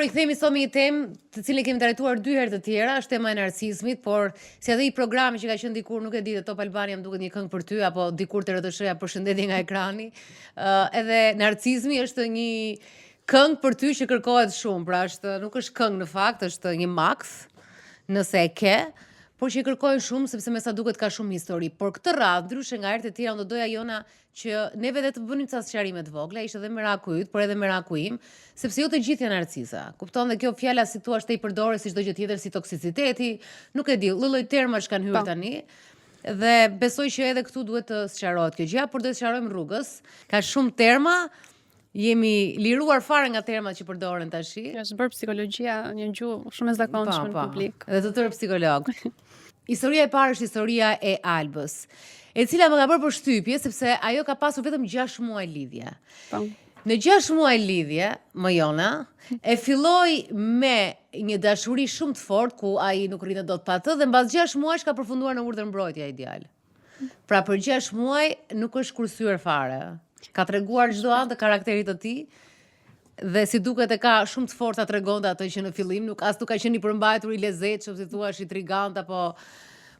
rikthehemi sot me një temë të cilën kemi trajtuar 2 herë të tjera, është tema e narcismit, por si edhe i programi që ka qenë dikur, nuk e di, Top Albania më duket një këngë për ty, apo dikur të RTS-ja përshëndetje nga ekrani. Edhe narcismi është një këngë për ty që kërkohet shumë, pra nuk është këngë në fakt, është një maks, nëse e ke, por që i kërkojnë shumë sepse me sa duket ka shumë histori. Por këtë radhë, ndryshe nga herët e tjera, unë do doja Jona që neve dhe të bënim ca sqarime të vogla, ishte edhe meraku yt, por edhe meraku im, sepse jo të gjithë janë narcisa. Kupton, dhe kjo fjala si thua te i përdore si çdo gjë tjetër, si toksiciteti, nuk e di, lloj termash kanë hyrë tani. Dhe besoj që edhe këtu duhet të sqarohet kjo gjë, por do të sqarojmë rrugës. Ka shumë terma, jemi liruar fare nga termat që përdoren tashi. Është bërë psikologjia një gjuhë shumë e zakonshme në publik. Dhe të tërë psikolog. Historia e parë është historia e Albës, e cila më ka bërë përshtypje sepse ajo ka pasur vetëm 6 muaj lidhje. Në 6 muaj lidhje, Jona, e filloi me një dashuri shumë të fortë ku ai nuk rritet dot pa të dhe mbas 6 muajsh ka përfunduar në urdhër mbrojtja ideal. Pra për 6 muaj nuk është kursyer fare. Ka treguar çdo anë të karakterit të tij. Dhe si duket e ka shumë të forta tregonte ato që në fillim nuk ka qenë i përmbajtur i lezetshëm, si thua, i trigant apo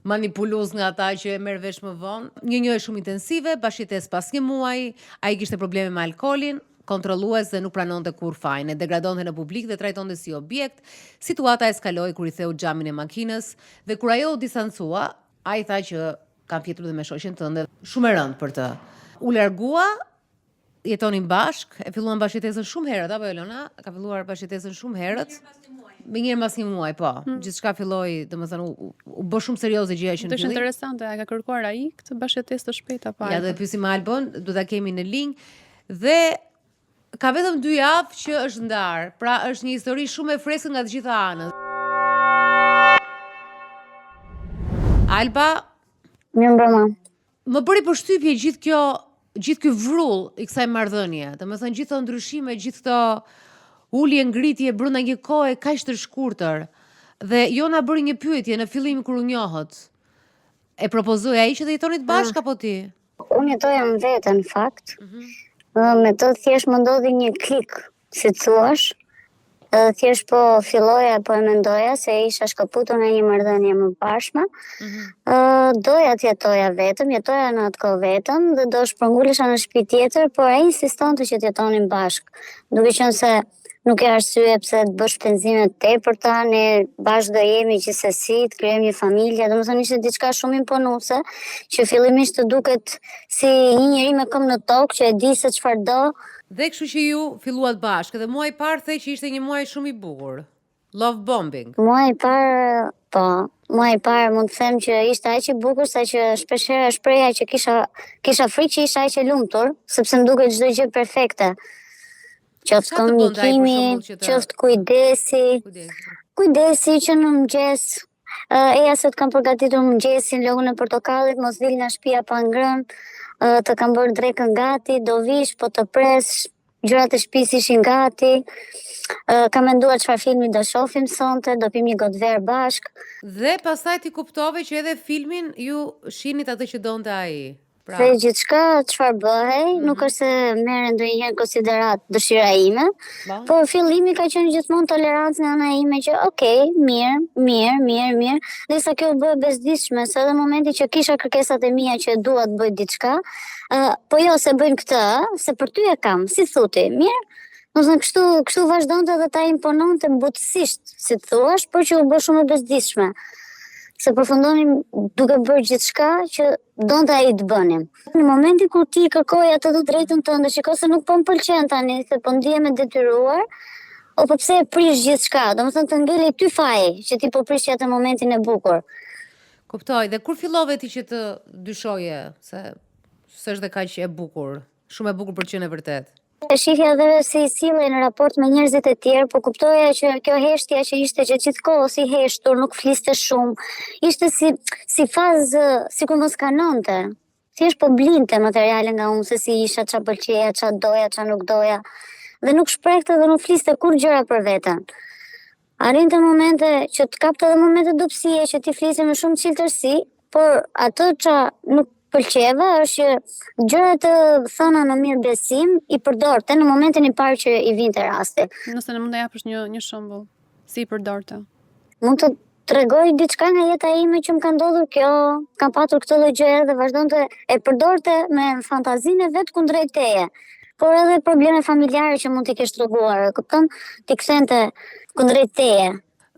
manipulues nga ata që e merr vesh më vonë. Një njohje shumë intensive, bashkëtesë pas një muaji, ai kishte probleme me alkoolin, kontrollues dhe nuk pranonte kur fajin, e degradonte në publik dhe trajtonte si objekt. Situata eskaloi kur i theu xhamin e makinës dhe kur ajo u distancua, ai tha që kam fjetur dhe me shoqen tënde, shumë e rëndë për të. U largua. Jetonin bashk, e filluan bashkëtesën shumë herët, apo Elona? Ka filluar bashkëtesën shumë herët. Me njëherë mbas një muaj, po. Gjithçka filloi, domethënë u bë shumë serioze gjëja që në fillim. Është interesante, a ka kërkuar ai këtë bashkëtesë të shpejtë apo? Ja, do të pyesim Albon, do ta kemi në linj dhe ka vetëm 2 javë që është ndarë. Pra është një histori shumë e freskët nga të gjitha anët. Alba, më bëri përshtypje gjithë ky vrull i kësaj marrëdhënie, domethënë gjithë këto ndryshime, gjithë këto ulje ngritje brenda një kohe kaq të shkurtër. Dhe Jona bëri një pyetje në fillim kur u njohët. E propozoi ai që të jetonit bashkë apo ti? Unë jetoja me veten në fakt. Me të thjesht më ndodhi një klik, si thuash. Thjesht po filloja, po e mendoja se isha shkëputur nga një marrëdhënie më pashme. Doja të jetoja vetëm, jetoja në atë kohë vetëm dhe do shpërngulesha në shtëpi tjetër, por ai insistonte që të jetonin bashkë. Duke qenë se nuk e arsye pse të bësh shpenzime të tepërta, ne bashkë do jemi gjithsesi, të krijojmë një familje, domethënë ishte diçka shumë imponuese, që fillimisht të duket si një njeri me këmbë në tokë që e di se çfarë do. Dhe kështu që ju filluat bashkë, dhe muaji i parë the që ishte një muaj shumë i bukur. Love bombing. Muaji i parë, po. Muaji i parë mund të them që ishte aq i bukur sa që shpeshherë shpreha që kisha frikë që isha aq e lumtur, sepse më duket çdo gjë perfekte. Qoftë komunikimi, qoftë kujdesi që në mëngjes, eja se të kam përgatitur mëngjesin, logën e portokallit, mos dil nga shtëpia pa ngrënë, të kam bërë drekën gati, do vish, po të pres, gjërat e shtëpisë ishin gati. Kam menduar çfarë filmi do shohim sonte, do pim një gotë verë bashk. Dhe pastaj ti kuptove që edhe filmin ju shinit atë që donte ai. Pra. Se gjithçka çfarë bëhej, nuk është se merre ndonjëherë konsiderat dëshira ime, por fillimi ka qenë gjithmonë tolerancë nga ana ime që okay, mirë, derisa kjo u bë bezdishme, se edhe momenti që kisha kërkesat e mia që dua të bëj diçka, po jo se bëjnë këtë, se për ty e kam, si thuti, mirë. Domethënë kështu vazhdonte dhe ta impononte butësisht, si thuash, por që u bë shumë e bezdishme. Se përfundonim duke bërë gjithçka që donte ai të bënim. Në momentin kur ti kërkoj atë të drejtën tënde, shikoj se nuk po më pëlqen tani, se po ndihem e detyruar, apo pse e prish gjithçka, domethënë të ngelej ty faji, që ti po prish atë momentin e bukur. Kuptoj, dhe kur fillove ti që të dyshoje se s'është kaq e bukur, shumë e bukur për të qenë e vërtet? E shihja dhe si sillej në raport me njerëzit e tjerë, po kuptoja që kjo heshtja që ishte që gjithkohë si heshtur, nuk fliste shumë, ishte si fazë, sikur mos kanonte. Thjesht po blinte materiale nga unë, se si isha, ç'a pëlqeja, ç'a doja, ç'a nuk doja, dhe nuk shprehte dhe nuk fliste kur gjëra për veten. Arrinte momente që të kapte edhe momente dobësie që ti fliste me shumë çiltërsi, por ato ç'a nuk pëlqeve është që gjërat të thëna në mirë besim i përdorte në momentin i parë që i vinte rasti. Nëse në mund të japësh një shembull, si i përdorte? Mund të tregoj diçka nga jeta ime që më ka ndodhur kjo, kam patur këtë lloj gjëje dhe vazhdonte e përdorte me fantazinë e vet kundrejt teje. Por edhe probleme familjare që mund t'i kesh treguar, kupton? Ti kthente kundrejt teje.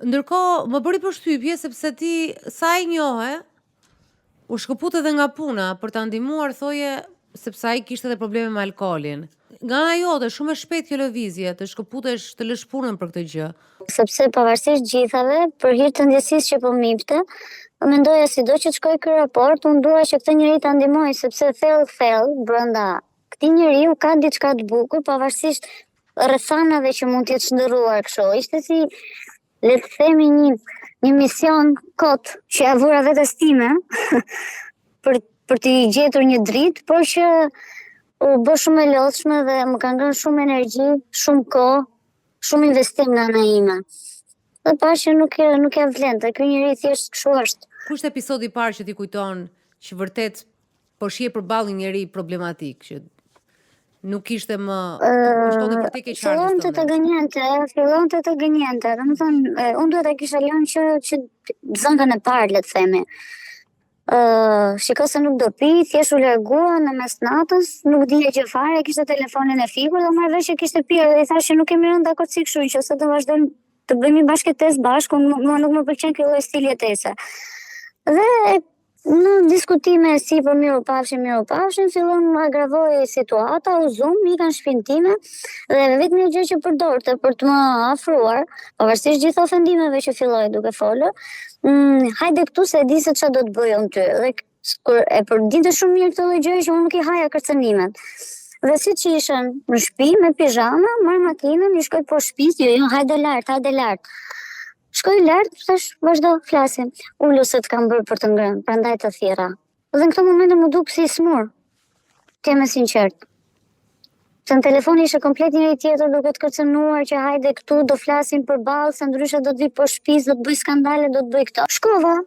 Ndërkohë, më bëri përshtypje sepse ti sa i njohe, u shkëput edhe nga puna për ta ndihmuar, thoje, sepse ai kishte edhe probleme me alkoolin. Nga ana jote, shumë e shpejt kjo lëvizje, të shkëputesh, të lësh punën për këtë gjë. Sepse pavarësisht gjithave, për hir të ndjesisë që po mipte, mendoja sido që të shkoj ky raport, unë dua që këtë njeri ta ndihmoj, sepse thellë brenda këtij njeriu ka diçka të bukur, pavarësisht rrethanave që mund të jetë shndërruar kështu. Ishte si, le të themi, një mision kot që ja vura vetes time për t'i gjetur një dritë, por që u bë shumë e lodhshme dhe më ka ngrënë shumë energji, shumë kohë, shumë investim nga ana ime. Dhe pash që nuk ja vlente, ky njeri thjesht kështu është. Ku është episodi i parë që ti kujton që vërtet po shije përballë një njeri problematik, që nuk ishte më kushtonte për te keq fillonte të gënjente, domethënë unë duhet ta kisha lënë që zëngën e parë, le të themi. Shiko se nuk do pi, thjesht u largua në mes natës, nuk dije gjë fare, kishte telefonin e fikur dhe marrë vesh që kishte pirë dhe i thashë që nuk kemi rënë dakord si kështu, që ose të vazhdojmë të bëjmë një bashkëtesë bashkë, mua nuk më pëlqen ky lloj stili jetese. Dhe në diskutime si për miru pafshin, fillon më agravoi situata, u zum, i kanë shpinë time, dhe vetëm një gjë që përdorte për të më afruar, pavarësisht gjithë ofendimeve që filloi duke folur, hajde këtu se e di se ç'a do të bëj unë ty. Dhe kur e përdinte shumë mirë këtë lloj gjëje që unë nuk i haja kërcënimet. Dhe siç ishën në shtëpi me pijama, marr makinën, i shkoj poshtë shtëpisë, jo, hajde lart. Shkoj lart, thash, vazhdo, flasim. Ulu se të kam bërë për të ngrënë, prandaj të thirra. Dhe në këtë moment më duk si i smur. Të jem e sinqert. Se në telefon ishte komplet njëri tjetër duke të kërcënuar që hajde këtu do flasim përballë, se ndryshe do të vi poshtë shtëpisë, do të bëj skandale, do të bëj këto. Shkova.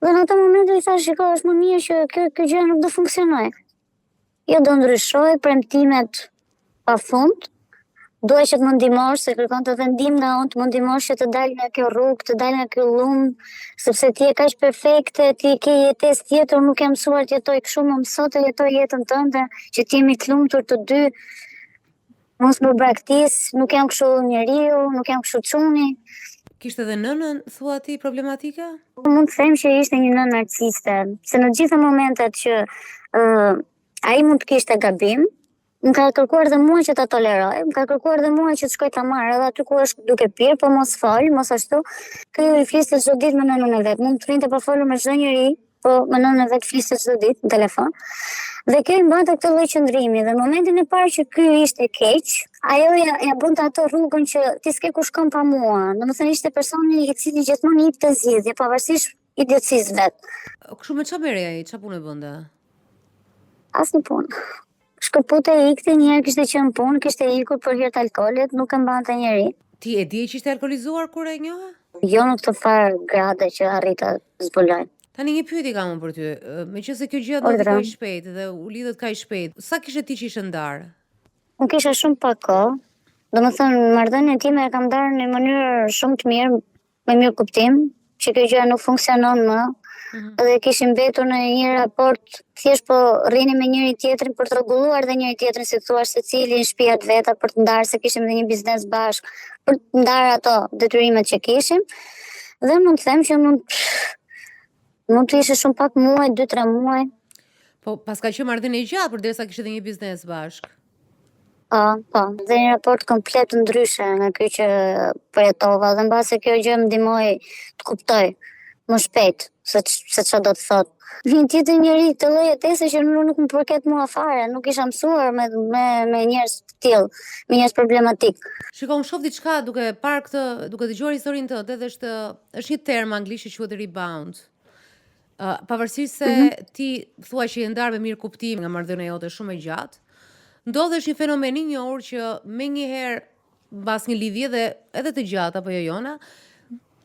Dhe në atë moment i thash, shiko, është më mirë që kjo gjë nuk do funksionojë. Jo, do ndryshoj premtimet pafund. Duaj që të më ndihmosh, se kërkon të vendim nga unë, të më ndihmosh që të dal nga kjo rrugë, të dal nga kjo lum, sepse ti je kaq perfekte, ti ke jetesë tjetër, nuk jam mësuar të jetoj kështu, më mëso të jetoj jetën tënde, që ti jemi të lumtur të dy, mos më braktis, nuk jam kështu njeriu, nuk jam kështu çuni. Kishte edhe nënën, thua ti, problematike? Mund të them që ishte një nënë narciste, se në gjitha momentet që ai mund të kishte gabim, më ka kërkuar dhe mua që ta toleroj, më ka kërkuar dhe mua që të shkoj ta marr edhe aty ku është duke pirë, po mos fol, mos ashtu. Ky i fliste çdo ditë me nënën e vet. Mund të rrinte pa folur me çdo njeri, po me nënën e vet fliste çdo ditë në telefon. Dhe kjo i mbante këtë lloj qëndrimi dhe në momentin e parë që ky ishte keq, ajo ja bënte ato rrugën që ti s'ke ku shkon pa mua. Domethënë ishte personi i cili gjithmonë i jepte zgjidhje, pavarësisht idiotësisë vet. Kështu me ç'a merri ai? Ç'a punë bënte? Asnjë punë. Shkëpute ikte, njëherë kishte qenë punë, kishte ikur për hir të alkoolit, nuk e mbante njeri. Ti e di që ishte alkoolizuar kur e njohe? Jo në këtë farë grade që arrita zbuloj. Tani një pyetje kam unë për ty. Meqense kjo gjë ndodhi kaq shpejt dhe u lidhet kaq shpejt, sa kishe ti që ishe ndarë? Unë kisha shumë pak kohë. Domethënë, marrëdhënien time e kam ndarë në mënyrë shumë të mirë, me mirë kuptim, që kjo gjë nuk funksionon më. Dhe kishim mbetur në një raport, thjesht po rrinim me njëri tjetrin për të rregulluar dhe njëri tjetrin, si thua, secili në shtëpiat veta për të ndarë, se kishim dhe një biznes bashk, për të ndarë ato detyrimet që kishim. Dhe mund të them që mund të ishte shumë pak muaj, 2-3 muaj. Po pas ka qenë marrëdhënie e gjatë përderisa kishte dhe një biznes bashk. Po, dhe një raport komplet ndryshe nga ky që përjetova, dhe mbase kjo gjë më ndihmoi të kuptoj më shpejt se ç'a do të thotë. Vjen tjetër njeri të lloj jetese që nuk më përket mua fare, nuk isha mësuar me njerëz të tillë, me njerëz problematik. Shikoj, unë shoh diçka duke parë këtë, duke dëgjuar historinë tënde, dhe është një term anglisht që quhet rebound. Pavarësisht se ti thua që je ndarë me mirë kuptim nga marrëdhënia jote shumë e gjatë, ndodhesh një fenomen i njohur që menjëherë mbas një lidhje dhe edhe të gjatë apo jo jona,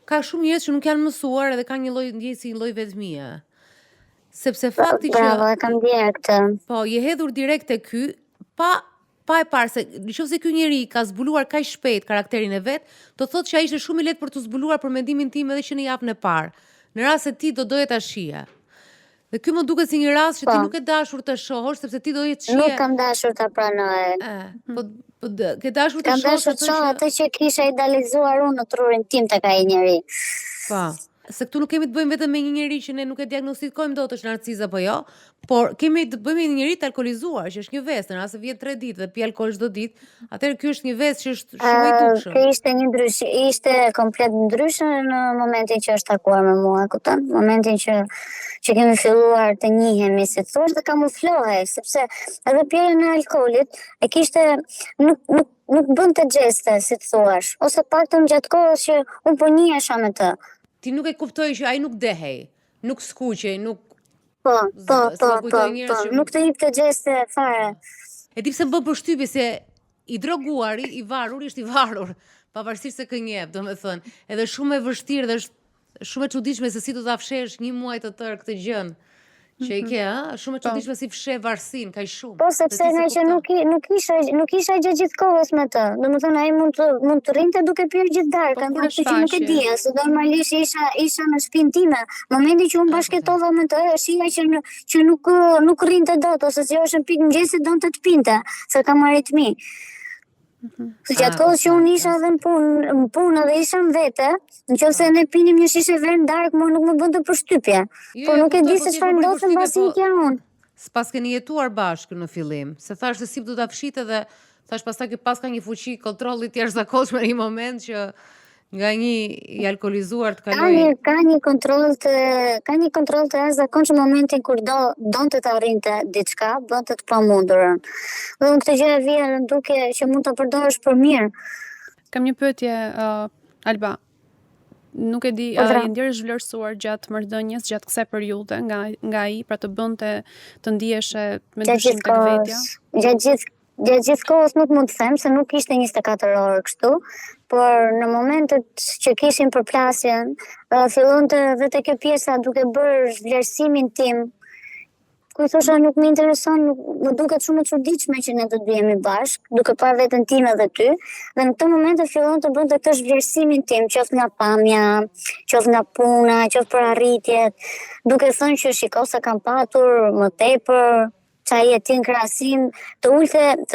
ka shumë njerëz që nuk janë mësuar edhe kanë një lloj ndjesë, një lloj vetmie. Sepse fakti që... Bravo, e kam ndjerë këtë. Po, je hedhur direkt e ky, pa e parë se nëse ky njeri ka zbuluar kaq shpejt karakterin e vet, do thotë që ai ishte shumë i lehtë për të zbuluar për mendimin tim edhe që në javën e parë. Në rast se ti do doje ta shije. Dhe ky më duket si një rast që ti nuk e dashur të shohësh sepse ti do je të shije. Nuk kam dashur ta pranoj. Po ke dashur të shohësh. Kam dashur të shoh atë që kisha idealizuar unë në trurin tim tek ai njeri. Po. Se këtu nuk kemi të bëjmë vetëm me një njeri që ne nuk e diagnostikojmë dot është narciz apo jo, por kemi të bëjmë me një njeri të alkoolizuar, që është një vesë, në rast se vjen 3 ditë dhe pi alkool çdo ditë, atëherë ky është një vesë që është shumë i dukshëm. Ky ishte një ndryshim, ishte komplet ndryshe në momentin që është takuar me mua, kupton? Momentin që kemi filluar të njihemi, si thua, dhe kamuflohej, sepse edhe pjera e alkoolit e kishte nuk bënte gjeste, si thua, ose paktën gjatë kohës që unë po njihesha me të. Ti nuk e kuptoj që ai nuk dehej, nuk skuqej, nuk... Po, nuk të jep të gjeste fare. E di pse më bën përshtypje se i droguari, i varur, ishte i varur, pavarësisht se kënjep, domethënë, edhe shumë e vështirë dhe është shumë e çuditshme se si do ta fshesh një muaj të tërë këtë gjën. Që i ke, shumë e çuditshme si fshe varsin, kaq shumë. Po sepse nga që nuk isha gjithë kohës me të. Domethënë ai mund të rrinte duke pirë gjithë darkën, ashtu që nuk e dija, se normalisht isha në shtëpinë time. Momentin që unë bashkëtova me të, shija që nuk rrinte dot, ose që është në pikë mëngjesit donte të pinte, se kam aritmi. Se gjatë kohës që unë isha edhe në punë dhe isha në vete, nëse ne pinim një shishe verë në darkë, mua nuk më bënte përshtypje. Po nuk e di se çfarë ndodhte mbasi ikja unë. S'pas keni jetuar bashkë në fillim, se thash se si do ta fshite dhe thash pastaj që pas ka një fuqi kontrolli të jashtëzakonshëm në një moment që nga një i alkoolizuar të kaloj. Ka një kontroll të jashtëzakonshëm momentin kur donte ta arrinte diçka, bënte të pamundurën. Dhe unë këtë gjë e vija duke që mund ta përdorësh për mirë. Kam një pyetje, Alba. Nuk e di, a i ndjerë zhvlerësuar gjatë marrëdhënies, gjatë kësaj periudhe nga ai, pra të bënte të ndieshe me dyshim tek vetja? Gjatë gjithë kohës nuk mund të them se nuk ishte 24 orë kështu, por në momentet që kishim përplasjen, fillonte vetë kjo pjesa duke bërë vlerësimin tim, ku i thosha nuk më intereson, më duket shumë e çuditshme që ne të jemi bashkë, duke parë veten time dhe ty, dhe në këtë moment fillon të bënte këtë vlerësimin tim, qoftë nga pamja, qoftë nga puna, qoftë për arritjet, duke thënë që shiko se kam patur më tepër, qa i e ti në krasim, të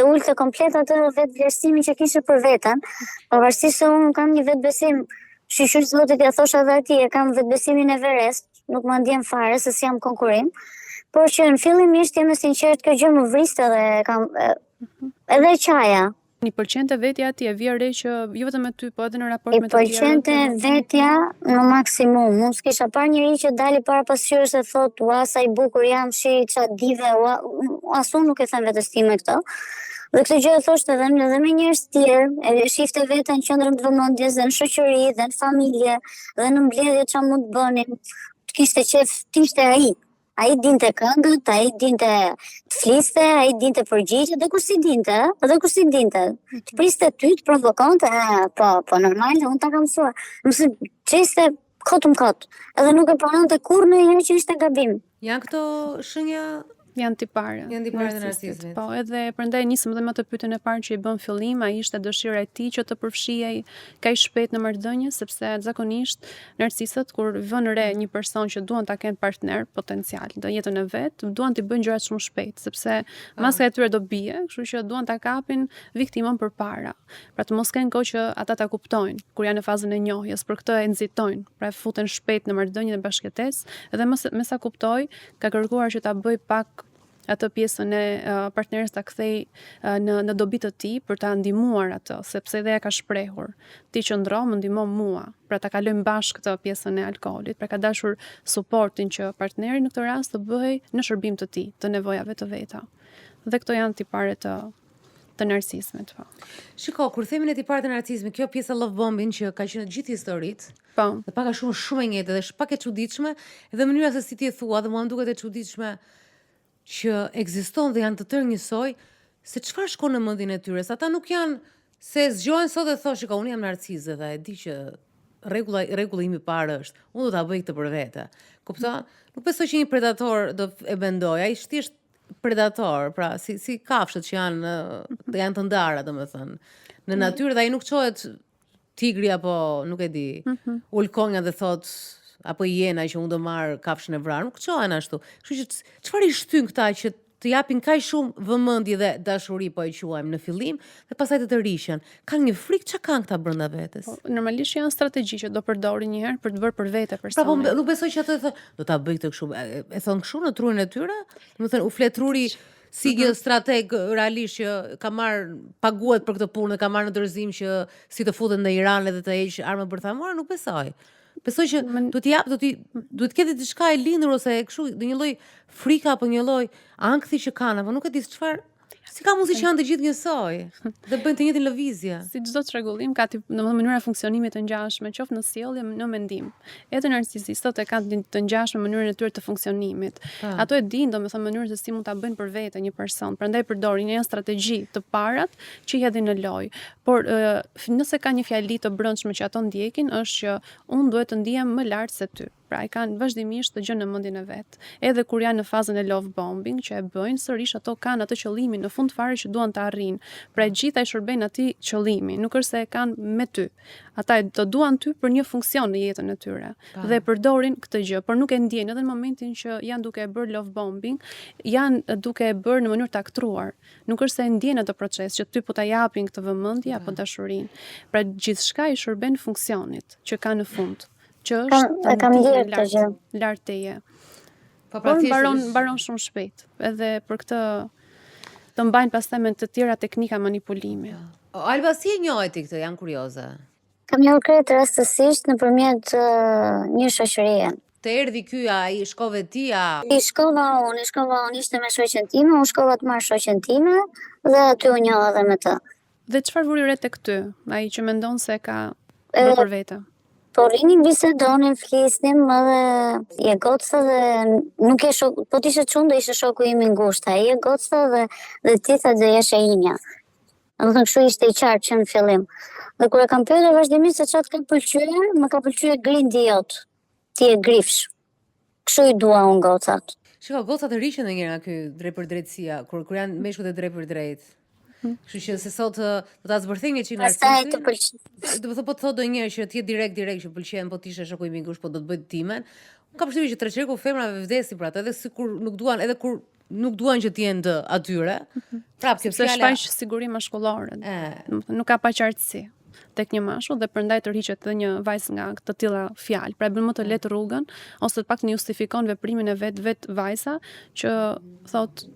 ulte komplet atë vetë vlerësimin që kishe për vetën, pavarësisht se unë kam një vetë besim, shqyqysh zotit ja thosha dhe ati, e kam vetë besimin e Everest, nuk më ndjen fare se si jam konkurim, por që në fillimisht jam e sinqert kjo gjë më vriste dhe kam edhe qaja. I pëlqente vetja ati, e vjen re që jo vetëm me ty, po edhe në raport me të tjerë. I pëlqente vetja në maksimum. Unë s'kisha parë njëri që dali para pasqyrës e thot, ua, sa i bukur jam, shi, qa dive, ua, as unë nuk e them vetës time këto. Dhe këtë gjë e thoshte edhe me njerëz tjerë, e shifte veten në qendrën të vëmendjes dhe në shoqëri dhe në familje dhe në mbledhje çfarë mund të bënim. Kishte qef, ishte ai. Ai dinte këngët, ai dinte të fliste, ai dinte përgjigje, dhe kur si dinte. Të priste ty, të provokonte, po normal, unë ta kam mësuar. Nëse çeste kot. Edhe nuk e pranonte kurrë ndonjëherë që ishte gabim. Janë këto shenja janë tipare të narcisizmit. Po, edhe prandaj nisëm edhe me të pyetjen e parë që i bën fillim, ai ishte dëshira e tij që të përfshihej kaq shpejt në marrëdhënie, sepse zakonisht narcisët kur vënë re një person që duan ta kenë partner potencial në jetën e vet, duan t'i bëjnë gjërat shumë shpejt, sepse maska e tyre do bie, kështu që duan ta kapin viktimën përpara. Pra të mos kenë kohë që ata ta kuptojnë kur janë në fazën e njohjes, për këtë e nxitojnë, pra futen shpejt në marrëdhënie dhe bashkëtesë, edhe me sa kuptoj, ka kërkuar që ta bëj pak atë pjesën e partneres ta kthej në dobi të tij për ta ndihmuar atë, sepse dhe ja ka shprehur. Ti qëndro, më ndihmo mua, pra ta kalojmë bashkë këtë pjesën e alkoolit, pra ka dashur suportin që partneri në këtë rast të bëhej në shërbim të tij, të nevojave të veta. Dhe këto janë tipare të narcismit, po. Shiko, kur themi ne tipare të narcismit, kjo pjesa love bombing që ka qenë gjithë historitë, po, dhe pak a shumë e njëjtë dhe është pak e çuditshme, edhe mënyra se si ti e thua, dhe mua më duket e çuditshme që ekziston dhe janë të tërë njësoj, se çfarë shkon në mendjen e tyre, se ata nuk janë se zgjohen sot dhe thoshë ka unë jam narcize dhe e di që rregulli im i parë është, unë do ta bëj këtë për vete. Kupton? Nuk besoj që një predator do e mendoj, ai thjesht predator, pra si kafshët që janë të ndara, domethënë. Në natyrë dhe ai nuk çohet tigri apo nuk e di, ulkonja dhe thot apo hiena që unë do marr kafshën e vrarë, nuk çohen ashtu. Kështu që çfarë i shtyn këta që të japin kaq shumë vëmendje dhe dashuri po e quajmë në fillim dhe pastaj të riqen. Kanë një frikë, çka kanë këta brenda vetes? Normalisht janë strategji që do përdorin një herë për të bërë për vete Pra po personin. nuk besoj që ato e thonë, do ta bëj këtë kështu. E thon kështu në trurin e tyre? Domethënë u flet truri si një strateg realisht që ka marr paguhet për këtë punë, ka marrë në dorëzim që si të futet në Iran edhe të heq armë bërthamore, nuk besoj. Besoj që duhet ketë diçka e lindur ose kështu, një lloj frika apo një lloj ankthi që kanë, apo nuk e di çfarë. Si ka mundësi që janë të gjithë njësoj dhe bëjnë të njëjtin lëvizje? Si çdo çrregullim ka domethënë mënyra e funksionimit të ngjashme, qoftë në sjellje, në mendim. Edhe narcisistët e kanë të ngjashme mënyrën e tyre të funksionimit. Ato e dinë domethënë mënyrën se si mund ta bëjnë për vete një person. Prandaj përdorin një strategji të parat që i hedhin në lojë. Por nëse ka një fjali të brendshme që ato ndjekin, është që unë duhet të ndihem më lart se ty. Pra i kanë vazhdimisht të gjë në mendjen e vet. Edhe kur janë në fazën e love bombing që e bëjnë, sërish ato kanë atë qëllimin në fund fare që duan ta arrijnë. Pra gjithaj shërbejnë atij qëllimi, nuk është se e kanë me ty. Ata të duan ty për një funksion në jetën e tyre dhe përdorin këtë gjë, por nuk e ndjejnë edhe në momentin që janë duke e bërë love bombing, janë duke e bërë në mënyrë të aktruar. Nuk është se e ndjejnë atë proces që ty po ta japin këtë vëmendje apo dashurinë. Pra gjithçka i shërben funksionit që ka në fund. Që është kam ndjerë këtë gjë. Lart teje. Po Por mbaron shumë shpejt. Edhe për këtë të mbajnë pastaj me të tjera teknika manipulimi. Alba, si e njohë ti këtë? Janë kurioze. Kam njohur këtë rastësisht nëpërmjet një shoqërie. Të erdhi ky, ai shkove ti, I shkova unë, ishte me shoqen time, unë shkova të marr shoqen time dhe aty u njoha edhe me të. Dhe çfarë vuri re tek ty? Ai që mendon se ka bërë për vete. Po rinin bisedonin, flisnim edhe je goca dhe nuk e shok, po t'ishe çunë do ishe shoku im i ngushtë, ai je goca dhe ti tha dhe jesh e inja. Domethënë kështu ishte i qartë që në fillim. Dhe kur e kam pyetur vazhdimisht se çfarë të ka pëlqyer, më ka pëlqyer grindi jot. Ti je grifsh. Kështu i dua unë gocat. Shiko, gocat rriqen ndonjëherë nga ky drejt për drejtësia, kur janë meshkujt e drejt për drejt. Kështu që se sot do ta zbërthej një çik narcisistin. Do të thotë po të thotë ndonjëherë që ti je direkt që pëlqen, po ti ishe shoku im i ngushtë, po do të bëj timen. Ka përshtypjen që treçeku femrave vdesin për atë, edhe sikur nuk duan, edhe kur nuk duan që të jenë atyre. Prapë kjo fjala shfaq siguri mashkullore. Nuk ka paqartësi tek një mashkull dhe prandaj të rriqet edhe një vajzë nga të tilla fjalë. Pra e bën më të lehtë rrugën ose të paktën justifikon veprimin e vet vajza që thotë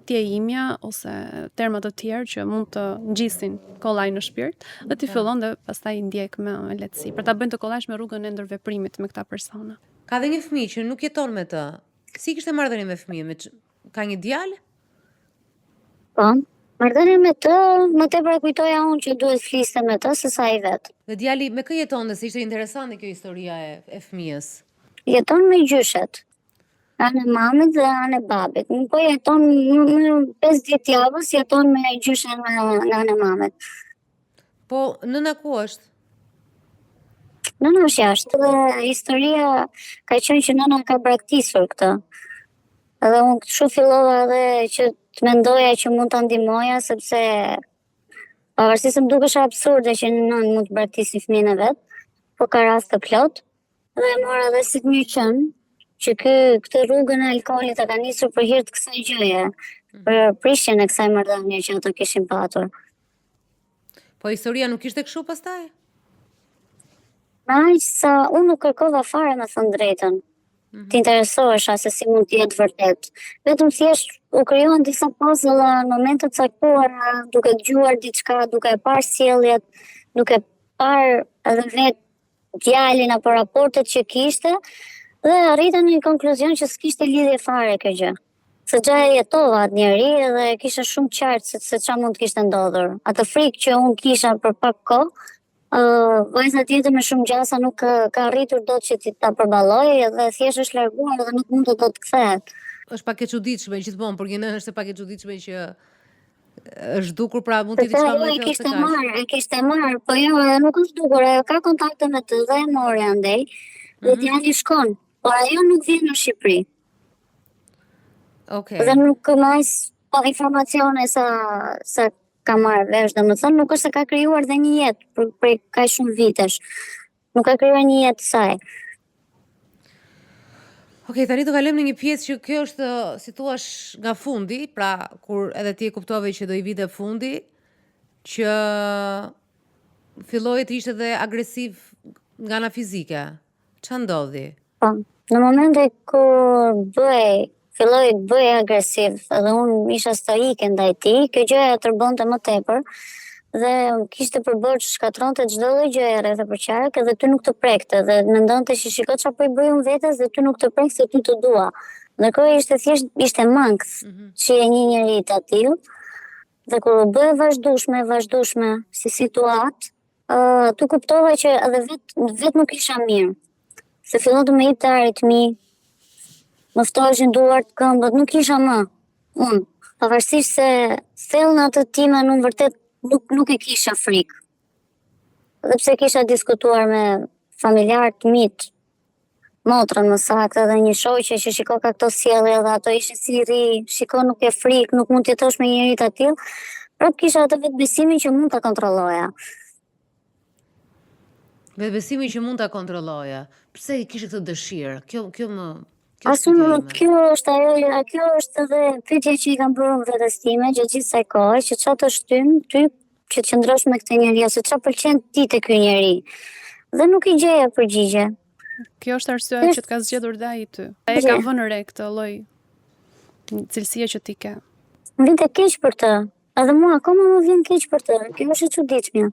ti e imja ose terma të tjerë që mund të ngjisin kollaj në shpirt dhe ti fillon dhe pastaj ndjek me lehtësi. Për ta bënë të kollajsh me rrugën e ndërveprimit me këta persona. Ka dhe një fëmijë që nuk jeton me të. Si kishte marrëdhënie me fëmijën? Ka një djalë? Po, marrëdhënie me të, më tepër e kujtoja unë që duhet fliste me të se sa i vet. Dhe djali me kë jetonte? Se ishte interesante kjo historia e fëmijës. Jeton me gjyshet. Anë mamit dhe anë babit. Nuk po jeton në 5 ditë javës, jeton me gjyshen në anë mamit. Po, nëna ku është? Nëna është jashtë dhe historia ka qenë që nëna ka braktisur këtë. Edhe unë kështu fillova edhe që të mendoja që mund ta ndihmoja sepse pavarësisht se më dukesha absurde që nëna mund të braktisë fëmijën e vet, po ka raste plot dhe e mora edhe si të mirë qenë që këtë rrugën e alkoolit ka nisur për hir të kësaj gjëje, për prishjen e kësaj marrëdhënie që ata kishin patur. Po historia nuk ishte kështu pastaj? Aq sa unë nuk kërkova fare me thënë drejtën. Të interesohesha se si mund të jetë vërtet. Vetëm thjesht u krijuan disa puzzle në momente të caktuara, duke dëgjuar diçka, duke e parë sjelljet, duke parë edhe vetë djalin apo raportet që kishte. Dhe arrita në një konkluzion që s'kishte lidhje fare kjo gjë. Se gjaja jetova atë njeri dhe kisha shumë qartë se çfarë mund të kishte ndodhur. Atë frikë që unë kisha për pak kohë, vajza tjetër me shumë gjasa nuk ka arritur dot që ta përballojë dhe thjesht është larguar dhe nuk mund të dot kthehet. Është pak e çuditshme gjithmonë, por gjëna është pak e çuditshme që është dukur, pra mund të diçka më të thjeshtë. E kishte marr, po jo, nuk është dukur, ka kontakte me të dhe e mori andej. Dhe djali shkon. por ajo nuk vjen në Shqipëri. Okej. Dhe nuk pa informacione sa ka marrë vesh, domethënë nuk është se ka krijuar dhe një jetë për kaq shumë vitesh. Nuk ka krijuar një jetë saj. Okej, tani do kalojmë në një pjesë që kjo është, si thua, nga fundi, pra kur edhe ti e kuptove që do i vite fundi, që filloi të ishte dhe agresiv nga ana fizike. Ç'a ndodhi? Po, në momente kur filloi të bëj agresiv, edhe unë isha stoike ndaj tij, kjo gjë e tërbonte më tepër dhe kishte përbërë që shkatronte çdo lloj gjëje rreth e përqark edhe ty nuk të prekte dhe mendonte që shiko çfarë po i bëj unë vetes dhe ty nuk të prek se ty të dua. Ndërkohë ishte mangth që e një njeri të atill dhe kur u bë vazhdueshme si situatë, tu kuptova që edhe vet nuk isha mirë. Se fillon të më jepte aritmi, më ftoheshin duart, këmbët, nuk isha më unë. Pavarësisht se thellën atë time unë vërtet nuk e kisha frikë. Dhe pse kisha diskutuar me familjarë miq, motrën më saktë dhe një shoqe që shiko ka këto sjellje dhe ato ishin si ri, shiko nuk e frikë, nuk mund të jetosh me një njerëz të tillë. Prap kisha atë vetbesimin që mund ta kontrolloja. Vetbesimin që mund ta kontrolloja. Pse i kishe këtë dëshirë? Kjo më Kjo është edhe pyetja që i kam bërë vetes time gjatë gjithë kësaj kohe, që çfarë të shtyn ty që të qëndrosh me këtë njerëz, ose çfarë pëlqen ti te ky njeri. Dhe nuk i gjeja përgjigje. Kjo është arsyeja që të ka zgjedhur dhe ai ty. Ai ka vënë re këtë lloj cilësie që ti ke. Më vjen të keq për të. Edhe mua akoma më vjen keq për të. Kjo është e çuditshme.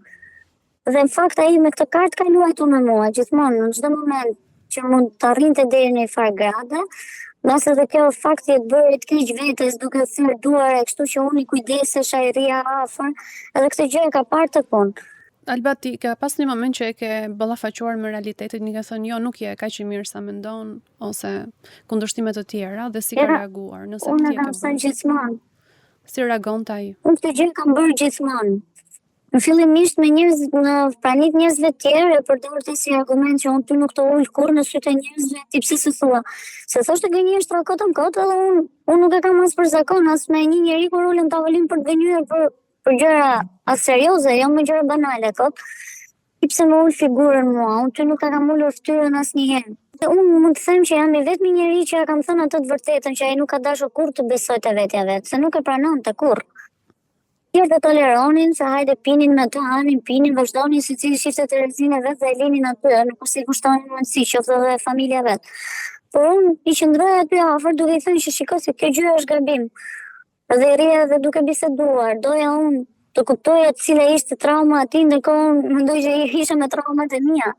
Dhe në fakt ai me këtë kartë ka luajtur me mua gjithmonë në çdo moment që mund të arrinte deri në një farë grade, mbas edhe kjo fakti të bëri të keq vetes duke thyer duar, kështu që unë i kujdesesha, i rria afër, edhe këtë gjë e ka parë të punë. Alba, ti ka pas një moment që e ke ballafaquar me realitetin, një ka thënë jo, nuk je kaq i mirë sa mendon, ose kundërshtime të tjera, dhe si ka reaguar, nëse ti e ke bërë. Unë kam thënë gjithmonë. Si reagonte ai? Unë këtë gjë kam bërë gjithmonë. Në fillimisht me në pranit njerëzve tjerë e përdorte si argument që unë ty nuk të ul kurrë në sytë e njerëzve, ti pse s'e thua? Se thoshte gënjesht trakotën kot, edhe unë nuk e kam as për zakon, as me një njeri kur ulem tavolinë për të gënyer për gjëra as serioze, jo me gjëra banale kot. Ti pse më ul figurën mua? Unë ty nuk e kam ulur fytyrën asnjëherë. Dhe unë mund të them që jam i vetmi njeri që ja kam thënë atë të vërtetën, që ai nuk ka dashur kurrë të besoj te vetja vet, se nuk e pranonte kurrë. Tjerë të toleronin, se hajde pinin me të, hanin, pinin, vazhdonin si cili shifte të rezinë e vetë dhe e linin aty, nuk si kushtonin mundësi, qoftë dhe familja vetë. Por unë i qëndroja aty afër duke i thënë që shiko se kjo gjë është gabim. Dhe i rria dhe duke biseduar, doja unë të kuptoja cila ishte trauma aty, ndërkohë unë mendoj që isha me traumat e mia.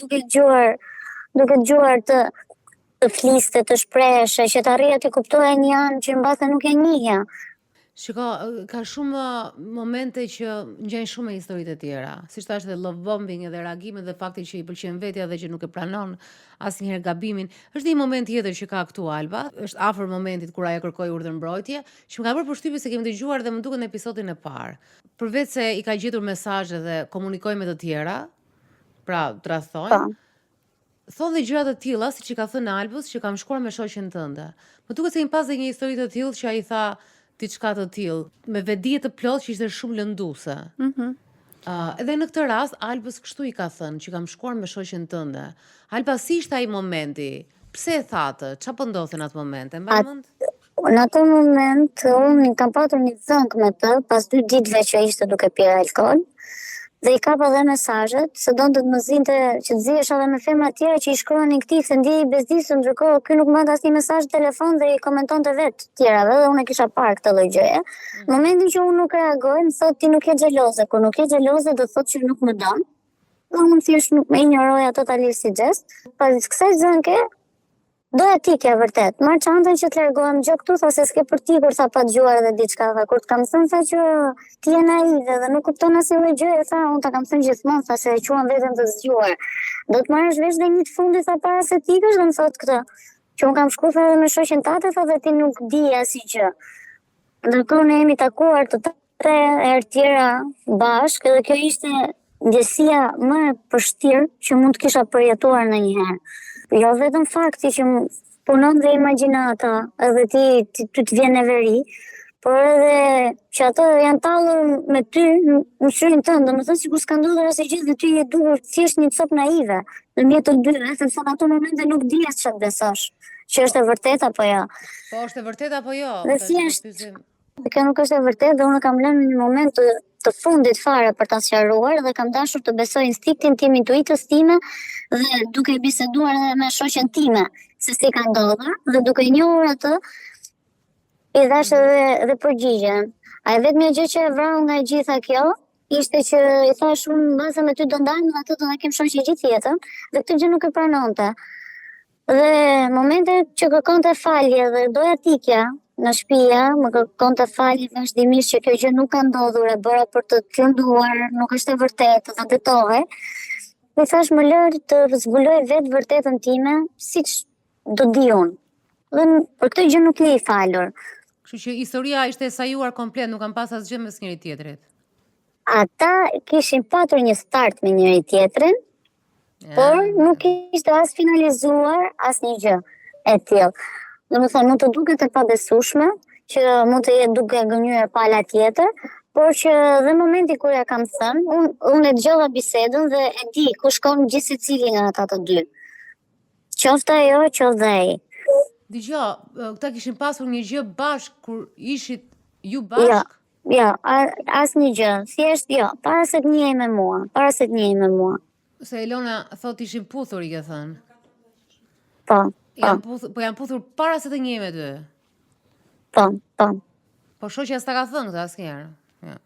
duke dëgjuar të fliste, të shpreheshe, që të arrija të kuptoja një anë që mbase nuk e njihja. Shiko, ka shumë momente që ngjajnë shumë me historitë e tjera. Siç thash edhe love bombing edhe reagimet dhe fakti që i pëlqen vetja dhe që nuk e pranon asnjëherë gabimin. Është një moment tjetër që ka këtu Alba, është afër momentit kur ajo kërkoi urdhërmbrojtje, që më ka bërë përshtypje se kemi dëgjuar dhe më duket në episodin e parë. Përveç se i ka gjetur mesazhe dhe komunikoi me të tjera, pra tradhtojnë. Thonë dhe gjëra të tilla, siç i ka thënë Albës, që kam shkuar me shoqen tënde. Më duket se im pas dhe një histori të tillë që ai tha diçka të tillë, me vetdije të plotë që ishte shumë lënduese. Edhe në këtë rast, Albës kështu i ka thënë, që kam shkuar me shoqen tënde. Alba, si ishte ai momenti? Pse e thatë? Çfarë po ndodhte në atë moment? E mbaj mend? Në atë moment, unë kam patur një dhënk me të, pas 2 ditëve që ishte duke pirë alkool, dhe i kapa dhe mesazhet, se donte të më zinte që të zihesha edhe me femra tjera që i shkruanin këtij se ndjej bezdisur, ndërkohë ky nuk mbante asnjë mesazh telefon dhe i komentonte vetë tjerave dhe unë e kisha parë këtë lloj gjëje. Në momentin që unë nuk reagoj, më thotë ti nuk je xheloze, kur nuk je xheloze do thotë që nuk më don. Dhe unë thjesht nuk më injoroja totalisht si xhest. Pas kësaj zënke, doja tikja vërtet. Marr çantën që të largohem gjë këtu, tha se s'ke për ti kur sa pa dëgjuar edhe diçka, tha kur të kam thënë tha që ti je naive dhe nuk kupton asnjë gjë, tha unë ta kam thënë gjithmonë, tha se e quan veten të zgjuar. Do të marrësh vesh dhe një të fundit tha para se të ikësh, do më thotë këtë. Që unë kam shkuar edhe me shoqen tate, tha dhe ti nuk di asgjë. Ndërkohë ne jemi takuar të 3 herë tjera bashkë dhe kjo ishte ndjesia më e vështirë që mund të kisha përjetuar ndonjëherë. jo vetëm fakti që punon dhe imagjinata, edhe ti të vjen e veri, por edhe që ato janë tallur me ty në syrin tënd, domethënë sikur s'ka ndodhur asgjë gjithë dhe ty je dukur thjesht një cop naive në mjet të dyre, sepse në ato momente nuk dihesh çfarë besosh, që është e vërtetë apo jo. Po është e vërtetë apo jo? Dhe thjesht, kjo nuk është e vërtetë dhe unë kam lënë në një moment të fundit fare për ta sqaruar dhe kam dashur të besoj instiktin tim, intuitës time dhe duke biseduar edhe me shoqen time se si ka ndodhur dhe duke njohur atë i dhash edhe përgjigjen. A e vetmja gjë që e vrau nga e gjitha kjo ishte që i thash unë baza me ty do ndajmë dhe atë do na kem shoqe gjithë jetën dhe këtë gjë nuk e pranonte. Dhe momente që kërkonte falje dhe doja tikja në shtëpia, më kërkonte falje vazhdimisht që kjo gjë nuk ka ndodhur, e bëra për të lënduar, nuk është e vërtetë dhe detohej. I thash më lër të zbuloj vetë vërtetën time, siç do di unë. Dhe për këtë gjë nuk je i falur. Kështu që historia ishte e sajuar komplet, nuk kanë pas asgjë mes njëri tjetrit. Ata kishin patur një start me njëri tjetrin, por nuk ishte as finalizuar as një gjë e tillë. Domethënë mund të duket e pabesueshme që mund të jetë duke gënjur pala tjetër, por që dhe momenti kur ja kam thënë, unë e dëgjova bisedën dhe e di ku shkon gjithë secili nga ata të dy. Qoftë ajo, qoftë ai. Dgjoj, këta kishin pasur një gjë bashk kur ishit ju bashk? Jo, asnjë gjë. Thjesht jo, para se të njihej me mua. Se Elona thot ishin puthur, i ke thënë. Po. Janë puthur para se të njihej me ty. Po. Po shoqja s'ta ka thënë këtë asnjëherë. Ja.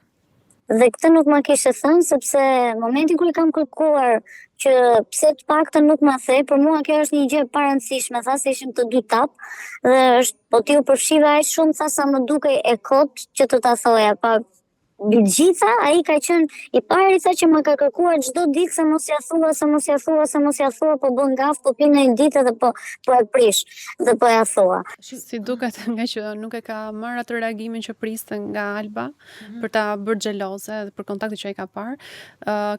Dhe këtë nuk ma kishte thënë sepse momentin kur i kam kërkuar që pse të paktën nuk ma thej, për mua kjo është një gjë e parëndësishme, tha se ishim të dy tap dhe po ti u përfshive aq shumë, tha sa më dukej e kot që të ta thoja, pa gjitha ai ka qenë i pari sa që më ka kërkuar çdo ditë se mos ja thua, po bën gaf, po pinë një ditë dhe po e prish dhe po ja thua. Si duket nga që nuk e ka marrë atë reagimin që priste nga Alba për ta bërë xheloze dhe për kontaktin që ai ka parë,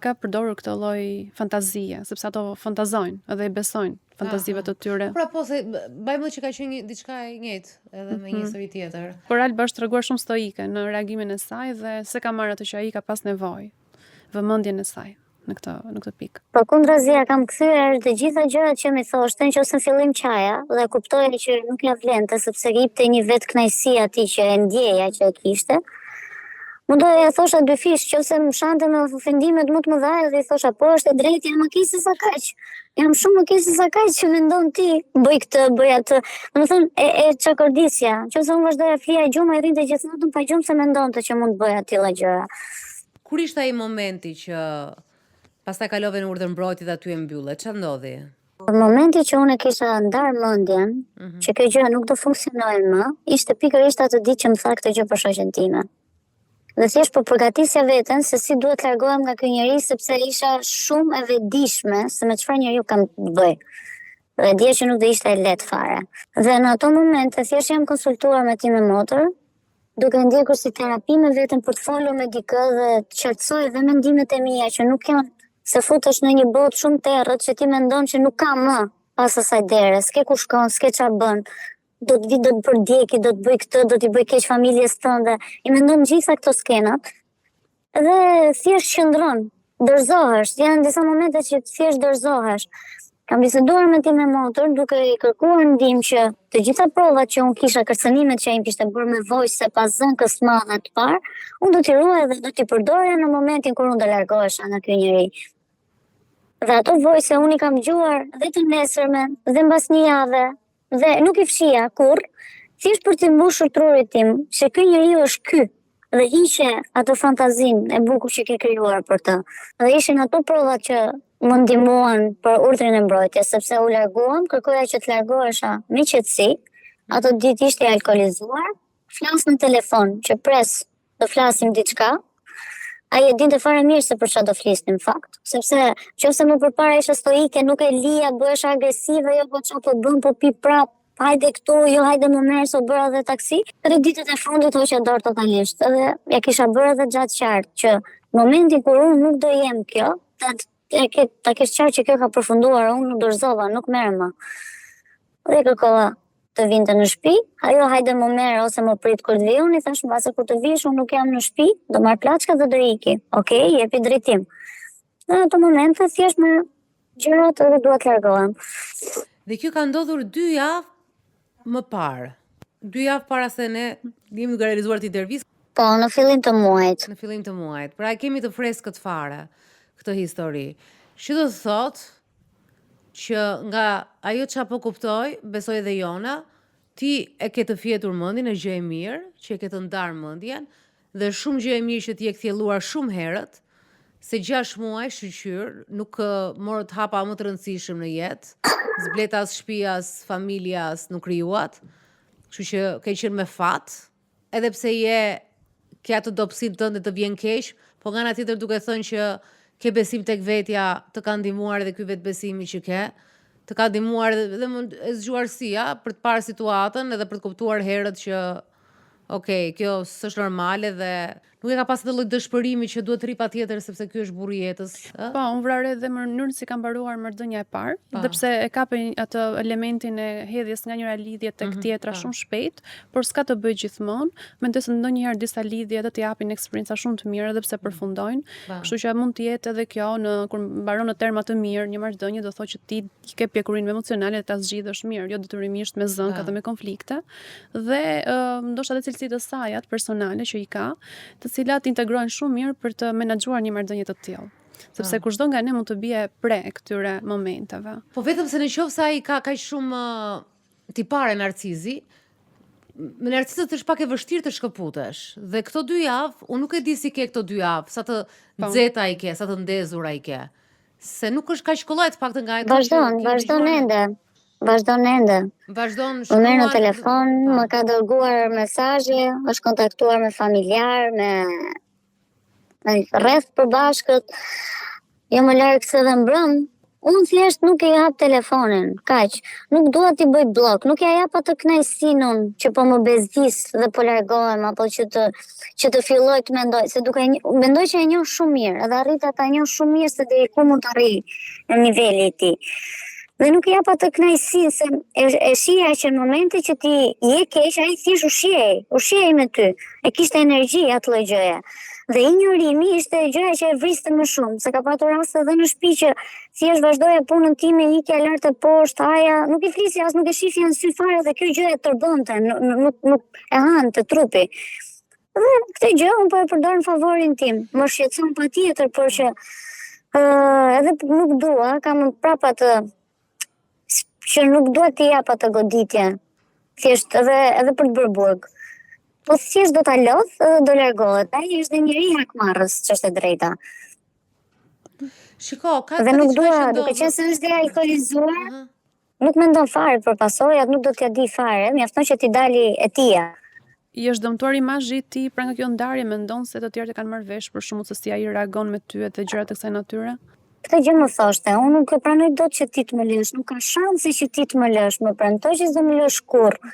ka përdorur këtë lloj fantazie, sepse ato fantazojnë edhe i besojnë fantazive të tyre. Pra po se bajmë që ka qenë diçka e njëjtë edhe me një histori tjetër. Por Alba është treguar shumë stoike në reagimin e saj dhe se ka marrë atë që ai ka pas nevojë, vëmendjen e saj në këtë pikë. Po kundrazi kam kthyer të gjitha gjërat që më thoshte nëse në fillim qaja dhe kuptoja që nuk ja vlente sepse jepte një vetë kënaqësi atij që e ndjeja që e kishte. Mundoja ja thosha dy fish, nëse më shante me ofendimet më të mëdha dhe i thosha po është e drejtë, jam më keq se sa kaq. Jam shumë më keq se sa kaq që mendon ti, bëj këtë, bëj atë. Domethënë e çakordisja. Nëse unë vazhdoja flija gjumë, ai rrinte gjithnatën pa gjumë se mendonte që mund të bëj atilla gjëra. Kur ishte ai momenti që pastaj kalove në urdhër mbrojtje dhe aty e mbylle, ç'a ndodhi? Në momenti që unë kisha ndarë mendjen, që kjo gjë nuk do funksionojë më, ishte pikërisht atë ditë që më tha këtë gjë për shoqen time. Dhe thjesht po përgatisja veten se si duhet të largohem nga ky njeri sepse isha shumë e vetëdijshme se me çfarë njeriu kam të bëj. Dhe dija që nuk do ishte e lehtë fare. Dhe në ato momente thjesht jam konsultuar me tim me motor, duke ndjekur si terapi me veten për të folur me dikë dhe të qartësoj dhe mendimet e mia që nuk janë se futesh në një botë shumë terrët që ti mendon që nuk ka më pas asaj dere, s'ke ku shkon, s'ke çfarë bën. Do të vi, do të përdjeki, do të bëj këtë, do t'i bëj keq familjes tënde. I mendon gjitha këto skenat. Dhe thjesht qëndron, dorëzohesh. Janë disa momente që thjesht dorëzohesh. Kam biseduar me tim me motor, duke i kërkuar ndihmë që të gjitha provat që unë kisha, kërcënimet që ai më kishte bërë me vojse pas zënkës të madhe të parë, unë do t'i ruaj dhe do t'i përdorja në momentin kur unë do largohesha nga ky njeri. Dhe ato vojse unë i kam dëgjuar dhe të nesërmen, dhe mbas një jave. Dhe nuk i fshija kur, thjesht për t'i mbushur trurit tim, se ky njeriu është ky, dhe hiqe ato fantazin e bukur që ke krijuar për të. Dhe ishin ato provat që më ndihmuan për urdhrin e mbrojtjes, sepse u larguam, kërkoja që të largohesha me qetësi, ato ditë ishte alkoolizuar, flas në telefon që pres të flasim diçka. Ai e dinte fare mirë se për çfarë do flisnim në fakt, sepse nëse më përpara isha stoike, nuk e lija, bëhesha agresive, jo po çfarë po bën, po pi prap, hajde këtu, jo hajde më merr, so bëra edhe taksi. Edhe ditët e fundit hoqja dorë totalisht. Edhe ja kisha bërë edhe gjatë qartë që momentin kur unë nuk do jem kjo, ta kesh qartë që kjo ka përfunduar, unë nuk dorëzova, nuk merr më. Dhe kërkova të vinte në shtëpi, ajo hajde më merr ose më prit kur të vi, unë i thash mbase kur të vish unë nuk jam në shtëpi, do marr plaçka dhe do iki. Okej, jepi drejtim. Në ato momente thjesht me gjërat edhe dua të largohem. Dhe kjo ka ndodhur 2 javë më parë. 2 javë para se ne jemi duke realizuar të intervistë. Po, në fillim të muajit. Në fillim të muajit. Pra kemi të freskët fare këtë histori. Që do të thotë që nga ajo që po kuptoj, besoj edhe Jona, ti e ke të fjetur mendjen, e gjë e mirë, që e ke të ndarë mendjen, dhe shumë gjë e mirë që ti e kthjelluar shumë herët, se 6 muaj shqyr, nuk morët hapa më të rëndësishëm në jetë, zbleta as shtëpia, as familja, as nuk krijuat, kështu që ke qenë me fat, edhe pse ke atë dobësinë tënde të vjen keq, po nga ana tjetër duke thënë që ke besim tek vetja, të ka ndihmuar edhe ky vetbesimi që ke, të ka ndihmuar edhe e zgjuarësia për të parë situatën edhe për të kuptuar herët që okej, kjo s'është normale dhe nuk e ka pas atë lloj dëshpërimi që duhet të rri patjetër sepse ky është burri i jetës. Po, unë vrarë edhe mënyrën si ka mbaruar marrëdhënia e parë, dhe pse e kapi atë elementin e hedhjes nga njëra lidhje tek tjetra shumë shpejt, por s'ka të bëjë gjithmonë, mendoj se ndonjëherë disa lidhje do të japin eksperjenca shumë të mira edhe pse përfundojnë. Kështu që mund të jetë edhe kjo kur mbaron në terma të mirë një marrëdhënie do thotë që ti ke pjekurinë emocionale dhe ta zgjidhësh mirë, jo detyrimisht me zënk atë me konflikte. Dhe ndoshta edhe cilësitë e saj atë personale që i ka, të cilat integrojnë shumë mirë për të menaxhuar një marrëdhënie të tillë. Sepse kushdo nga ne mund të bie pre këtyre momenteve. Po vetëm se në qoftë se ai ka kaq shumë tipare narcizi, me narcizët është pak e vështirë të shkëputesh. Dhe këto 2 javë, unë nuk e di si ke këto 2 javë, sa të nxehta i ke, sa të ndezura i ke. Se nuk është kaq kollaj të paktën nga Vazhdon ende. Vazhdon më merr në telefon, më ka dërguar mesazhe, është kontaktuar me familjar, me rreth përbashkët. Jo më larg se dhe mbrëm. Unë thjesht nuk e jap telefonin, kaq. Nuk dua t'i bëj blok, nuk ja jap atë kënaqësinë unë që po më bezdis dhe po largohem apo që të filloj të mendoj, se mendoj që e njoh shumë mirë, edhe arrit ta njoh shumë mirë se deri ku mund të arrijë në nivelin e tij. Dhe nuk jap atë kënaqësinë se e shija që në momente që ti je keq, ai thjesht ushqej me ty. E kishte energji atë lloj gjëje. Dhe injorimi ishte gjëja që e vriste më shumë, se ka patur raste edhe në shtëpi që thjesht vazhdoja punën time, ikja lart e poshtë, haja, nuk i flisja as nuk e shifja në sy fare dhe kjo gjë e tërbonte, nuk e hante trupi. Dhe këtë gjë unë po e përdor në favorin tim. Më shqetëson patjetër, por që edhe nuk dua, kam prapa që nuk duhet t'i jap atë goditje, thjesht edhe për të bërë burg. Po thjesht do ta lodh edhe do largohet. Ai është dhe njëri hakmarrës, ç'është e drejta. Shiko, dhe nuk dua, duke qenë se është dhe alkoolizuar, nuk mendon fare për pasojat, nuk do t'ja di fare, mjafton që t'i dali e tia. I është dëmtuar imazhi i tij pra nga kjo ndarje, mendon se të tjerët e kanë marrë vesh për shkak se si ai reagon me ty dhe gjërat e kësaj natyre? Këtë gjë më thoshte, unë nuk e pranoj dot që ti të më lësh, nuk ka shanse që ti të më lësh, më premtoj që s'do më lësh kurrë.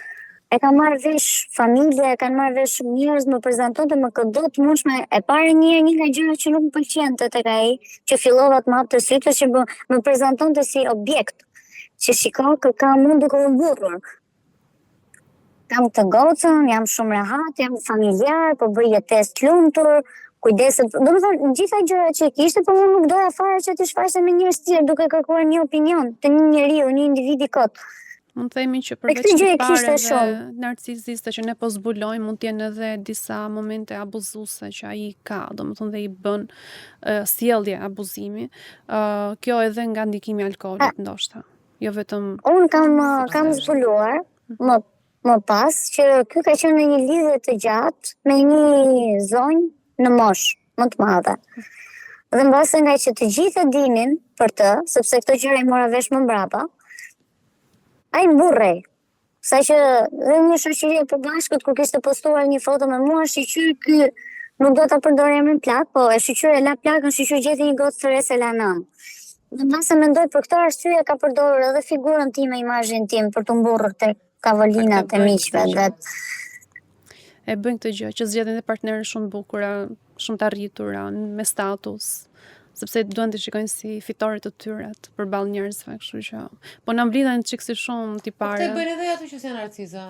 E ka marrë vesh familja, e kanë marrë vesh njerëz, më prezantonte më këdo të mundshme. E para një nga gjërat që nuk më pëlqente tek ai, që fillova të më hapte sytë, që më prezantonte si objekt, që shiko që kam mund duke u mburrur. Kam të gocën, jam shumë rehat, jam familjar, po bëj jetesë të lumtur. Kujdeset, domethënë gjitha gjërat që kishte, por unë nuk doja fare që të shfaqej me njerëz të tjerë duke kërkuar një opinion të një njeriu, një individ i kot. Mund të themi që përveç tipare dhe narcisiste që ne po zbulojmë, mund të jenë edhe disa momente abuzuese që ai ka, domethënë dhe i bën sjellje abuzimi. Kjo edhe nga ndikimi i alkoolit ndoshta. Jo vetëm unë kam zbuluar më pas që ky ka qenë në një lidhje të gjatë me një zonjë në moshë më të madhe. Dhe mbase nga që të gjithë e dinin për të, sepse këto gjëra i mora vesh më mbrapa, ai mburrej. Sa që dhe një shoqëri e përbashkët kur kishte postuar një foto me mua, shiqyr ky nuk do ta përdor emrin plak, po e shiqyr e la plakën, shiqyr gjeti një gocë të re se la nëm. Dhe mbase mendoj për këtë arsye ka përdorur edhe figurën time, imazhin tim për të mburrur tek kavolinat e miqve dhe e bëjnë këtë gjë që zgjedhin dhe partnerë shumë bukura, shumë të arritura, me status. sepse duan të shikojnë si fitore të tyre përballë njerëzve, kështu që po na mblidhen çik si shumë tipare. Këtë bëjnë edhe ato që janë narcisa.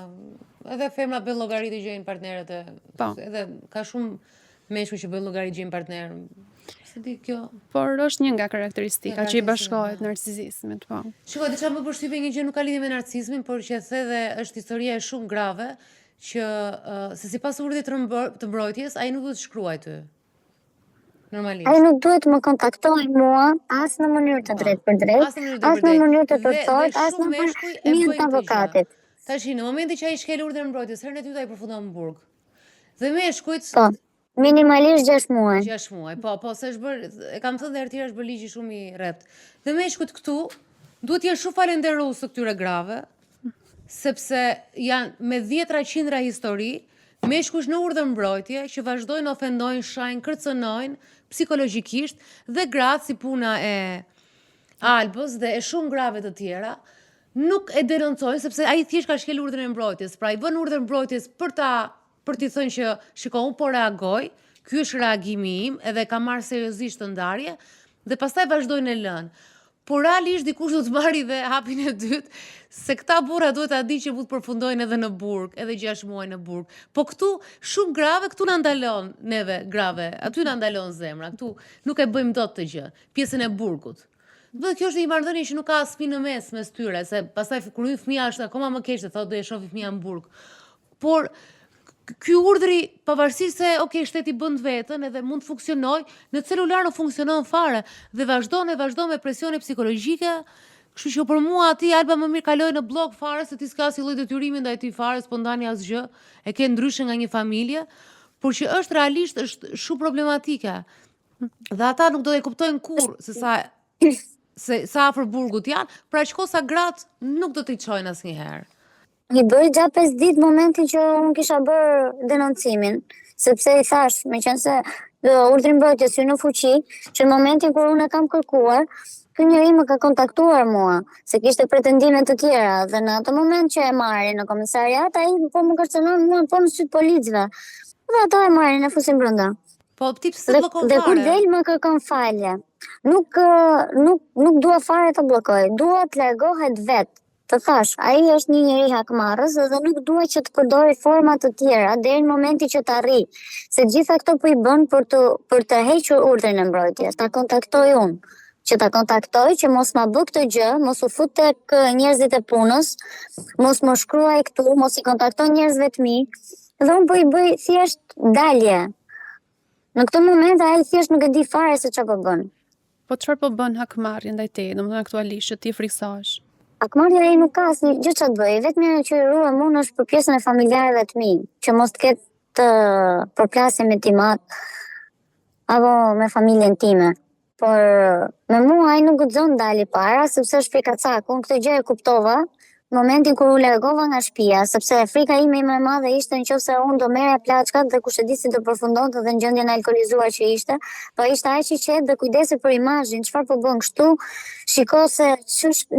Edhe femra bën llogari të gjejnë partnerët e. Edhe ka shumë meshkuj që bën llogari gjejnë partner. Se di kjo. Por është një nga karakteristika që i bashkohet narcisizmit, po. Shikoj, diçka më përshtypje një gjë nuk ka lidhje me narcisizmin, por që the dhe është historia e shumë grave që se sipas urdhit të mbrojtjes, ai nuk duhet të shkruaj ty. Normalisht. Ai nuk duhet më kontaktoj mua as në mënyrë të drejtë për drejtë, as në mënyrë të fortë, as në mënyrë të avokatit. Tash në momentin që ai shkel urdhrin e mbrojtjes, herën e dytë ai përfundon në burg. Dhe meshkujt minimalisht 6 muaj. 6 muaj, po, se është bërë, e kam thënë dhe herë tjera është bërë ligji shumë i rrept. Dhe meshkujt këtu duhet jenë shumë falenderues të këtyre grave, sepse janë me 10 qindra histori, meshkush në urdhër mbrojtje që vazhdojnë ofendojnë, shajnë, kërcënojnë psikologjikisht dhe gratë si puna e Albës dhe e shumë grave të tjera nuk e denoncojnë sepse ai thjesht ka shkel urdhrin e mbrojtjes. Pra i bën urdhër mbrojtjes për t'i thënë që shiko, unë po reagoj, ky është reagimi im, edhe ka marrë seriozisht të ndarje, dhe pastaj vazhdojnë e lënë. Por realisht dikush do të marrë dhe hapin e dytë, se këta burra duhet ta di që mund të përfundojnë edhe në burg, edhe 6 muaj në burg. Po këtu shumë grave, këtu na ndalon neve grave, aty na ndalon zemra, këtu nuk e bëjmë dot të gjë, pjesën e burgut. Dhe kjo është një marrëdhënie që nuk ka as në mes tyre, se pastaj kur hyn fëmia është akoma më keq, thotë do e shohë fëmia në burg. Por ky urdhri, pavarësisht se shteti bën vetën edhe mund të funksionojë, në celular nuk funksionon fare dhe vazhdon me presione psikologjike, kështu që për mua aty Alba më mirë kaloj në blog fare se ti s'ka asnjë lloj detyrimi ndaj ty fare, s'po ndani asgjë, e ke ndryshe nga një familje, por që është realisht është shumë problematike. Dhe ata nuk do të kuptojnë kurrë se sa afër burgut janë, pra aq sa gratë nuk do t'i çojnë asnjëherë. I bëri gjatë 5 ditë momentin që unë kisha bërë denoncimin, sepse i thash, meqense urdhri mbrojtjes hyn në fuqi, që në momentin kur unë e kam kërkuar, ky njeri më ka kontaktuar mua, se kishte pretendime të tjera, dhe në atë moment që e marrin në komisariat, ai po më kërcënon mua po në syt policëve. Dhe ato e marrin, e fusin brenda. Po ti pse bllokon fare? Dhe kur del më kërkon falje. Nuk dua fare të bllokoj, dua të largohet vetë. Të thash, ai është një njeri hakmarrës dhe nuk dua që të përdori forma të tjera deri në momentin që të arrijë. Se gjitha këto po i bën për të hequr urdhrin e mbrojtjes. Ta kontaktoj unë. Që ta kontaktoj që mos ma bë këtë gjë, mos u fut tek njerëzit e punës, mos më shkruaj këtu, mos i kontaktoj njerëzve të mi, dhe unë po i bëj thjesht dalje. Në këtë moment ai thjesht nuk e di fare se çfarë po bën. Po çfarë po bën hakmarrja ndaj teje, domethënë aktualisht që ti friksohesh? Hakmarrja ai nuk ka asnjë gjë çfarë të bëj, vetëm që i ruaj unë është për pjesën e familjarëve të mi, që mos të ketë përplasje me timat apo me familjen time. Por me mua ai nuk guxon dali para, sepse është frikacak. Unë këtë gjë e kuptova në momentin kur u largova nga shtëpia, sepse frika ime më e madhe ishte nëse unë do merrja plaçkat dhe kush e di si do përfundonte dhe në gjendjen e alkolizuar që ishte, po ishte aq i qetë dhe kujdese për imazhin, çfarë po bën kështu. Shiko se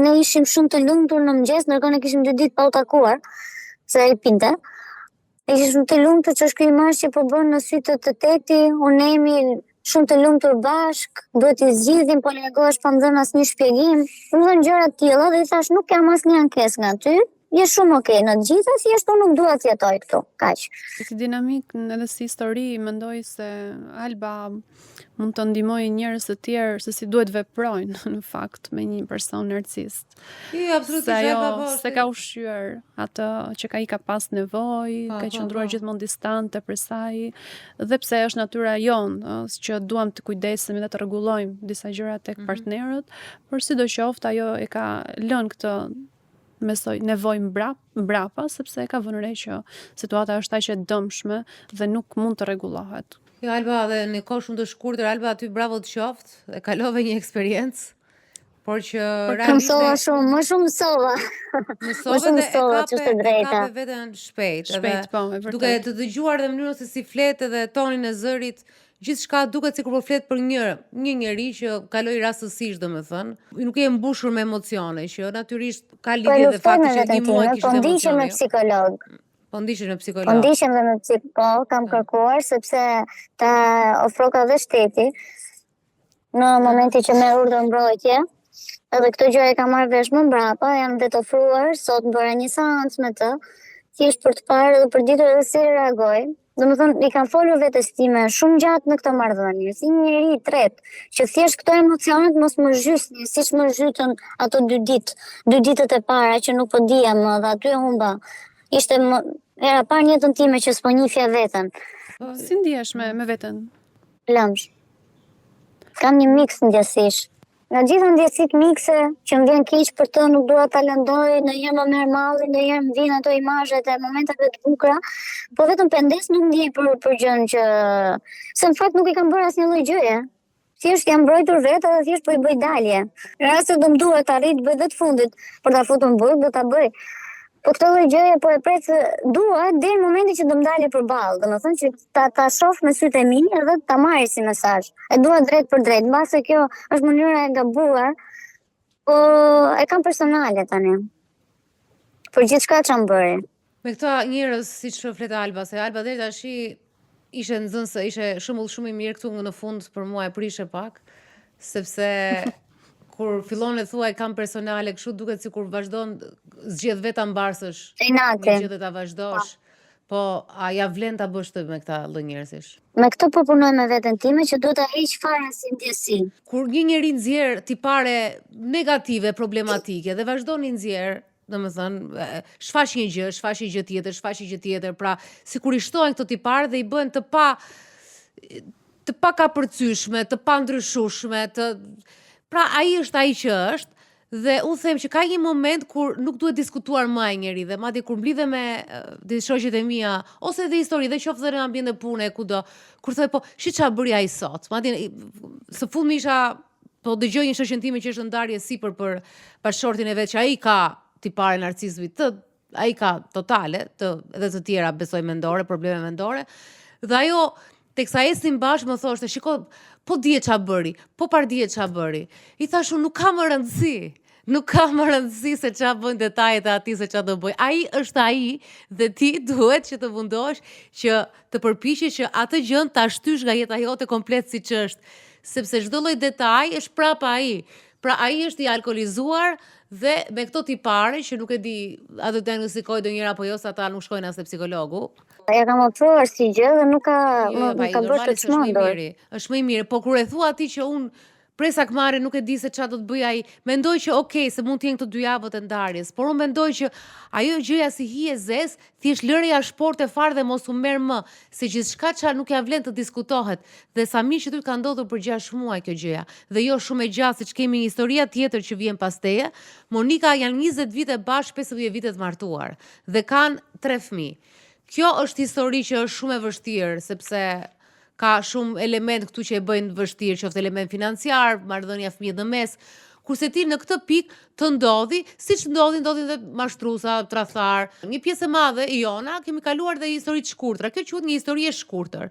ne ishim shumë të lumtur në mëngjes, ndërkohë ne kishim 2 ditë pa u takuar, se ai pinte. Ishim shumë të lumtur që është ky imazh që po bën në sy të teti, unë jemi shumë të lumtur bashk, duhet i zgjidhim, po largohesh pa më dhënë asnjë shpjegim. Më dhënë gjëra të tilla dhe i thash nuk kam asnjë ankesë nga ty. Je shumë okay në të gjitha, thjesht unë nuk dua të jetoj këtu. Kaq. Si dinamik edhe si histori, mendoj se Alba mund të ndihmojë njerëz të tjerë se si duhet veprojnë në fakt me një person narcist. Absolutisht se ka ushqyer atë që ai ka pas nevojë, ka qëndruar gjithmonë distante për saj, dhe pse është natyra jonë, që duam të kujdesemi dhe të rregullojmë disa gjëra tek partnerët, por sidoqoftë ajo e ka lënë këtë nevojë mbrapa, sepse ka vënë re që situata është aq e dëmshme dhe nuk mund të rregullohet. Jo, Alba, dhe në kohë shumë të shkurtër, Alba, aty bravo të qoftë, e kalove një eksperiencë, por që realisht më shumë mësova. Mësove dhe e kape veten shpejt, po, e vërtet. Duke të dëgjuar dhe mënyrën se si flet dhe tonin e zërit, gjithçka duket sikur po flet për një njeri që kaloi rastësisht, domethënë, nuk je mbushur me emocione, që natyrisht ka lidhje dhe fakti që një muaj kishte emocione. Po ndiqem me psikolog. Po ndiqesh me psikolog. Po ndiqem dhe me psikolog, kam kërkuar sepse ta ofroka dhe shteti. në momenti që merr urdhër mbrojtje. Edhe këtë gjë e kam marrë vesh më mbrapa, jam vetë ofruar, sot bëra një seancë me të, thjesht për të parë dhe për ditur edhe si reagoj. Domethënë, i kam folur vetes time shumë gjatë në këtë marrëdhënie, si një njeri i tretë, që thjesht këto emocionet mos më zhysnin, siç më zhytën ato 2 ditë, 2 ditët e para që nuk po dija më dhe aty e humba. Ishte era parë në jetën time që s'po njihja veten. Si ndihesh me veten? Lëmsh. Kam një miks ndjesish. Nga gjitha ndjesitë mikse që më vjen keq për të, nuk dua ta lëndoj, ndonjëherë më merr malli, ndonjëherë më vijnë ato imazhet e momenteve të bukura, po vetëm pendes nuk ndjej për gjën që se në fakt nuk i kam bërë asnjë lloj gjëje. Thjesht jam mbrojtur vetë dhe thjesht po i bëj dalje. Në rast se do më duhet të arrit bëj dhe të fundit për ta futur në burg, do ta bëj. Po këtë lloj gjëje po e pret se dua deri në momentin që do më dalë përballë, domethënë që ta shoh me sytë e mi edhe ta marrë si mesazh. E dua drejt për drejt, mbase kjo është mënyra e gabuar, po e kam personale tani. Për gjithçka ç'am bëri. Me këta njerëz siç flet Alba, se Alba deri tash ishte nxënëse, ishte shembull shumë i mirë këtu në fund për mua e prishe pak, sepse kur fillon e thua e kam personale, kështu duket sikur vazhdon zgjedh vetë ta mbarsësh. Inate. Gjë ta vazhdosh. Po a ja vlen ta bësh të me këta lloj njerëzish? Me këtë po punoj me veten time që duhet ta heq fare si ndjesi. Kur një njeri nxjerr tipare negative, problematike dhe vazhdon i nxjerr, domethënë shfaq një gjë tjetër, pra sikur i shtojnë këto tipare dhe i bëhen të pa kapërcyeshme, të pa ndryshueshme, pra ai është ai që është. Dhe unë them që ka një moment kur nuk duhet diskutuar më ai njeri dhe madje kur mblidhem me shoqjet e mia ose dhe histori dhe qoftë në ambient e pune kudo, kur thoj po, ç'a bëri ai sot? Madje së fundmi po dëgjoj një shoqën time që është në ndarje sipër për bashortin e vet që ai ka tipare narcizmit, ai ka totale, edhe të tjera besoj mendore, probleme mendore. Dhe ajo teksa ecnim bashkë më thoshte, shiko, po dihet ç'a bëri, po dihet ç'a bëri. I thashun nuk ka më rëndësi. Nuk ka më rëndësi se ç'a bën detajet e atij se ç'a do bëj. Ai është ai dhe ti duhet që të mundosh që të përpiqesh që atë gjën ta shtysh nga jeta jote komplet siç është, sepse çdo lloj detaj është prapa ai. Pra ai është i alkolizuar dhe me këto tipare që nuk e di a do të diagnostikoj ndonjëra apo jo, se ata nuk shkojnë as te psikologu. Ja kam ofruar si gjë dhe nuk ka bërë të çmendur. Është më i mirë, po kur e thua ti që unë presa këmare nuk e di se ç'a do të bëj ai, mendoj që okay, se mund të jenë këto 2 javët e ndarjes, por unë mendoj që ajo gjëja si hije zez, thjesht lëreja shporte fare dhe mos u merr më, se gjithçka ç'a nuk ja vlen të diskutohet. Dhe sa mirë që ty ka ndodhur për 6 muaj kjo gjëja, dhe jo shumë e gjatë siç kemi një historia tjetër që vjen pas teje. Monika janë 20 vite bashkë, 15 vite të martuar dhe kanë 3 fëmijë. Kjo është histori që është shumë e vështirë, sepse ka shumë element këtu që e bëjnë vështirë, qoftë element financiar, marrëdhënia fëmijët në mes. Kurse ti në këtë pikë të ndodhi, siç ndodhin dhe mashtruesa, tradhtar. Një pjesë e madhe e jona kemi kaluar dhe histori të shkurtra. Kjo quhet një histori e shkurtër.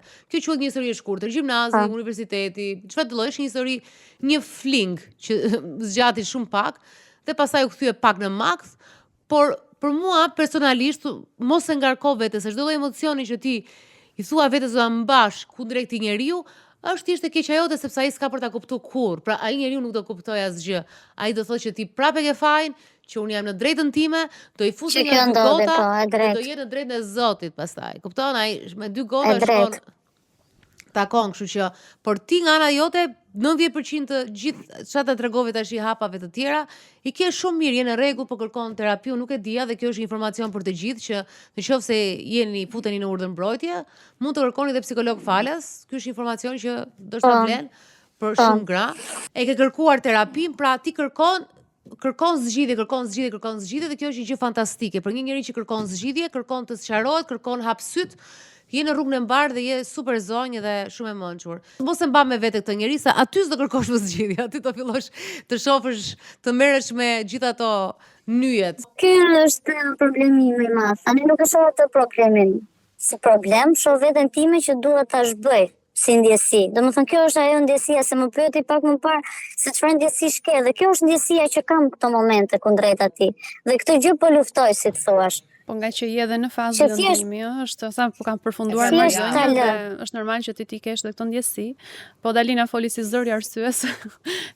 Gjimnazi, universiteti, çfarë do lloj, është një histori, një fling që zgjati shumë pak dhe pastaj u kthye pak në maks, por për mua personalisht mos e ngarko vetes, se çdo lloj emocioni që ti i thua vetes do ta mbash kundrejt këtij njeriu, është thjesht e keqja jote sepse ai s'ka për ta kuptuar kurrë. Pra ai njeriu nuk do kuptoj asgjë. Ai do thotë që ti prapë ke fajin, që unë jam në drejtën time, do i fusë nga 2 gota, do jetë në drejtën e Zotit pastaj. Kupton, ai me 2 gota shkon takon, kështu që por ti nga ana jote 90% të gjithë çfarë të tregove tash i hapave të tjera, i ke shumë mirë, je në rregull, po kërkon terapi, unë nuk e dija dhe kjo është informacion për të gjithë që nëse jeni futeni në urdhër mbrojtje, mund të kërkoni dhe psikolog falas. Ky është informacion që do të vlen për shumë gra. E ke kërkuar terapin, pra ti kërkon zgjidhje dhe kjo është një gjë fantastike. Për një njerëz që kërkon zgjidhje, kërkon të sqarohet, kërkon hap syt, je në rrugën e mbarë dhe je super zonjë dhe shumë e mençur. Mos e mba me vete këtë njerëz, se aty s'do kërkosh më zgjidhje, aty do fillosh të shohësh, të merresh me gjithë ato nyjet. Ky është problemi më i madh. Tani nuk e shoh atë problemin si problem, shoh veten time që duhet ta zhbëj si ndjesi. Domethënë kjo është ajo ndjesia, se më pyeti pak më parë se çfarë ndjesi shke, dhe kjo është ndjesia që kam këto momente kundrejt atij. Dhe këtë gjë po luftoj, si të thuash. Po nga që je edhe në fazën e ndihmi, është sa po kam përfunduar marrëdhënien, është normal që ti kesh edhe këtë ndjesi. Po Dalina foli si zëri arsyes,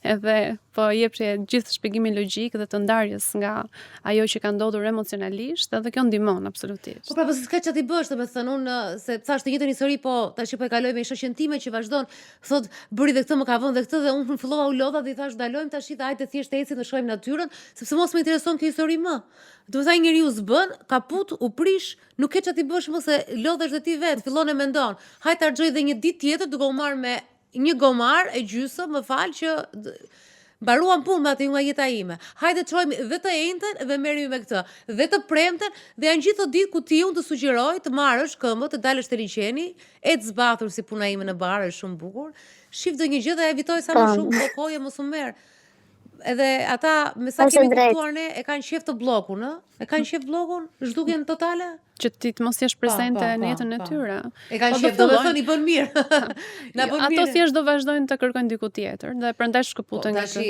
edhe po jepshi gjithë shpjegimin logjik dhe të ndarjes nga ajo që ka ndodhur emocionalisht, edhe kjo ndihmon absolutisht. Po pra, po s'ka çfarë ti bësh, domethënë unë se thash të njëjtën histori, po tash po e kaloj me shoqen time që vazhdon, thot bëri dhe këtë më ka vënë dhe këtë dhe unë fillova u lodha dhe i thash dalojmë tash, hajde thjesht ecim të shohim natyrën, sepse mos më intereson kjo histori më. Do të thaj njeriu s'bën, kaput, u prish, nuk ke çfarë ti bësh më se lodhesh dhe ti vet, fillon e mendon. Hajde ta harxoj edhe një ditë tjetër duke u marr me një gomar e gjysmë, më fal që mbaruam punë me atë nga jeta ime. Hajde të çojmë dhe të ejnëten dhe merremi me këtë. Dhe të premten dhe janë gjithë ditë ku ti unë të sugjeroj të marrësh këmbë, të dalësh te liçeni, e të zbathur si puna ime në bar, është shumë bukur. Shif ndonjë gjë dhe evitoj sa më shumë, po koje mos u merr. Edhe ata me sa kemi kuptuar ne e kanë qef të bllokun, ë? E kanë qef bllokun, zhdukjen totale? Që ti të mos jesh prezente në jetën e tyre. E kanë qef, domethënë i bën mirë. Na bën mirë. Ato thjesht do vazhdojnë të kërkojnë diku tjetër, dhe prandaj shkëputen nga kjo.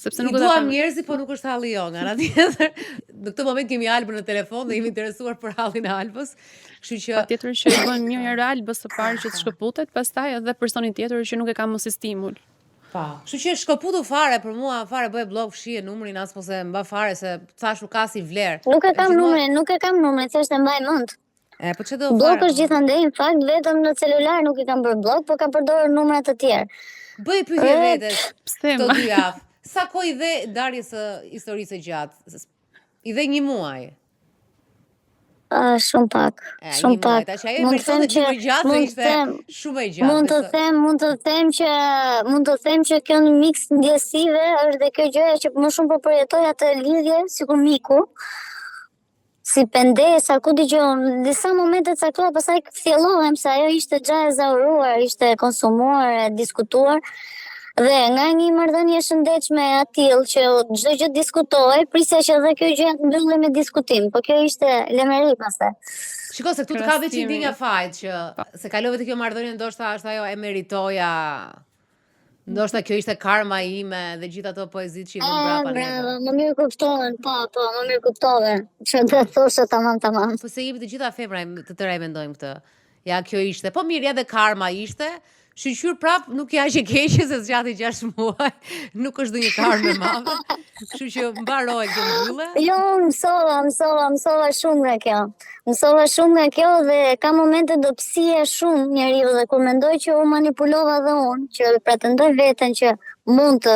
Sepse nuk duam njerëzit, po nuk është halli jo nga ana tjetër. Në këtë moment kemi Albën në telefon dhe jemi interesuar për hallin e Albës. Kështu që patjetër që i bën mirë Albës së pari që të shkëputet, pastaj edhe personi tjetër që nuk e ka më si stimul. Pa. Kështu që shkëputu fare për mua, fare bëj blog, fshije numrin, as mos e mba fare se thash u ka si vlerë. Nuk e kam numrin, thjesht e mbaj mend. Po ç'do fare? Blog është gjithandej, në fakt vetëm në celular nuk i kam bërë blog, po kam përdorur numra të tjerë. Bëj pyetje vetes këto 2 javë. Sa kohë i dhe darjes së historisë së gjatë? I dhe 1 muaj. Shumë pak. Shumë pak. Mund të them që ishte shumë e gjatë. Mund të them që kjo miks ndjesive është dhe kjo gjëja që më shumë po përjetoj atë lidhje sikur miku. Si pendesa, ku dëgjoj, disa momente të caktuara pastaj fjellohem se ajo ishte xha e zauruar, ishte konsumuar, e diskutuar. Dhe nga një marrëdhënie shëndetshme e atill që çdo gjë diskutohej, prisja që edhe kjo gjë mbyllej me diskutim, po kjo ishte lemëri pastaj. Shiko se këtu të ka veç ndinja fajt që se kalove të kjo marrëdhënie, ndoshta është ajo e meritoja. Ndoshta kjo ishte karma ime dhe gjithë ato poezitë që i vën brapa neve. Bravo, më mirë kuptohen, po, më mirë kuptohen. Që do të thoshe tamam. Po se jemi të gjitha femra të tëra e mendojmë këtë. Ja, kjo ishte. Po mirë, ja dhe karma ishte. Shqyr prap nuk ja që keqe se zgjati 6 muaj, nuk është dhe një karmë e madhe, kështu që mbaroj kjo mbylle. Jo, mësova shumë nga kjo. Mësova shumë nga kjo dhe ka momente dobësie shumë njeriu dhe kur mendoj që u manipulova dhe unë, që pretendoj veten që mund të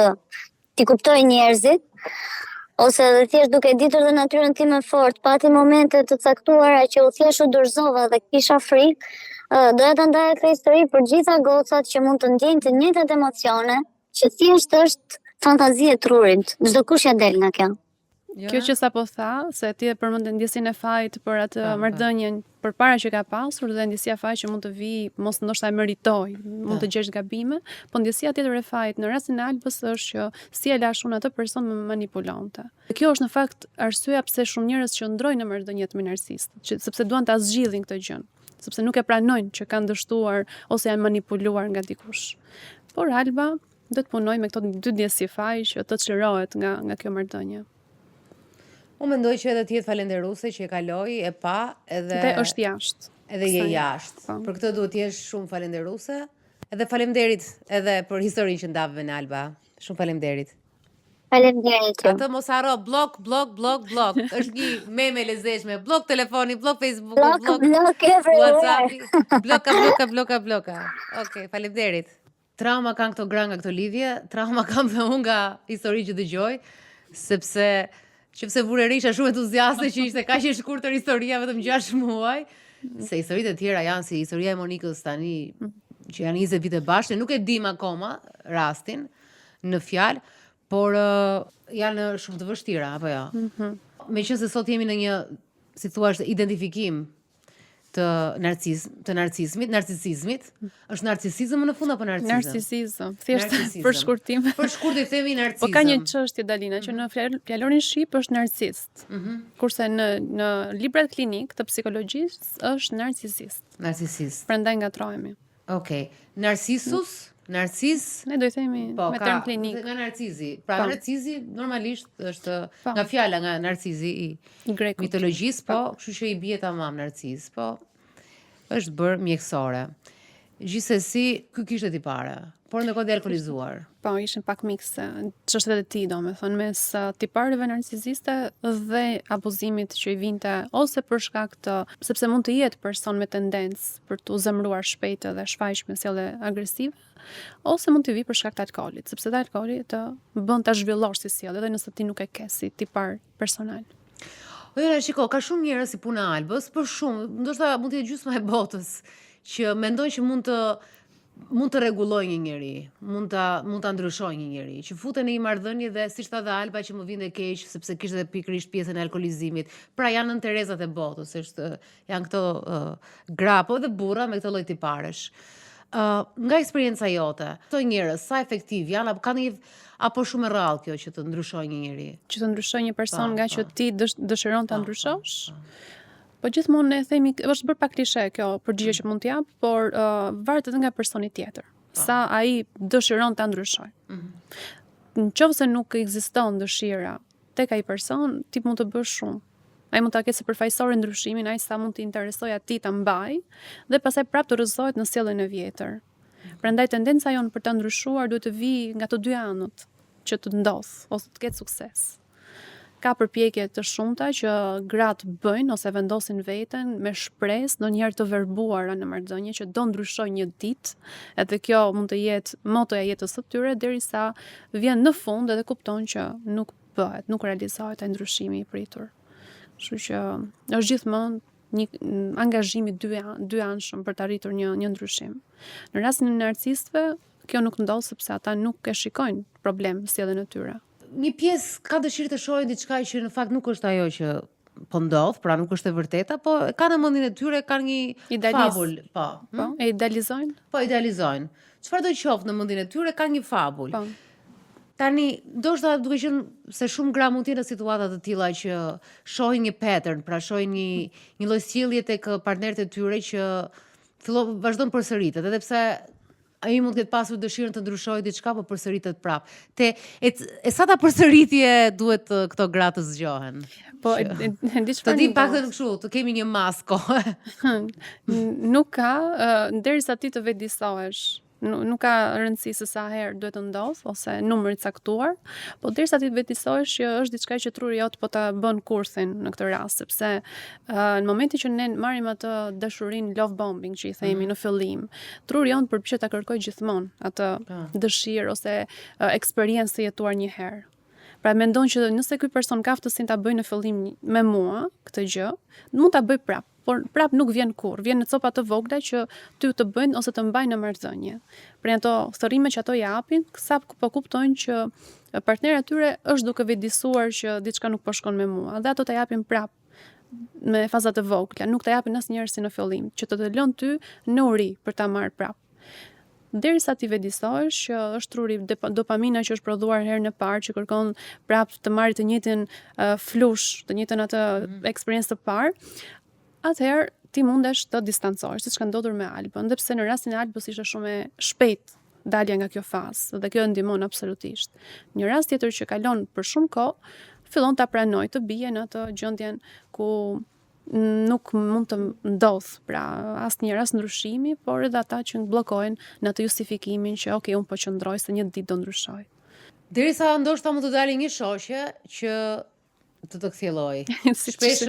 t'i kuptoj njerëzit, ose edhe thjesht duke ditur dhe natyrën time fort, pati momente të caktuara që u thjesht u dorëzova dhe kisha frikë. Doja të ndaja këtë histori për gjitha gocat që mund të ndjejnë të njëjtat emocione, që thjesht është fantazi e trurit. Çdo kush ja del nga kjo. Kjo që sapo tha, se ti e përmend ndjesinë e fajit për atë marrëdhënien përpara që ka pasur dhe ndjesia e fajit që mund të vijë, mos ndoshta e meritoj, mund të gjesh gabime, po ndjesia tjetër e fajit në rastin e Albës është që si e lash unë atë person më manipulonte. Kjo është në fakt arsyeja pse shumë njerëz qëndrojnë në marrëdhënie me narsistë, sepse duan ta zgjidhin këtë gjë. Sepse nuk e pranojnë që kanë dështuar ose janë manipuluar nga dikush. Por Alba do të punoj me këto 2 ndjesi faji që të çlirohet nga kjo marrëdhënie. Unë mendoj që edhe ti jetë falenderuese që e kaloi, e pa, edhe është jashtë. Edhe je jashtë. Për këtë duhet të jesh shumë falenderuese. Edhe faleminderit edhe për historinë që ndave në Alba. Shumë faleminderit. Faleminderit. Atë mos harro, blok. Është një meme lezetshme. Blok telefoni, blok Facebook, blok WhatsApp, bloka. Okej, faleminderit. Trauma kanë këto gra nga këto lidhje, trauma kam dhe unë nga histori që dëgjoj, sepse qëpse vurerisha shumë entuziaste që ishte kaq e shkurtër historia vetëm 6 muaj, se historitë e tjera janë si historia e Monikës tani që janë 20 vite bashkë, nuk e dim akoma rastin në fjalë, por janë shumë të vështira, apo jo? Meqense sot jemi në një, si thua, identifikim të narcisizmit, është narcisizëm në fund apo narcizëm? Narcisizëm, thjesht për shkurtim. Për shkurtim themi narcizëm. Po ka një çështje Dalina që në fjalorin shqip është narcist. Kurse në librat klinik të psikologjisë është narcisist. Narcisist. Prandaj ngatrohemi. Okej. Narcisus? Narcis, Ne do i themi me term klinik. Nga narcizi. Pra narcizi normalisht është nga fjala nga narcizi i Grekut. mitologjisë, po, kështu që i bie tamam narciz, po është bërë mjekësore. Gjithsesi, ky kishte tipare, por ndërkohë dhe alkoolizuar. Po, ishin pak mix çështjet e tij, domethënë mes tipareve narcisiste dhe abuzimit që i vinte ose për shkak të sepse mund të jetë person me tendencë për të zemëruar shpejt dhe shfaqshme sjellje agresive, ose mund të vi për shkak të alkoolit, sepse dhe alkooli të bën ta zhvillosh si sjellje edhe nëse ti nuk e ke si tipar personal. Shiko, ka shumë njerëz si puna e Albës, por shumë, ndoshta mund të jetë gjysma e botës që mendojnë që mund të rregullojë një njeri, mund ta ndryshojë një njeri, që futen në një marrëdhënie dhe siç tha dhe Alba që më vjen e keq sepse kishte pikërisht pjesën e alkoolizimit. Pra janë Nën Terezat e botës, janë këto gra po dhe burra me këtë lloj tiparesh. Nga eksperienca jote, këto njerëz sa efektiv janë apo shumë e rrallë kjo që të ndryshojë një njeri? Që të ndryshojë një person nga që ti dëshiron ta ndryshosh? Po gjithmonë ne themi, është bërë pak klishe kjo përgjigje që mund t'jap, por varet edhe nga personi tjetër. Sa ai dëshiron ta ndryshojë. Nëse nuk ekziston dëshira tek ai person, ti mund të bësh shumë. Ai mund ta ketë sipërfaqësore ndryshimin, ai sa mund të interesojë atij ta mbaj dhe pastaj prapë të rrëzohet në sjelljen e vjetër. Prandaj tendenca jon për ta ndryshuar duhet të vijë nga të dy anët që të ndodh ose të ketë sukses. Ka përpjekje të shumta që gratë bëjnë ose vendosin veten me shpresë ndonjëherë të verbuara në marrëdhënie që do ndryshojnë një ditë, edhe kjo mund të jetë motoja e jetës së tyre derisa vjen në fund edhe kupton që nuk bëhet, nuk realizohet ai ndryshimi i pritur. Kështu që është gjithmonë një angazhim i dyanshëm për të arritur një ndryshim. Në rastin e narcistëve, kjo nuk ndodh sepse ata nuk e shikojnë problem sjelljen e tyre. Një pjesë ka dëshirë të shohë diçka që në fakt nuk është ajo që po ndodh, pra nuk është e vërteta, po ka në mendjen e tyre kanë një fabul, po. E idealizojnë? Po, idealizojnë. Çfarë do qoftë në mendjen e tyre kanë një fabul. Po. Tani, ndoshta duke qenë se shumë gra mund të jenë në situata të tilla që shohin një pattern, pra shohin një lloj sjellje tek partnerët e tyre që vazhdon përsëritet, edhe pse ai mund të ketë pasur dëshirën të ndryshojë diçka, po përsëritet prap. Sa ta përsëritje duhet këto gra të zgjohen? Po, di çfarë. Të di paktën kështu, të kemi një mas kohë. Nuk ka, derisa ti të vetëdijsohesh. Nuk ka rëndësi se sa herë duhet të ndodh ose numër i caktuar, po derisa ti të vetëdijsohesh që është diçka që truri jot po ta bën kurthin në këtë rast, sepse në momentin që ne marrim atë dashurinë love bombing që i themi në fillim, truri jon përpiqet ta kërkojë gjithmonë atë dëshirë ose eksperiencë të jetuar një herë. Pra mendon që nëse ky person ka aftësinë ta bëjë në fillim me mua këtë gjë, mund ta bëj prap. Por prap nuk vjen kurrë, vjen në copa të vogla që ty të bëjnë ose të mbajnë në marrëdhënie. Për ato thërrime që ato japin, sa po kuptojnë që partneri atyre është duke vetëdijsuar që diçka nuk po shkon me mua, dhe ato ta japin prap me faza të vogla, nuk ta japin asnjëherë si në fillim, që të lën ty në uri për ta marrë prap. Derisa ti vetëdijsohesh që është truri dopamina që është prodhuar herën e parë që kërkon prap të marrë të njëjtin flush, të njëjtën atë eksperiencë të parë, atëherë ti mundesh të distancohesh, siç ka ndodhur me Albën, dhe pse në rastin e Albës ishte shumë e shpejt dalja nga kjo fazë, dhe kjo e ndihmon absolutisht. Një rast tjetër që kalon për shumë kohë, fillon ta pranoj të bie në atë gjendjen ku nuk mund të ndodh, pra asnjë rast ndryshimi, por edhe ata që bllokohen në atë justifikimin që okay, unë po qëndroj se një ditë do ndryshoj. Derisa ndoshta mund të dalë një shoqe që të kthjelloj. Shpesh,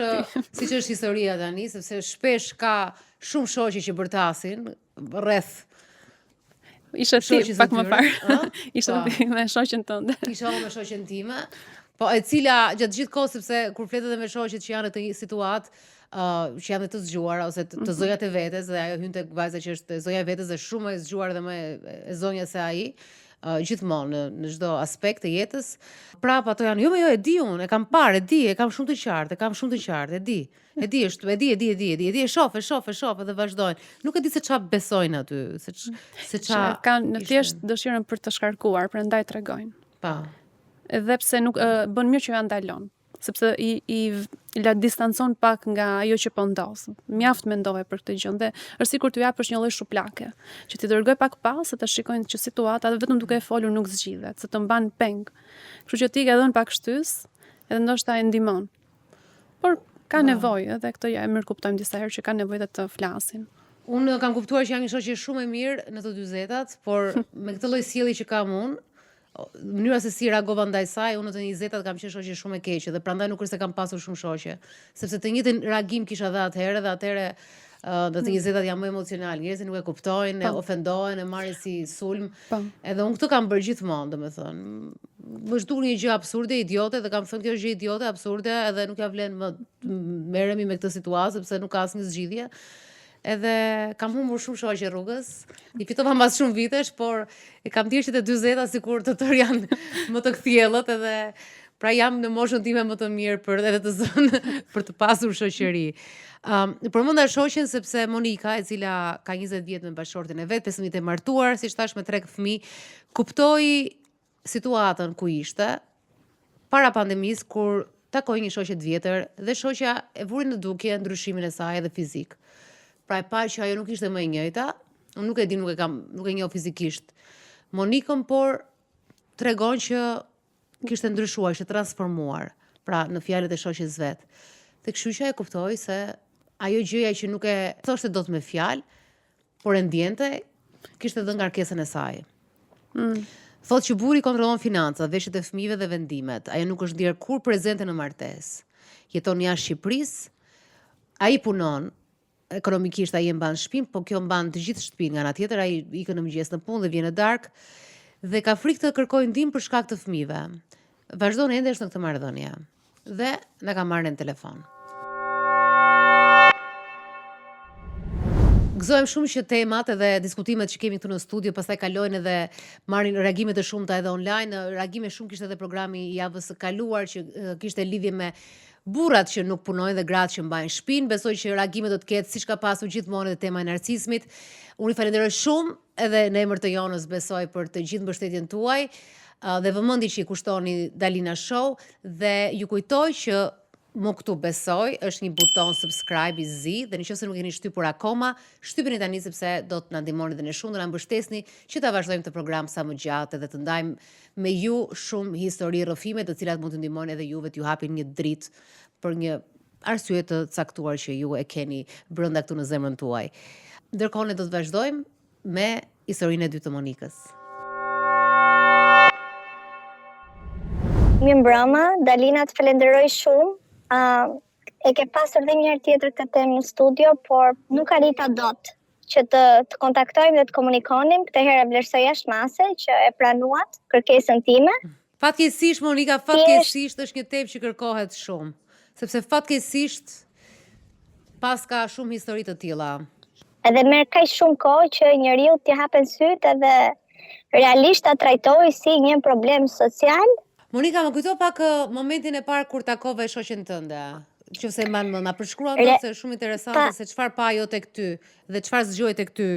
siç është historia tani, sepse shpesh ka shumë shoqe që bërtasin rreth. Ishte ti pak më parë. Ishte me shoqen tënde. Isha me shoqen time. Po e cila gjatë gjithë kohës, sepse kur flet edhe me shoqet që janë në këtë situatë, që janë të zgjuara ose të zojat e vetes, dhe ajo hyn tek vajza që është zoja e vetes dhe shumë e zgjuar dhe më e zonja se ai. Gjithmonë në çdo aspekt të jetës. Prap ato janë, jo e di unë, e kam parë, e kam shumë të qartë, e di, e shoh dhe vazhdojnë. Nuk e di se çfarë besojnë aty, se çfarë kanë në thjesht dëshirën për të shkarkuar, prandaj tregojnë. Pa. Edhe pse nuk bën mirë që ja ndalon. sepse i la distancon pak nga ajo që po ndos. Mjaft mendove për këtë gjë. Dhe është sikur t'u japësh një lloj shuplake, që ti dërgoj pak pas se të shikojnë që situata vetëm duke e folur nuk zgjidhet, se të mban peng. Kështu që ti ke dhënë pak shtys, edhe ndoshta e ndihmon. Por ka nevojë, edhe këtë ja e mirë kuptojmë disa herë që ka nevojë të flasin. Unë kam kuptuar që jam një shoqe shumë e mirë në të dy zetat, por me këtë lloj sjellje që kam unë, mënyra se si reagova ndaj saj, unë në të 20-tat kam qenë shoqe shumë e keqe dhe prandaj nuk është se kam pasur shumë shoqe, sepse të njëjtin reagim kisha dhe atëherë dhe atëherë dhe të 20-tat janë më emocional, njerëzit nuk e kuptojnë, e ofendohen, e marrin si sulm. Edhe unë këtë kam bërë gjithmonë, domethënë. Më zhdukur një gjë absurde, idiote, dhe kam thënë kjo është gjë idiote, absurde, edhe nuk ja vlen më merremi me këtë situatë sepse nuk ka asnjë zgjidhje. Edhe kam humbur shumë shoqe rrugës. I fitova mbas shumë vitesh, por e kam thirrë që të 40 sikur të tërë janë më të kthjellët edhe pra jam në moshën time më të mirë për edhe të zënë për të pasur shoqëri. Përmenda shoqen sepse Monika, e cila ka 20 vjet me bashkëshortin e vet, 15 vjet e martuar, siç thash me 3 fëmijë, kuptoi situatën ku ishte para pandemisë kur takoi një shoqe të vjetër dhe shoqja e vuri në dukje ndryshimin e saj edhe fizik. Pra e pa që ajo nuk ishte më e njëjta, unë nuk e di, nuk e njoh fizikisht Monikën, por tregon që kishte ndryshuar, ishte transformuar, pra në fjalët e shoqes vet. Dhe kështu që e kuptoi se ajo gjëja që nuk e thoshte dot me fjalë, por e ndjente, kishte dhënë ngarkesën e saj. Thotë që burri kontrollon financat, veshjet e fëmijëve dhe vendimet. Ajo nuk është ndier kur prezente në martesë. Jeton jashtë Shqipërisë, ai punon, ekonomikisht ai e mban shtëpinë, po kjo mban të gjithë shtëpinë, nga ana tjetër ai ikën në mëngjes në punë dhe vjen në darkë dhe ka frikë të kërkojë ndihmë për shkak të fëmijëve. Vazhdon ende është në këtë marrëdhënie dhe na ka marrë në telefon. Gëzojmë shumë që temat edhe diskutimet që kemi këtu në studio pastaj kalojnë edhe marrin reagime të shumta edhe online. Reagime shumë kishte edhe programi i javës së kaluar që kishte lidhje me burrat që nuk punojnë dhe gratë që mbajnë shtëpinë. Besoj që reagime do të ketë siç ka pasur gjithmonë edhe tema e narcismit. Unë i falenderoj shumë edhe në emër të Jonës, besoj për të gjithë mbështetjen tuaj dhe vëmendje që i kushtoni Dalina Show dhe ju kujtoj që më këtu besoj, është një buton subscribe i zi dhe nëse nuk keni shtypur akoma, shtypeni tani sepse do të na ndihmoni dhe ne shumë, do na mbështesni që ta vazhdojmë të program sa më gjatë dhe të ndajmë me ju shumë histori rrëfime të cilat mund të ndihmojnë edhe juve të ju hapin një dritë për një arsye të caktuar që ju e keni brenda këtu në zemrën tuaj. Ndërkohë ne do të vazhdojmë me historinë e dytë të Monikës. Mirëmbrëma, Dalina, të falenderoj shumë. E ke pasur dhe njëherë tjetër këtë temë në studio, por nuk arrita dot që të kontaktojmë dhe të komunikonim. Këtë herë vlerësoj jashmase që e pranuat kërkesën time. Fatkeqësisht, Monika, fatkeqësisht është një temë që kërkohet shumë, sepse fatkeqësisht pas ka shumë histori të tilla. Edhe merr kaq shumë kohë që njeriu t'i hapen sytë edhe realisht ta trajtojë si një problem social. Monika, më kujto pak momentin e parë kur takove shoqen tënde. Nëse mban më na përshkruan se shumë interesante se çfarë pa ajo tek ty dhe çfarë zgjoi tek ty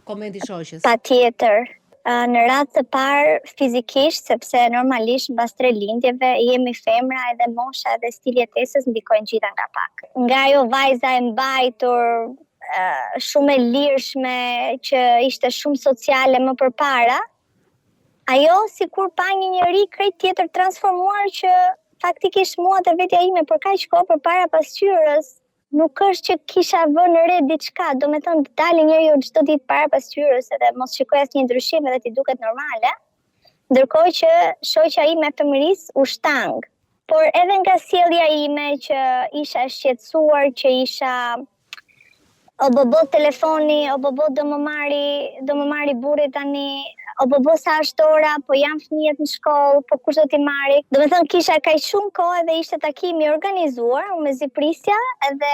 komenti shoqes. Patjetër. Në radhë të parë fizikisht, sepse normalisht mbas 3 lindjeve jemi femra edhe mosha edhe stili jetesës ndikojnë gjitha nga pak. Nga ajo vajza e mbajtur, shumë e lirshme, që ishte shumë sociale më përpara, ajo sikur pa një njeri krejt tjetër transformuar që faktikisht mua dhe vetja ime për kaq kohë përpara pasqyrës nuk është që kisha vënë re diçka, domethënë të dalë njeriu çdo ditë para pasqyrës edhe mos shikoj asnjë ndryshim edhe ti duket normale. Ndërkohë që shoqja ime e fëmërisë u shtang. Por edhe nga sjellja ime që isha shqetësuar, që isha o bobo telefoni, o bobo do më marri burri tani, o bobo sa është ora, po janë fëmijët në shkollë, po kush do t'i marri. Domethënë kisha kaq shumë kohë dhe ishte takimi organizuar, unë me ziprisja edhe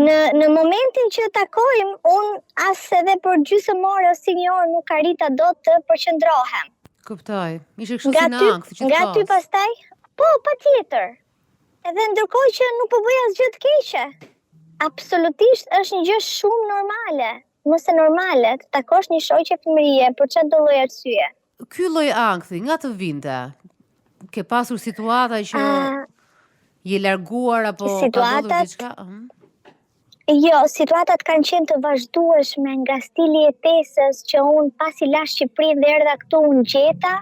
në momentin që takojmë, unë as edhe për gjysmë ore ose një orë nuk arrita dot të përqendrohem. Kuptoj. Ishte kështu si në ankth, nga ty pastaj? Po, patjetër. Edhe ndërkohë që nuk po bëj asgjë të keqe. Absolutisht është një gjë shumë normale. Mos e normale, të takosh një shoqe fëmërie për çdo lloj arsye. Ky lloj ankthi nga të vinte, Ke pasur situata që je larguar apo ka ndodhur diçka? Jo, situatat kanë qenë të vazhdueshme nga stili i jetesës që unë pasi lash Shqipërinë dhe erdha këtu unë gjeta,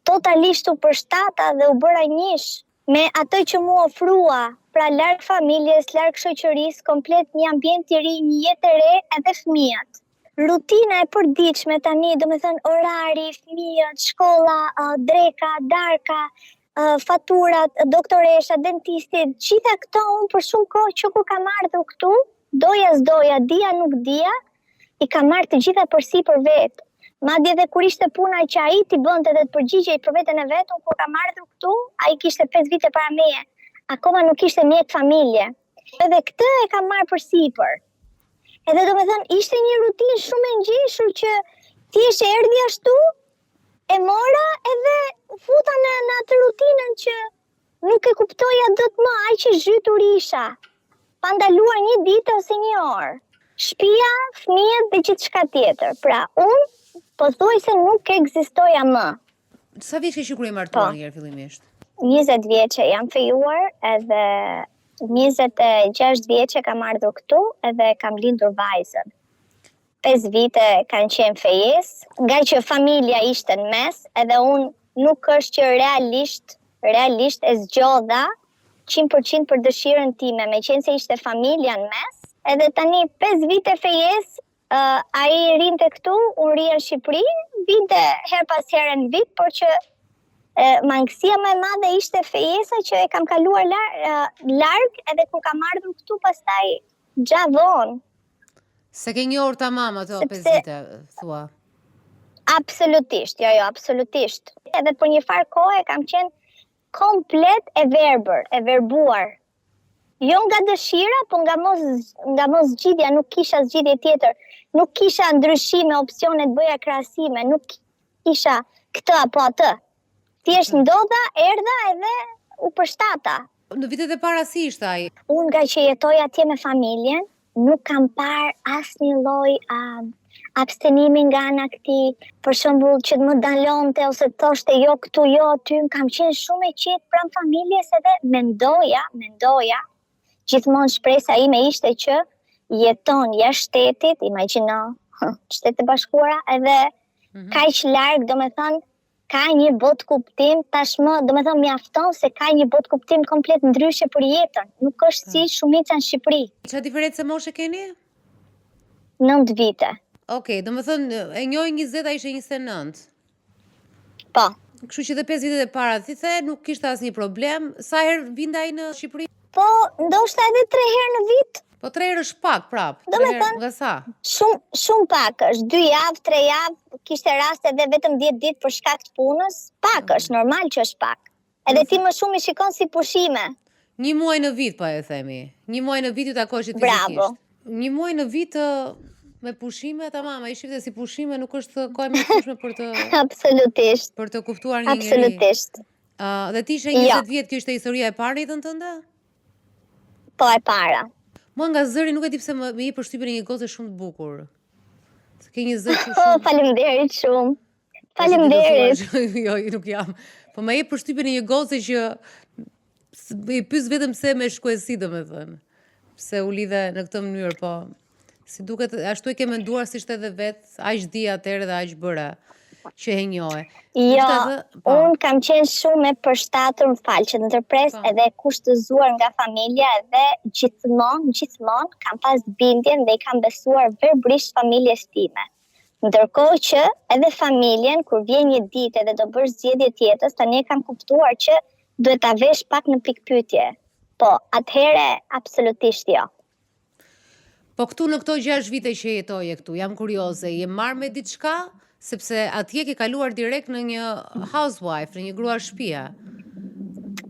totalisht u përshtata dhe u bëra njësh me atë që mu ofrua, pra larg familjes, larg shoqërisë, komplet një ambient i ri, një jetë e re edhe fëmijët. Rutina e përditshme tani, domethënë orari, fëmijët, shkolla, dreka, darka, faturat, doktoresha, dentistit, gjitha këto unë për shumë kohë që kur kam ardhur këtu, doja s'doja, dija nuk dija, i ka marrë të gjitha përsi për vetë. Madje edhe kur ishte puna që ai t'i bënte dhe të përgjigjej për veten e vet, kur kam ardhur këtu, ai kishte 5 vite para meje. Akoma nuk kishte mjek familje. Edhe këtë e kam marrë përsipër. Edhe domethënë ishte një rutinë shumë e ngjeshur që thjesht erdhi ashtu, e mora edhe futa në atë rutinën që nuk e kuptoja dot më, aq që zhytur isha. Pa ndaluar një ditë ose një orë. Shtëpia, fëmijët dhe gjithçka tjetër. Pra, unë pothuajse nuk ekzistoja më. Sa vjeç ke kur je martuar njëherë fillimisht? 20 vjeçe jam fejuar edhe 26 vjeçe kam ardhur këtu edhe kam lindur vajzën. 5 vite kanë qenë fejes, nga që familja ishte në mes, edhe unë nuk është që realisht e zgjodha 100% për dëshirën time, me qenë se ishte familja në mes, edhe tani 5 vite fejes, ai rinte këtu, unë rria në Shqipëri, vinte her pas here në vit, por që mangësia më e madhe ishte fejesa që e kam kaluar larg, edhe kur kam ardhur këtu pastaj gjavon. Se ke një orë tamam ato 5 vite, thua? Absolutisht, jo, absolutisht. Edhe për një farë kohë kam qenë komplet e verbër, e verbuar. Jo nga dëshira, po nga mos zgjidhja, nuk kisha zgjidhje tjetër. Nuk kisha ndryshime, opsione të bëja krahasime, nuk kisha këtë apo atë. Thjesht ndodha, erdha edhe u përshtata. Në vitet e para si ishte ai? Unë nga që jetoj atje me familjen, nuk kam parë asnjë lloj abstenimi nga ana këtij, për shembull që të më dalonte ose të thoshte jo këtu, jo aty, kam qenë shumë e qetë pranë familjes edhe mendoja, gjithmonë shpresa ime ishte që jeton jashtë shtetit, imagjino, Shtetet e Bashkuara, edhe kaq larg, domethënë ka një botë kuptim, tashmë domethënë mjafton se ka një botë kuptim komplet ndryshe për jetën. Nuk është si shumica në Shqipëri. Çfarë diferencë moshe keni? 9 vite. Okej, domethënë e njëri 20, ai ishte 29. Po. Kështu që dhe 5 vitet e para ti the nuk kishte asnjë problem. Sa herë vinte ai në Shqipëri? Po, ndoshta edhe 3 herë në vit. Po 3 herë është pak prap. Domethënë nga sa? Shumë pak është, 2 javë, 3 javë, kishte raste edhe vetëm 10 ditë për shkak të punës. Pak është, normal që është pak. Edhe ti më shumë i shikon si pushime. 1 muaj në vit, po e themi. 1 muaj në vit ju takoheshit fizikisht. Bravo. 1 muaj në vit me pushime, tamam, ai shifte si pushime, nuk është kohë më e fushme për të Absolutisht. Për të kuptuar një njeri. Absolutisht. Dhe ti ishe 20 vjet, kjo ishte historia e parë jetën tënde? Po e para. Mua nga zëri nuk e di pse më jep përshtypjen e një goce shumë të bukur. Se ke një zë shumë. Oh, faleminderit shumë. Faleminderit. Jo, nuk jam. Po më jep përshtypjen e një goce që i pyes vetëm pse me shkuesi, domethënë. Pse u lidhe në këtë mënyrë, po. Si duket, ashtu e ke menduar si ishte edhe vet, aq di atëherë dhe aq bëra që e njohe. Jo, unë kam qenë shumë e përshtatur, më falë që të ndërpres, edhe kushtëzuar nga familja, edhe gjithmonë kam pas bindjen dhe i kam besuar verbrisht familjes time. Ndërkohë që edhe familjen, kur vjen një ditë edhe do bësh zgjedhje tjetër, tani kam kuptuar që duhet ta vesh pak në pikpyetje. Po, atëherë absolutisht jo. Po këtu në këto 6 vite që jetoje këtu, jam kurioze, je marrë me diçka? Sepse atje ke kaluar direkt në një housewife, në një grua shtëpia.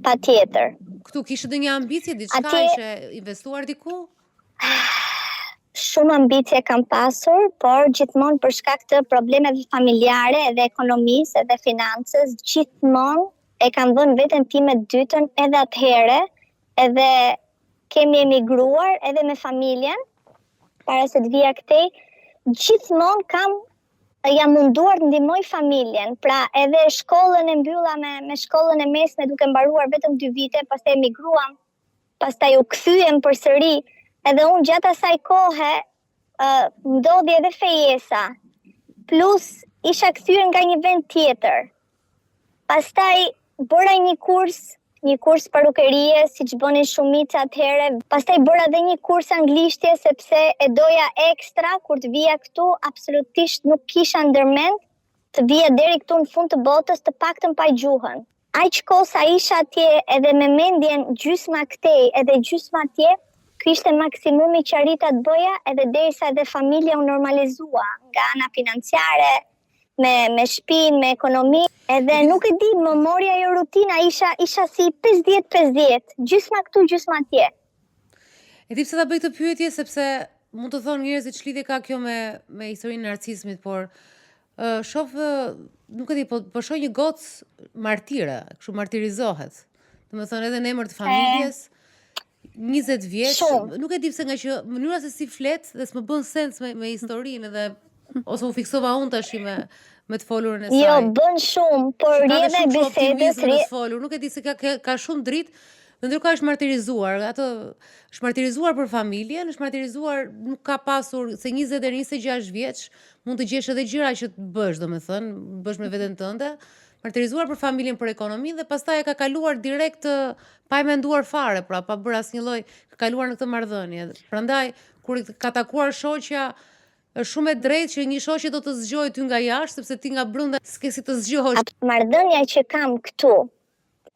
Patjetër. Këtu kishe ndonjë ambicie, diçka ishe investuar diku? Shumë ambicie kam pasur, por gjithmonë për shkak të problemeve familjare edhe ekonomisë edhe financës, gjithmonë e kam vënë veten time dytën edhe atëherë, edhe kemi emigruar edhe me familjen, para se të vija këtej, gjithmonë kam jam munduar të ndihmoj familjen, pra edhe shkollën e mbylla me shkollën e mesme duke mbaruar vetëm 2 vite, pastaj emigruam, pastaj u kthyem përsëri, edhe unë gjatë asaj kohe ndodhi edhe fejesa, plus isha kthyer nga një vend tjetër. Pastaj bëra një kurs parukerie, siç bënin shumica atëherë. Pastaj bëra edhe një kurs anglishtje sepse e doja ekstra kur të vija këtu, absolutisht nuk kisha ndërmend të vija deri këtu në fund të botës, të paktën pa gjuhën. Aq kohë sa isha atje edhe me mendjen gjysma këtej edhe gjysma atje, ky ishte maksimumi që arrita të bëja, edhe derisa edhe familja u normalizua nga ana financiare, me shtëpinë, me ekonomi, edhe nuk e di, më mori ajo rutina, isha si 50-50, gjysma këtu, gjysma atje. E di pse ta bëj këtë pyetje, sepse mund të thonë njerëzit ç'lidhje ka kjo me historinë e narcismit, por shoh, nuk e di, po shoh një gocë martire, kështu martirizohet. Domethënë edhe në emër të familjes, 20 vjeç, nuk e di pse, nga që mënyra se si flet dhe s'më bën sens me historinë, edhe ose u fiksova unë tash me të folurën e saj. Jo, bën shumë, por rrjedha e bisedës, nuk e di se ka shumë dritë, dhe ndërkohë është martirizuar. Ato është martirizuar për familjen, është martirizuar, nuk ka pasur se 20 deri 26 vjeç, mund të gjesh edhe gjëra që të bësh, domethënë, bësh me veten tënde. Martirizuar për familjen, për ekonominë, dhe pastaj e ka kaluar direkt pa e menduar fare, pra pa bërë asnjë lloj, ka kaluar në këtë marrëdhënie. Prandaj kur ka takuar shoqja, është shumë e drejtë që një shoqe do të zgjojë ty nga jashtë, sepse ti nga brenda s'ke si të zgjohesh. Marrëdhënia që kam këtu,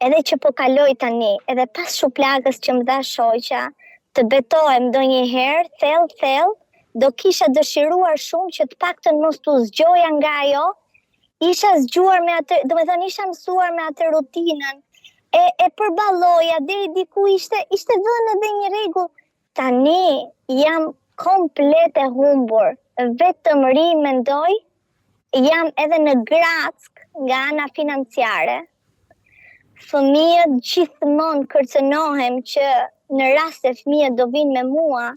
edhe që po kaloj tani, edhe pas shuplagës që më dha shoqja, të betohem ndonjëherë, thellë, do kisha dëshiruar shumë që të paktën mos t'u zgjoja nga ajo. Isha zgjuar me atë, domethënë isha mësuar me atë rutinën, e përballoja deri diku ishte vënë edhe një rregull. Tani jam komplet e humbur, vetëm mendoj, jam edhe në grack nga ana financiare. Fëmijët gjithmonë kërcënohem që në rast se fëmijët do vinë me mua,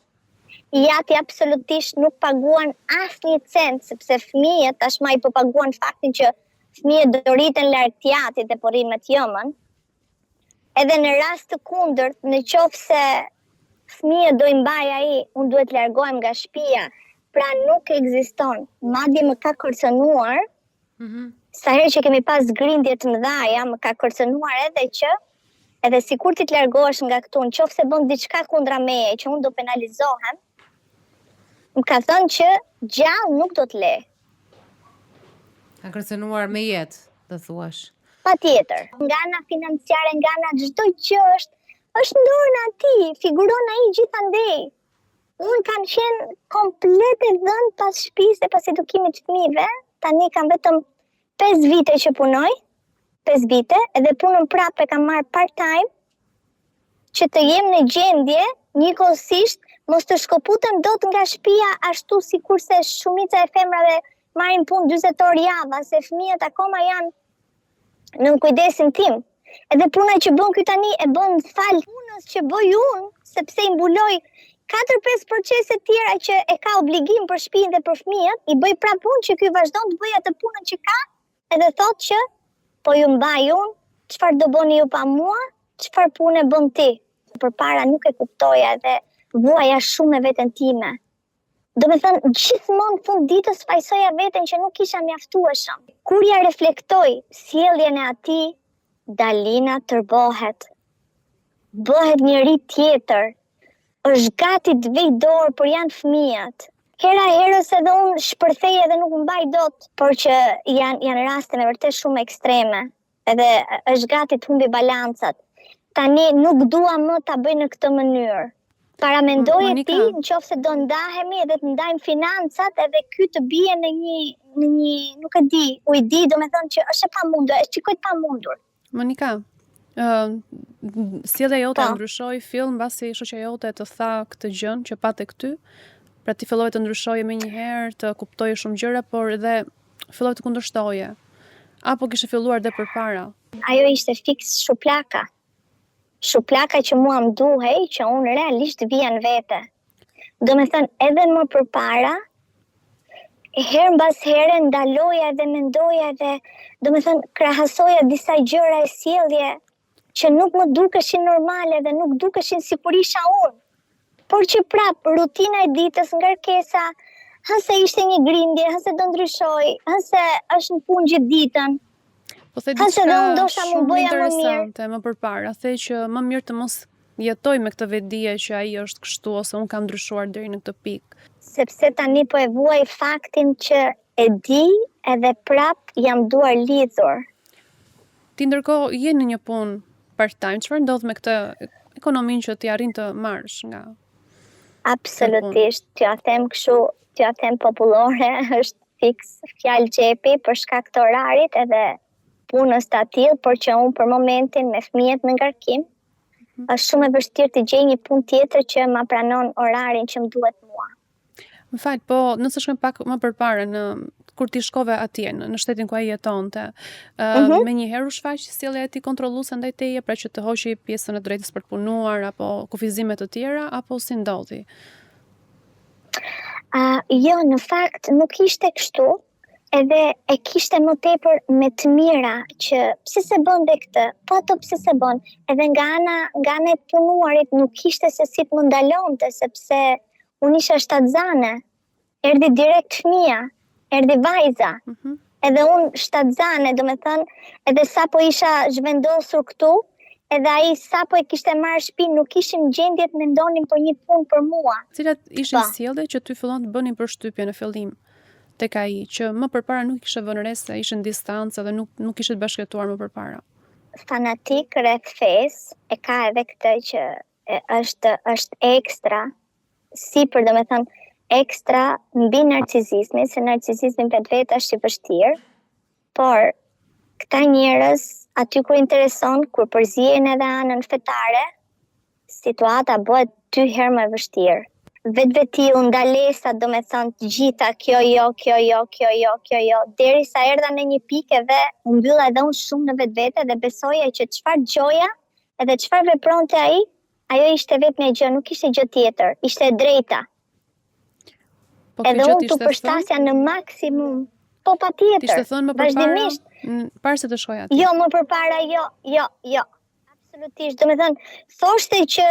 jati absolutisht nuk paguan asnjë cent, sepse fëmijët tashmë i po paguan faktin që fëmijët do rriten larg jatit dhe po rrin me tjëmën. Edhe në rast të kundërt, në qoftë se fëmijët do i mbaj ai, unë duhet largohem nga shtëpia, pra nuk ekziston. Madje më ka kërcënuar, sa herë që kemi pas grindje të mëdha, më ka kërcënuar edhe sikur ti të largohesh nga këtu, nëse bën diçka kundra meje që unë do penalizohem, më ka thënë që gjallë nuk do të le. Ka kërcënuar me jetë, do thuash. Patjetër. Nga ana financiare, nga ana çdo gjë është në dorën e tij, figuron ai gjithandej. Unë kam qenë komplet e dhënë pas shtëpisë e pas edukimit të fëmijëve. Tani kam vetëm 5 vite që punoj, 5 vite, edhe punën prapë e kam marrë part-time, që të jem në gjendje, njëkohësisht, mos të shkoputem dot nga shtëpia ashtu sikurse shumica e femrave marrin punë 40 orë java, se fëmijët akoma janë në kujdesin tim. Edhe puna që bën ky tani e bën fal punës që bëj unë, sepse i mbuloj 4-5 procese tjera që e ka obligim për shtëpinë dhe për fëmijët, i bëj prapë unë që ky vazhdon të bëj atë punën që ka, edhe thotë që po ju mbaj unë, çfarë do bëni ju pa mua, çfarë punë bën ti. Përpara nuk e kuptoja dhe vuaja shumë e veten time. Domethënë, gjithmonë fund ditës fajsoja veten që nuk isha mjaftueshëm. Kur ja reflektoj sjelljen e atij, Dalina tërbohet. Bëhet njëri tjetër. Është gati të vej dorë, por janë fëmijët. Hera herës edhe unë shpërthej edhe nuk mbaj dot, por që janë raste me vërtet shumë ekstreme. Edhe është gati të humbi balancat. Tani nuk dua më ta bëj në këtë mënyrë. Paramendoj e ti, në qoftë se do ndahemi edhe të ndajmë financat, edhe ky të bie në një, nuk e di, ujdi, do me thënë që është e pamundur, është qikoj të pamundur. Monika, sjellja jote ndryshoi fill mbasi shoqja jote të tha këtë gjën që patë këty, pra ti filloi të ndryshoje më një herë, të kuptoje shumë gjëra, por edhe filloi të kundërshtoje. Apo kishe filluar dhe përpara? Ajo ishte fiks shuplaka. Shuplaka që mua më duhej që unë realisht vija në vete. Do me thënë edhe më përpara, herë mbas here ndaloja dhe mendoja dhe domethënë krahasoja disa gjëra e sjellje që nuk më dukeshin normale dhe nuk dukeshin si kur isha unë. Por që prap rutina e ditës, ngarkesa, hëse ishte një grindje, hëse do ndryshoj, hëse është në punë gjithë ditën. Po the Hëse diçka dhe unë ndoshta më shumë bëja më mirë. interesante më përpara, the që më mirë të mos jetoj me këtë vetdije që ai është kështu ose unë kam ndryshuar deri në këtë pikë. Sepse tani po e vuaj faktin që e di edhe prap jam duar lidhur. Ti ndërkohë je në një punë part-time, çfarë ndodh me këtë ekonominë që ti arrin të marrësh nga? Absolutisht, t'ja them kështu, t'ja them popullore, është fiks fjalë xhepi për shkak të orarit edhe punës të atill, por që unë për momentin me fëmijët në ngarkim, është shumë e vështirë të gjej një punë tjetër që ma pranon orarin që më duhet mua. Më fal, po nëse shkojmë pak më përpara kur ti shkove atje në shtetin ku ai jetonte, menjëherë u shfaq sjellja e tij kontrolluese ndaj teje, pra që të hoqi pjesën e drejtës për të punuar apo kufizime të tjera apo si ndodhi? Jo, në fakt nuk ishte kështu, edhe e kishte më tepër me të mira që pse se bën dhe këtë, po ato pse se bën, edhe nga ana e punuarit nuk ishte se si të më ndalonte, sepse unë isha shtatzane, erdhi direkt fëmia, erdhi vajza, edhe unë shtatzane, do me thënë, edhe sa po isha zhvendosur këtu, edhe ai sa po e kishte marrë shtëpi, nuk ishim gjendje të mendonim për një punë për mua. Cilat ishin sjellje që ty fillon të bënin përshtypje në fillim tek ai, që më përpara nuk kishe vënë re se ishin distancë dhe nuk ishte bashkëtuar më përpara? Fanatik rreth fesë, e ka edhe këtë që është ekstra, sipër domethënë ekstra mbi narcisizmin, se narcisizmi vetë është i vështirë, por këta njerëz aty kur intereson, kur përzihen edhe anën fetare, situata bëhet 2 herë më e vështirë. Vetvetiu, ndalesa, do me thënë të gjitha, kjo jo, derisa erdha në një pikë edhe u mbylla edhe unë shumë në vetvete dhe besoja që çfarë gjoja edhe çfarë vepronte ai, ajo ishte vetëm një gjë, nuk ishte gjë tjetër, ishte e drejta. Po edhe unë të përshtasja në maksimum. Po patjetër. T'ishte thënë më përpara, para se të shkoj aty. Jo, më përpara, jo. Absolutisht, do me thënë, thoshte që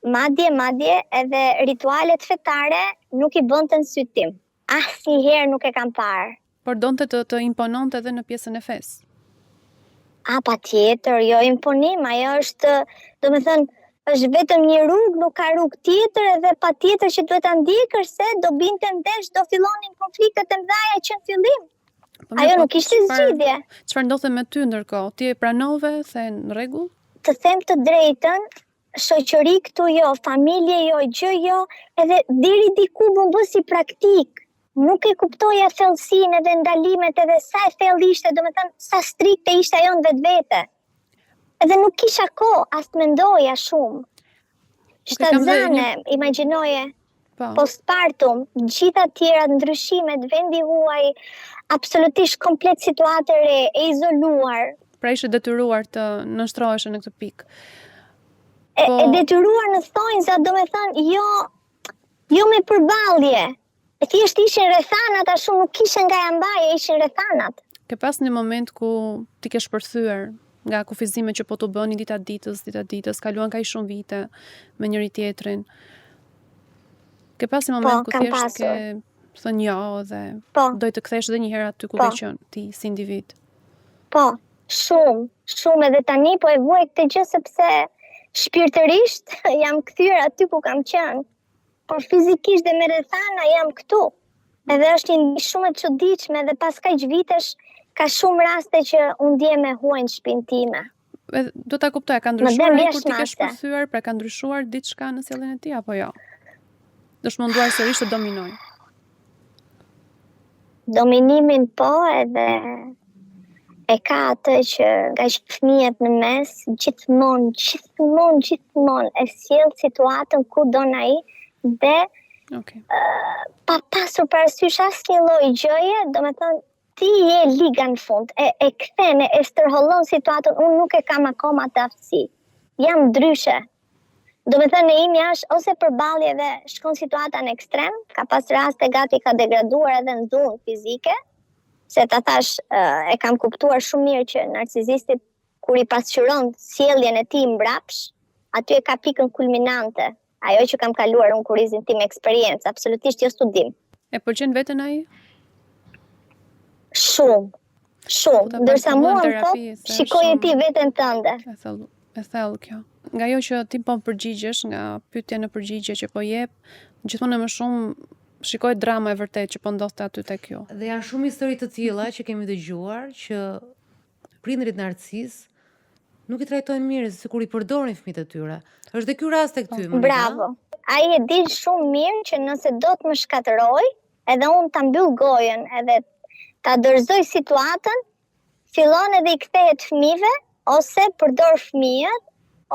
madje edhe ritualet fetare nuk i bënte në sy tim. Asnjëherë nuk e kam parë. Por donte të impononte edhe në pjesën e fesë. Patjetër, jo imponim, ajo është, do me thënë, është vetëm një rrugë, nuk ka rrugë tjetër edhe patjetër që duhet ta ndjekësh se do binte ndesh, do fillonin konfliktet e mëdha që në fillim. Ajo nuk ishte zgjidhje. Çfarë ndodhte me ty ndërkohë? Ti e pranove, the në rregull? Të them të drejtën, shoqëri këtu jo, familje jo, gjë jo, edhe deri diku më bë si praktik. Nuk e kuptoja thellësinë edhe ndalimet edhe sa e thellë ishte, domethënë sa strikte ishte ajo në vetvete. Edhe nuk kisha kohë, as të mendoja shumë. Shtatzane, imagjinoje, postpartum, gjitha tjera ndryshimet, vendi huaj, absolutisht komplet situatë re, e izoluar. Pra ishe detyruar të nështrohesh në këtë pikë. E detyruar në thonjza, do me thënë, jo me përballje. E thjesht ishin rrethanat, a shumë nuk ishin nga jambaje, ishin rrethanat. Ke pas një moment ku ti ke shpërthyer nga kufizimet që po të bëni dita ditës, kaluan kaq shumë vite me njëri tjetrin. Ke pas një moment ku thjesht ke thënë jo dhe doj të kthesh edhe një herë aty ku ke qenë ti si individ. Po, shumë edhe tani po e vuaj këtë gjë sepse shpirtërisht jam kthyer aty ku kam qenë. Por fizikisht dhe me rrethana jam këtu. Edhe është një shumë e çuditshme dhe pas kaq vitesh ka shumë raste që unë ndjem me huaj në shtëpinë time. Do ta kuptoj, ka ndryshuar kur ti ke shpërthyer, pra ka ndryshuar diçka në sjelljen e tij apo jo? Është munduar sërish të dominoj. Dominimin po, edhe e ka atë që nga fëmijët në mes gjithmonë e sjell situatën ku don ai dhe pa pasur parasysh asnjë lloj gjëje, domethënë ti je liga në fund, e kthen, e stërhollon situatën, unë nuk e kam akoma të aftësi. Jam ndryshe. Do me thënë, imi është ose përballje dhe shkon situata në ekstrem, ka pas raste gati ka degraduar edhe në dhunë fizike, se ta thash e kam kuptuar shumë mirë që narcisistit kur i pasqyron sjelljen e tij mbrapsh, aty e ka pikën kulminante. Ajo që kam kaluar unë kurizin tim eksperiencë, absolutisht jo studim. E pëlqen veten ai? Shumë. Ndërsa mua më thot, shikoj e ti veten tënde. E thellë kjo. Nga ajo që ti po përgjigjesh, nga pyetja në përgjigje që po jep, gjithmonë më shumë shikoj drama e vërtet që po ndodhte aty tek ju. Dhe janë shumë histori të tilla që kemi dëgjuar që prindërit narcis nuk i trajtojnë mirë se kur i përdorin fëmijët e tyre. Është dhe ky rast tek ty, Monika? Bravo. Ai e di shumë mirë që nëse do të më shkatërroj, edhe unë ta mbyll gojen, edhe ta dorëzoj situatën, fillon edhe i kthehet fëmijëve, ose përdor fëmijët,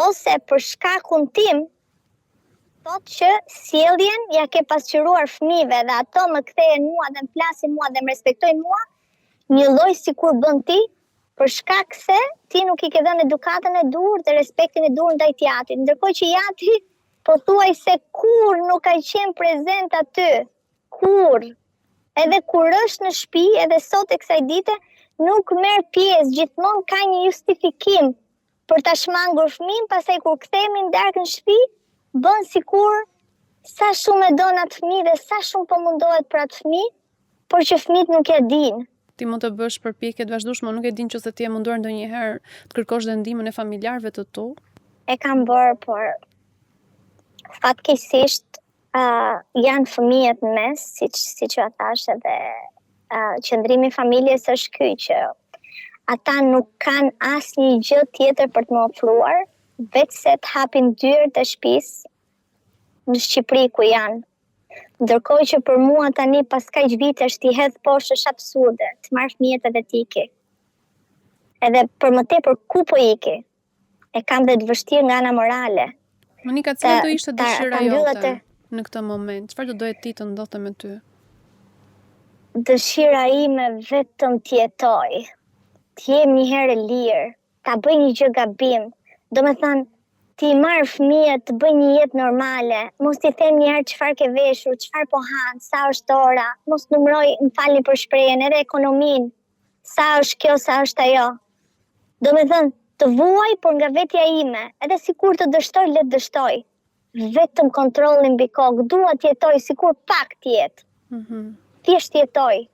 ose për shkakun tim, thot që sjelljen ja ke pasqyruar fëmijëve dhe ato më kthehen mua dhe më flasin mua dhe më respektojnë mua, një lloj sikur bën ti, për shkak se ti nuk i ke dhënë edukatën e duhur dhe respektin e duhur ndaj tjatit, ndërkohë që jati pothuajse kur nuk ka qenë prezent aty, kur. Edhe kur është në shtëpi, edhe sot e kësaj dite, nuk merr pjesë, gjithmonë ka një justifikim për ta shmangur fëmin, pastaj kur kthehemi darkë në shtëpi, bën sikur sa shumë e don atë fëmijë dhe sa shumë po mundohet për atë fëmijë, por që fëmijët nuk e dinë. Ti mund të bësh përpjekje të vazhdueshme, nuk e din nëse ti e munduar ndonjëherë të kërkosh dhe ndihmën e familjarëve të tu? E kam bërë, por fatkeqësisht janë fëmijët në mes, siç ju thash, edhe qëndrimi i familjes është ky që ata nuk kanë asnjë gjë tjetër për të më ofruar, veçse të hapin dyert e shtëpisë në Shqipëri ku janë. Ndërkohë që për mua tani pas kaq vitesh ti hedh poshtë është absurde, të marr fëmijët edhe ti iki. Edhe për më tepër ku po iki? E kam dhe të vështirë nga ana morale. Monika, cila do ishte dëshira jote në këtë moment? Çfarë do doje ti të ndodhte me ty? Dëshira ime vetëm të jetoj. Të jem një herë e lirë, ta bëj një gjë gabim. Domethënë, ti marr fëmijët të bëj një jetë normale, mos t'i them një herë çfarë ke veshur, çfarë po han, sa është ora, mos numroj, më falni për shprehjen, edhe ekonominë, sa është kjo, sa është ajo. Domethënë, të vuaj, por nga vetja ime, edhe sikur të dështoj, le të dështoj. Vetëm kontrollin mbi kokë, dua të jetoj sikur pak të jetë. Thjesht jetoj.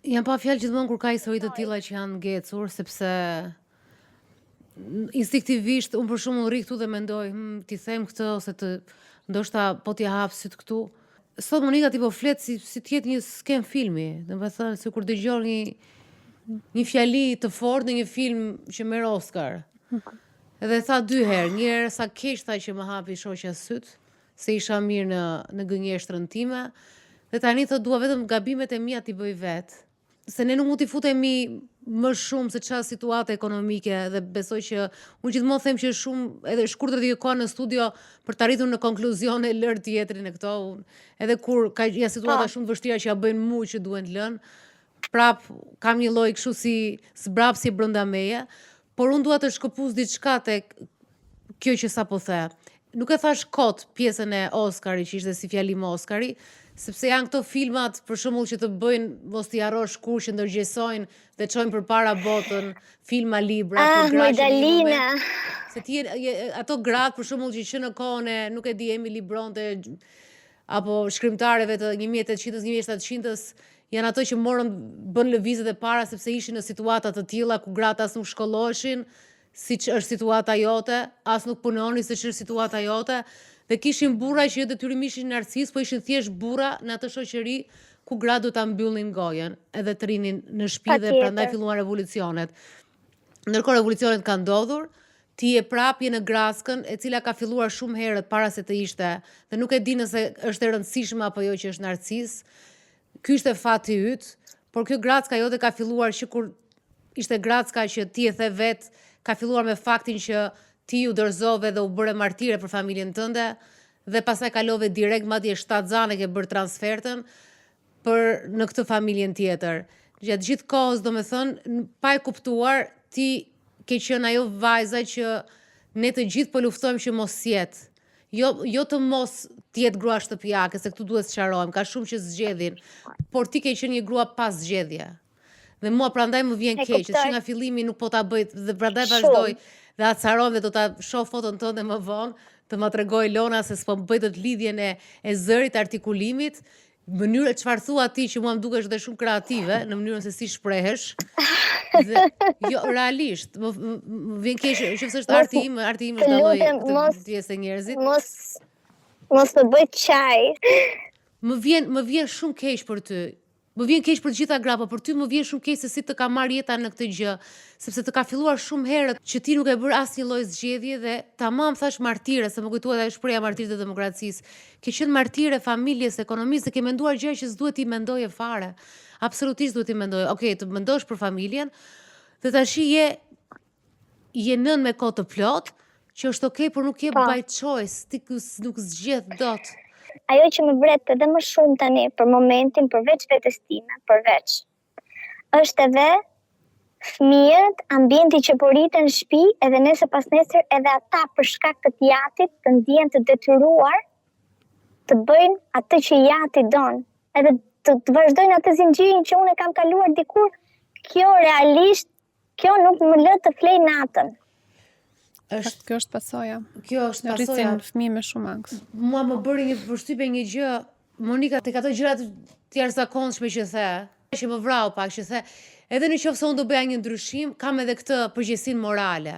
Jam pa fjalë gjithmonë kur ka histori të tilla që janë ngecur, sepse instinktivisht unë për shembull rri këtu dhe mendoj, ti them këtë ose të ndoshta po t'i hap syt këtu. Sot Monika ti po flet si të jetë një skem filmi, domethënë sikur dëgjon një fjali të fortë në një film që merr Oscar. Edhe tha 2 herë, një herë sa keq tha që më hapi shoqja syt, se isha mirë në gënjeshtrën time, dhe tani thot dua vetëm gabimet e mia t'i bëj vet. Se ne nuk mund t'i futemi më shumë se çfarë situata ekonomike, dhe besoj që unë gjithmonë them që shumë edhe shkurtër të kohë në studio për të arritur në konkluzione lër tjetrin e këto, edhe kur ka ja situata shumë të vështira që ja bëjnë mua që duhen të lënë, prap kam një lloj kështu si zbrapsi brenda meje, por unë dua të shkëpuz diçka tek kjo që sapo the. Nuk e thash kot pjesën e Oscarit që ishte si fjalim Oscari, sepse janë këto filmat për shembull që të bëjnë mos t'i harrosh kur që ndërgjegjsojnë dhe çojnë përpara botën filma, libra, për Magdalena. Se ti ato gratë për shembull që në kohën e nuk e di Emily Bronte apo shkrimtarëve të 1800-1700-s janë ato që morën bën lëvizjet e para sepse ishin në situata të tilla ku gratë as nuk shkolloheshin, siç është situata jote, as nuk punonin siç është situata jote. Dhe kishin burra që jo detyrimisht ishin narcis, po ishin thjesht burra në atë shoqëri ku gratë do ta mbyllin gojen, edhe të rinin në shtëpi dhe prandaj filluan revolucionet. Ndërkohë revolucionet kanë ndodhur, ti je në graskën e cila ka filluar shumë herët para se të ishte, dhe nuk e di nëse është e rëndësishme apo jo që është narcis. Ky ishte fati yt, por kjo gracka jote ka filluar që kur ishte gracka që ti e the vet, ka filluar me faktin që ti u dorëzove dhe u bëre martire për familjen tënde, dhe pastaj kalove direkt madje 7 zane ke bërë transfertën për në këtë familjen tjetër. Gjatë gjithë kohës, domethënë, pa e kuptuar, ti ke qenë ajo vajza që ne të gjithë po luftojmë që mos jetë, Jo të mos t'jetë grua shtëpiake, se këtu duhet sqarojmë, ka shumë që zgjedhin, por ti ke qenë një grua pas zgjedhje. Dhe mua prandaj më vjen keq, që nga fillimi nuk po ta bëj dhe prandaj vazhdoj dhe acarojmë dhe do ta shoh foton tënde më vonë, të ma tregoj Lona se s'po më bëj të lidhjen e zërit, artikulimit, mënyrë çfarë thua ti që mua më dukesh dhe shumë kreative në mënyrën se si shprehesh. Dhe jo realisht, më vjen keq, nëse është arti im është dalloj të pjesë e njerëzit. Mos më bëj çaj. Më vjen shumë keq për ty. Më vjen keq për të gjitha grapa, për ty më vjen shumë keq se si të ka marrë jeta në këtë gjë, sepse të ka filluar shumë herët që ti nuk e bër asnjë lloj zgjedhje dhe tamam thash martire, se më kujtohet ajo shpreha martirë të demokracisë. Ke qenë martire familjes, ekonomisë, ke menduar gjëra që s'duhet ti mendoje fare. Absolutisht duhet ti mendoje. Okej, të mendosh për familjen, dhe tash je nën me kohë të plot, që është okej, por nuk je by choice, ti nuk zgjedh dot. Ajo që më vret edhe më shumë tani për momentin, përveç vetes time, është edhe fëmijët, ambienti që po rriten në shtëpi, edhe nesër pas nesër edhe ata për shkak të jatit të ndihen të detyruar të bëjnë atë që jati don, edhe të vazhdojnë atë zinxhirin që unë e kam kaluar dikur. Kjo realisht, kjo nuk më lë të flej natën. Kjo është pasoja. Kjo është pasoja. Rrisin fëmijë me shumë aks. Mua më bëri një përshtypje një gjë, Monika, tek ato gjërat të jashtëzakonshme që the, që më vrau pak, që the, edhe në qoftë se unë do bëja një ndryshim, kam edhe këtë përgjegjësinë morale.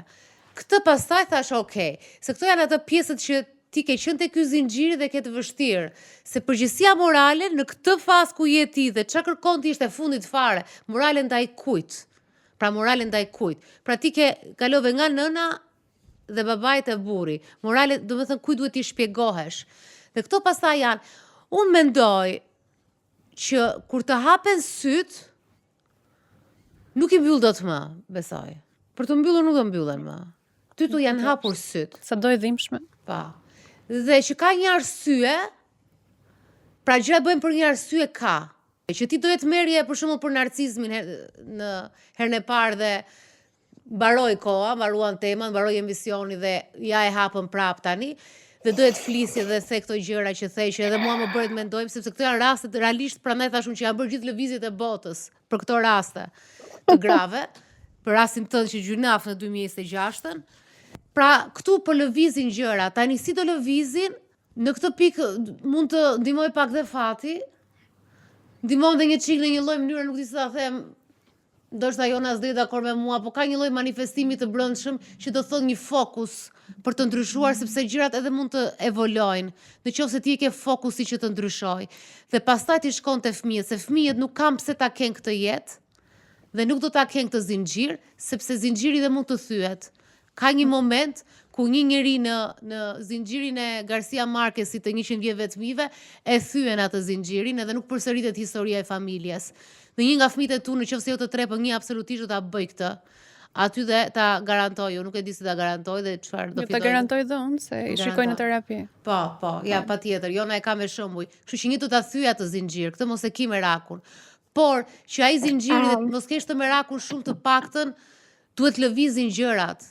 Këtë pastaj thash, okay, se këto janë ato pjesët që ti ke qenë te ky zinxhiri dhe ke të vështirë, se përgjegjësia morale në këtë fazë ku je ti dhe çka kërkon ti është e fundit fare, morale ndaj kujt? Pra morale ndaj kujt? Pra ti kalove nga nëna dhe babait e burri. Morale, do të thënë kujt duhet t'i shpjegohesh. Dhe këto pastaj janë, unë mendoj që kur të hapen syt, nuk i mbyll dot më, besoj. Për të mbyllur nuk do mbyllen më. Ty tu janë hapur syt. Sa do e dhimbshme. Pa. Dhe që ka një arsye, pra gjëra bëjmë për një arsye ka. Që ti do jetë merje për shembull për narcizmin në herën e parë dhe mbaroi koha, mbaruan temën, mbaroi emisioni dhe ja e hapën prap tani dhe do të flisje dhe se këto gjëra që thej që edhe mua më bëri të mendojmë, sepse këto janë raste realisht, prandaj thashun që janë bërë gjithë lëvizjet e botës për këto raste të grave, për rastin tënd që gjynaf në 2026-ën. Pra, këtu po lëvizin gjëra, tani si do lëvizin, në këtë pikë mund të ndihmoj pak dhe fati, ndihmon dhe një çik në një lloj mënyre, nuk di si ta them, ndoshta Jona s'do të dakord me mua, po ka një lloj manifestimi të brendshëm që do thotë një fokus për të ndryshuar, sepse gjërat edhe mund të evolojnë, nëse ti e ke fokusi që të ndryshoj. Dhe pastaj ti shkon te fëmijët, se fëmijët nuk kanë pse ta kenë këtë jetë dhe nuk do ta kenë këtë zinxhir, sepse zinxhiri dhe mund të thyet. Ka një moment ku një njeri në zinxhirin e Garcia Marquezit të 100 vjetëve të fëmijëve e thyen atë zinxhirin edhe nuk përsëritet historia e familjes. Dhe një nga fëmijët e tu, nëse jo të tre, po një absolutisht do ta bëj këtë. Aty dhe ta garantoj, nuk e di si ta garantoj dhe çfarë do fitoj. Ta garantoj dhe unë se i shikoj në terapi. Po, ja patjetër, Jona e ka me shembuj. Kështu që një do ta thyej atë zinxhir, këtë mos e ki merakun. Por që ai zinxhiri dhe mos kesh të merakun shumë të paktën, duhet lëvizin gjërat.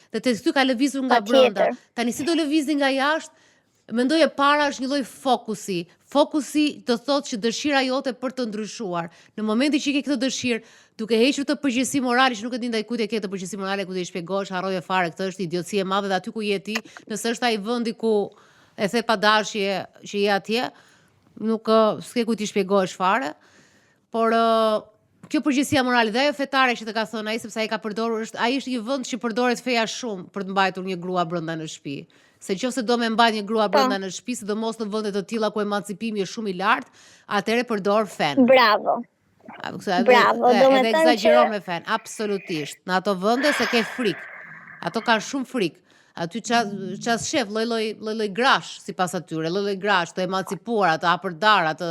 Dhe te ty ka lëvizur nga brenda. Tani si do lëvizin nga jashtë? Mendoj e para është një lloj fokusi. Fokusi do thotë që dëshira jote për të ndryshuar. Në momentin që ke këtë dëshirë, duke hequr të përgjegjësi morale, që nuk e di ndaj kujt e ke të përgjegjësi morale, ku do i shpjegosh, harroje fare, këtë është idioci e madhe dhe aty ku je ti, nëse është ai vendi ku e the pa dashje që je atje, nuk s'ke kujt i shpjegosh fare. Por kjo përgjegjësia morale dhe ajo fetare që të ka thënë ai, sepse ai ka përdorur, ai është një vend që përdoret feja shumë për të mbajtur një grua brenda në shtëpi. Se nëse do me mbajt një grua brenda në shtëpi, sidomos në vende të tilla ku emancipimi është shumë i lartë, atëherë përdor fen. Bravo. Bravo, do me exagjeron me fen, absolutisht. Në ato vende se ke frikë. Ato kanë shumë frikë. Aty ças shef lloj grash sipas atyre, lloj grash të emancipuara, të hapërdara, të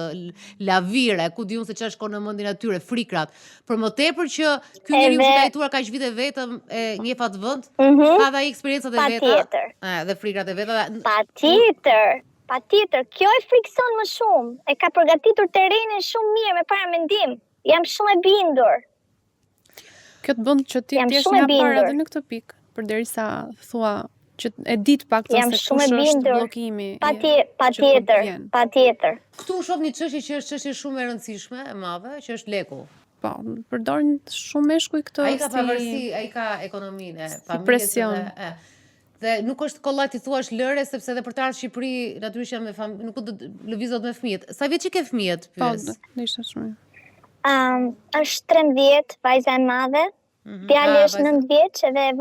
lavire, ku diun se çfarë shkon në mendin atyre, frikrat. Por më tepër që ky njeriu që ka jetuar kaq vite vetëm e njeh atë vend, ka dhe ai eksperiencat e veta. Dhe frikrat e veta. Patjetër, kjo e frikson më shumë. E ka përgatitur terrenin shumë mirë me paramendim. Jam shumë e bindur. Kjo të bën që ti t'jesh nga para edhe në këtë pikë, përderisa thua që e ditë pak të Jam se shumë kush e është bindur. bllokimi. Patjetër. Këtu shoh një çështje që është çështje shumë e rëndësishme, e madhe, që është leku. Po, përdorin shumë meshkuj këtë Ai ka pavarësi, ai ka ekonominë e familjes presion. Dhe nuk është kollaj ti thuash lëre sepse edhe për të ardhur në Shqipëri natyrisht janë me nuk do të lëvizot me fëmijët. Sa vjeç i ke fëmijët? Pyes. Po, ishte shumë. Është 13, vajza e madhe. Djali është 9 vjeç dhe e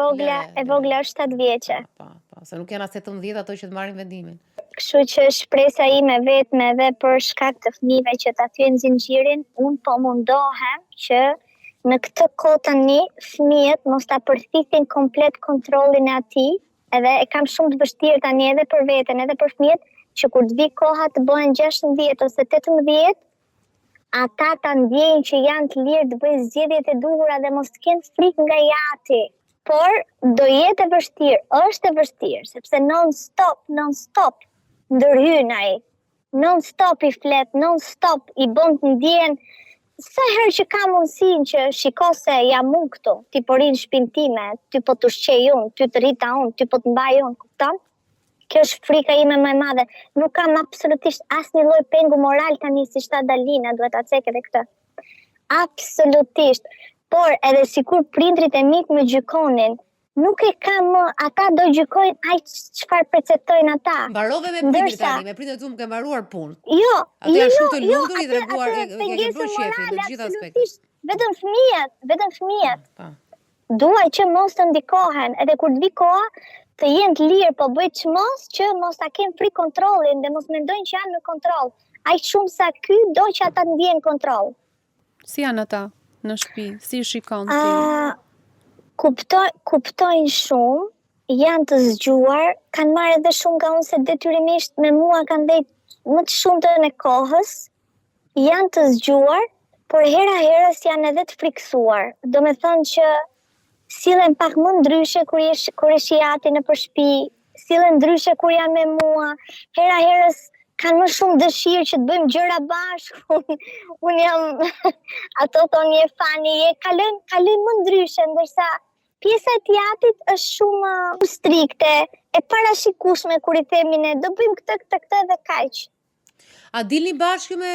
vogla është 7 vjeçe. Po, se nuk janë as 18 ato që të marrin vendimin. Kështu që shpresa ime vetme edhe për shkak të fëmijëve që ta thyen zinxhirin, unë po mundohem që në këtë kohë tani fëmijët mos ta përthithin komplet kontrollin e atij, edhe e kam shumë të vështirë tani edhe për veten, edhe për fëmijët, që kur të vi koha të bëhen 16 ose 18, ata ta ndjejnë që janë të lirë të bëjnë zgjedhjet e duhura dhe mos të kenë frikë nga jati. Por do jetë e vështirë, është e vështirë, sepse non-stop ndërhyn ai. Non-stop i flet, non-stop i bën të ndjen. Sa herë që ka mundësinë që shiko se jam unë këtu, ti po rin shtëpinë time, ty po të ushqej unë, ty të rita unë, ty po të mbaj unë, kupton? Kjo është frika ime më e madhe. Nuk kam absolutisht asnjë lloj pengu moral tani si shta Dalina, duhet ta cek edhe këtë. Absolutisht. Por edhe sikur prindrit e mi më gjykonin, nuk e kam më, ata do gjykojnë ai çfarë perceptojnë ata. Mbarove me prindrit tani, me prindrit tu më ke mbaruar punë. Jo, ato janë shumë të lumtur, i treguar, ke bërë shefi në të gjitha aspektet. Vetëm fëmijët. Dua që mos të ndikohen, edhe kur të vi koha, të jenë të lirë, po bëj çmos që mos ta kenë frikë kontrollin dhe mos mendojnë që janë në kontroll. Aq shumë sa ky do që ata të ndjejnë kontroll. Si janë ata në shtëpi? Si shikon ti? Kuptojnë shumë, janë të zgjuar, kanë marrë edhe shumë nga unë se detyrimisht me mua kanë dhënë më të shumtën e kohës, janë të zgjuar, por hera herës janë edhe të friksuar. Do me thënë që sillen pak më ndryshe kur e shijati në shtëpi, sillen ndryshe kur janë me mua, hera herës kanë më shumë dëshirë që të bëjmë gjëra bashkë. Unë jam ato thonë je fani, kalojnë më ndryshe, ndërsa pjesa e tjatit është shumë strikte, e parashikueshme kur i themi ne do bëjmë këtë dhe kaq. A dilni bashkë me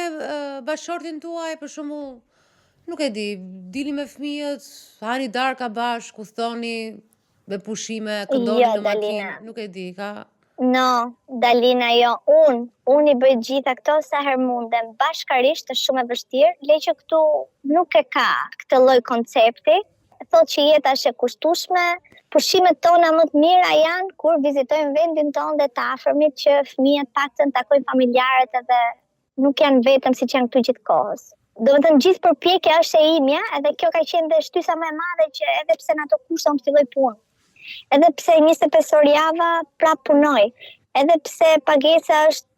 bashkëshortin tuaj, për shembull, nuk e di, dilni me fëmijët, hani darka bashkë, udhtoni me pushime, këndoni në makinë, nuk e di, ka. No, Dalina, jo, unë i bëj gjitha këto sa herë mundem, bashkarisht është shumë e vështirë, le që këtu nuk e ka këtë lloj koncepti, thotë që jeta është e kushtueshme, pushimet tona më të mira janë kur vizitojmë vendin tonë dhe të afërmit që fëmijët paktën takojnë familjarët edhe nuk janë vetëm siç janë këtu gjithë kohës. Do të thënë gjithë përpjekja është e imja, edhe kjo ka qenë dhe shtysa më e madhe që edhe pse në ato kushte unë filloj punë. Edhe pse 25 orë java prap punoj. Edhe pse pagesa është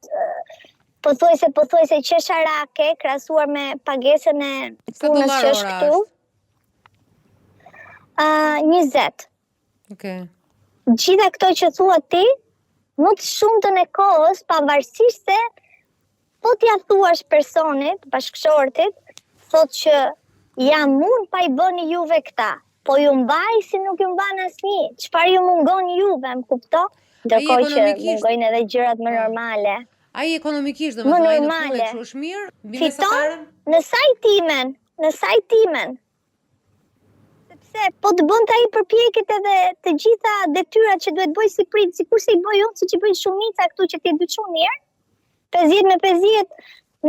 pothuajse qesharake krahasuar me pagesën e punës që është këtu. 20. Okay. Gjitha këto që thua ti, më të shumtën e kohës, pavarësisht se po t'ja thuash personit, bashkëshortit, thot që jam unë pa i bëni juve këta, po ju mbaj si nuk ju mban asnjë. Çfarë ju mungon juve, më kupto? Ndërkohë që mungojnë edhe gjërat më normale. Ai ekonomikisht domethënë ai nuk është mirë, fiton në sajtimen. Sepse po të bënte ai përpjekjet edhe të gjitha detyrat që duhet bëj si prind, sikurse i bëj unë, siç i bëjnë shumica këtu që ti dy çunir, 50 me 50,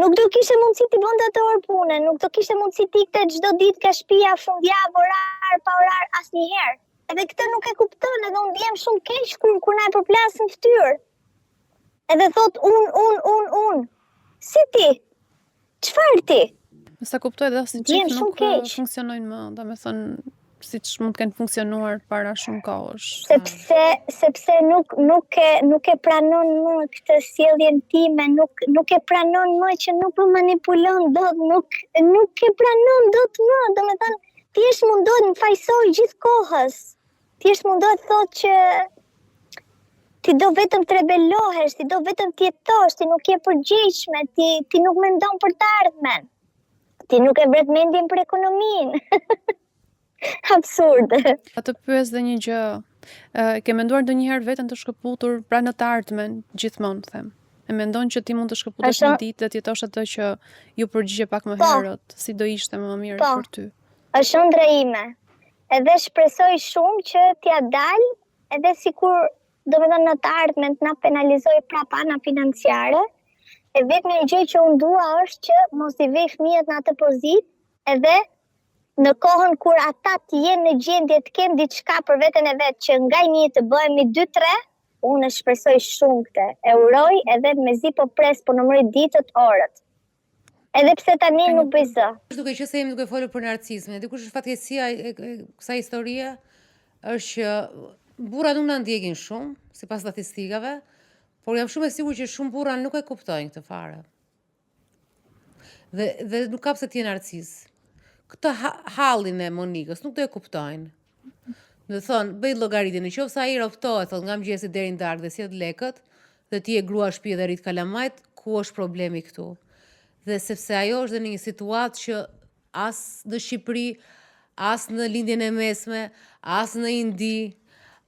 nuk do kishte mundësi ti bënte atë orë pune, nuk do kishte mundësi ti ikte çdo ditë ka shtëpia fundjavë orar pa orar asnjëherë. Edhe këtë nuk e kupton, edhe unë ndjem shumë keq kur na e përplasin fytyrë. Edhe thot unë. Si ti? Çfarë ti? Sa kuptoj edhe si gjithë nuk funksionojnë më, domethënë siç mund të kenë funksionuar para shumë kohësh. Sepse nuk e pranon më këtë sjelljen time, nuk e pranon më që nuk më manipulon dot, nuk e pranon dot më, domethënë thjesht mundohet të më fajsoj gjithë kohës. Thjesht mundohet thotë që ti do vetëm të rebelohesh, ti do vetëm të jetosh, ti nuk je përgjegjshme, ti nuk mendon për të ardhmen. Ti nuk e vret mendjen për ekonominë. Absurde. A të pyes dhe një gjë, ke menduar ndonjëherë veten të shkëputur pra në të ardhmen, gjithmonë them. E mendon që ti mund të shkëputesh një ditë dhe të jetosh atë që ju përgjigje pak më herët, si do ishte më mirë për ty? Është ëndra ime. Edhe shpresoj shumë që t'ja dal, edhe sikur domethënë në të ardhmen na penalizoj prapa ana financiare. E vetmja gjë që unë dua është që mos i vej fëmijët në atë pozitë, edhe në kohën kur ata të jenë në gjendje të kenë diçka për veten e vet, që nga një të bëhemi 2-3, unë e shpresoj shumë këtë. E uroj edhe mezi po pres, po numëroj ditët, orët. Edhe pse tani nuk bëj zë. Duke që se jemi duke folur për narcismin, dikush është fatkeqësia e kësaj historie është që burrat nuk na ndjekin shumë, sipas statistikave, por jam shumë e sigurt që shumë burra nuk e kuptojnë këtë fare. Dhe nuk ka pse të jenë narcis. Këtë hallin e Monikës nuk do e kuptojnë. Do thonë, bëj llogaritë, nëse ai rroftohet thotë nga mëngjesi deri në darkë dhe sjell lekët, dhe ti e grua shtëpi dhe rrit kalamajt, ku është problemi këtu? Dhe sepse ajo është në një situatë që as në Shqipëri, as në lindjen e mesme, as në Indi,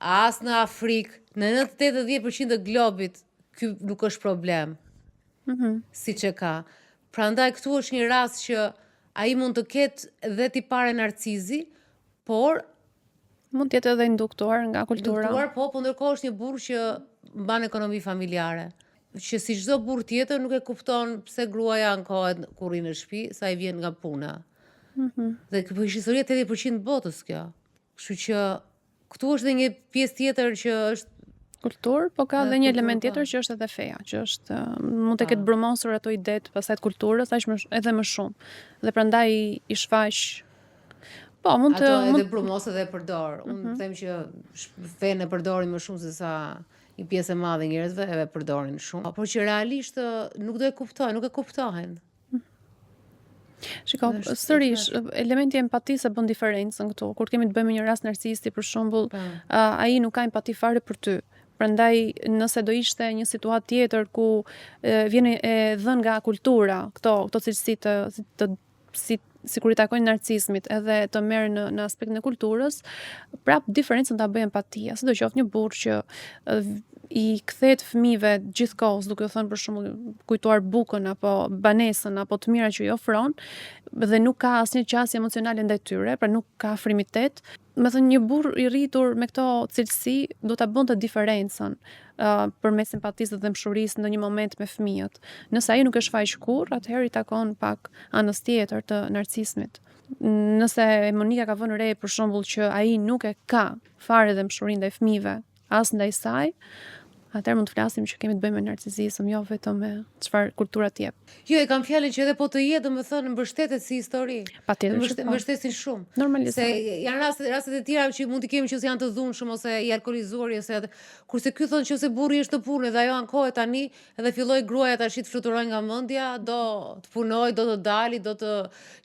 as në Afrikë, në 90-10% të globit, ky nuk është problem. Siç e ka. Prandaj këtu është një rast që ai mund të ketë dhe tipare narcizi, por mund të jetë edhe induktuar nga kultura. Induktuar, po ndërkohë është një burr që mban ekonomi familjare. Që si çdo burr tjetër nuk e kupton pse gruaja ankohet kur i në shtëpi, sa i vjen nga puna. Dhe kjo është historia 80% botës kjo. Kështu që këtu është edhe një pjesë tjetër që është kulturë, po ka edhe një element tjetër që është edhe feja, që është mund të ketë brumosur ato idet pastaj të kulturës, edhe më shumë. Dhe prandaj i shfaq. Po, mund të ato edhe brumos edhe përdor. Unë them që fenë e përdorin më shumë se sa një pjesë e madhe njerëzve e përdorin shumë. Por që realisht nuk do e kuptojnë, nuk e kuptohen. Shiko, sërish, elementi empatisë bën diferencën këtu. Kur kemi të bëjmë një rast narcisisti, për shembull, ai nuk ka empati fare për ty. Prandaj, nëse do ishte një situatë tjetër ku vjen e dhënë nga kultura, këto cilësi sikur i takojnë narcismit edhe të merren në aspektin e kulturës, prap diferencën ta bëj empatia. Sidoqoftë një burr që i kthehet fëmijëve gjithkohës, duke u thënë për shembull kujtuar bukën apo banesën apo të mira që i ofron, dhe nuk ka asnjë qasje emocionale ndaj tyre, pra nuk ka afrimitet. Me thënë, një burr i rritur me këto cilësi do ta bënte diferencën përmes empatisë dhe mshurisë në një moment me fëmijët. Nëse ai nuk e shfaq kurrë, atëherë i takon pak anës tjetër të narcismit. Nëse Monika ka vënë re për shembull që ai nuk e ka fare dhe mshurinë ndaj fëmijëve, as ndaj saj, atëherë mund të flasim që kemi të bëjmë me narcisizëm, jo vetëm me çfarë kultura të jep. Jo, e kam fjalën që edhe po të jetë, domethënë mbështetet si histori. Patjetër. Mbështesin shumë. Normalisht. Se janë rastet e tjera që mund të kemi që janë të dhunshëm ose i alkoolizuar ose kurse ky thonë që ose burri është të punë dhe ajo ankohet tani edhe filloi gruaja tash të fluturojë nga mendja, do të punoj, do të dali, do të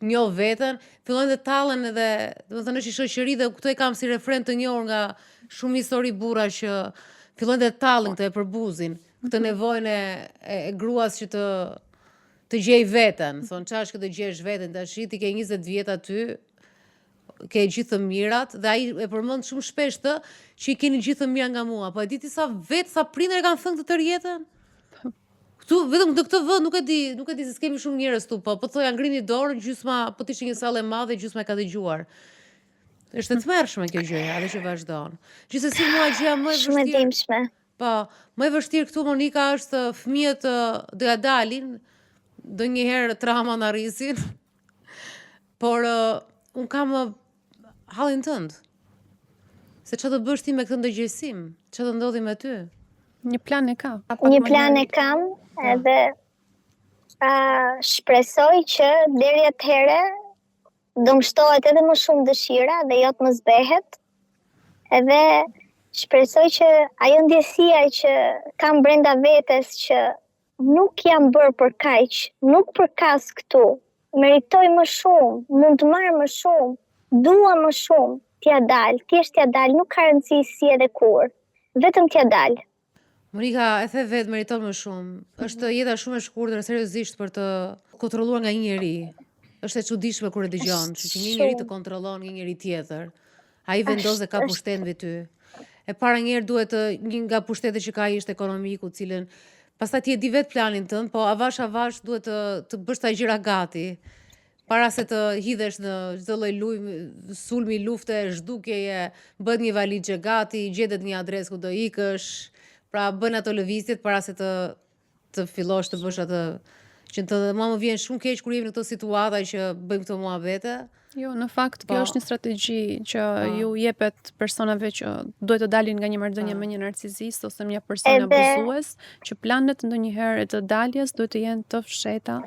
njoh veten, fillojnë të tallen edhe, domethënë është një shoqëri dhe këtu e kam si refren të njohur nga shumë histori burra që fillojnë të tallin këtë e përbuzin, këtë nevojën e gruas që të gjej veten. Thonë çfarë është që të gjesh veten, tash ti ke 20 vjet aty, ke gjithë të mirat dhe ai e përmend shumë shpesh që i keni gjithë të mira nga mua. Po e di ti sa prindër e kanë thënë këtë tërë jetën? Këtu vetëm në këtë vend nuk e di se kemi shumë njerëz këtu, po thoya ngrini dorën, gjysma po të ishte një sallë e madhe, gjysma e ka dëgjuar. Është të tmerrshme kjo gjëja, edhe që vazhdon. Gjithsesi mua gjëja më e vështirë. Po, më e vështirë këtu Monika është fëmijët do ja dalin, ndonjëherë trauma na rrisin. Por un kam hallin tënd. Se çfarë do bësh ti me këtë ndërgjegjësim? Çfarë do ndodhi me ty? Një plan e ka. Një plan e kam, edhe shpresoj që deri atëherë do më shtohet edhe më shumë dëshira dhe jo të më zbehet. Edhe shpresoj që ajo ndjesia që kam brenda vetes që nuk jam bërë për kaq, nuk për kas këtu, meritoj më shumë, mund të marr më shumë, dua më shumë, t'ja dal, thjesht t'ja dal, nuk ka rëndësi si edhe kur, vetëm t'ja dal. Monika, e the vetë meriton më shumë. Është jeta shumë e shkurtër seriozisht për të kontrolluar nga një njerëz. Është e çuditshme kur e dëgjon, që një njeri të kontrollon një njeri tjetër. Ai vendos dhe ka pushtet mbi ty. E para njerë duhet një nga pushtetet që ka ishte ekonomiku, cilën pastaj ti e di vetë planin tënd, po avash duhet të bësh ta gjëra gati. Para se të hidhesh në çdo lloj sulmi, lufte, zhdukjeje, bëhet një valixhe gati, gjetet një adresë ku do ikësh. Pra bën ato lëvizjet para se të fillosh të bësh atë që më vjen shumë keq kur jemi në këto situata që bëjmë këto muhabete. Jo, në fakt, kjo është një strategji që ju jepet personave që duhet të dalin nga një marrëdhënie me një narcisist ose me një person abuzues, që planet ndonjëherë të daljes duhet të jenë të fshehta,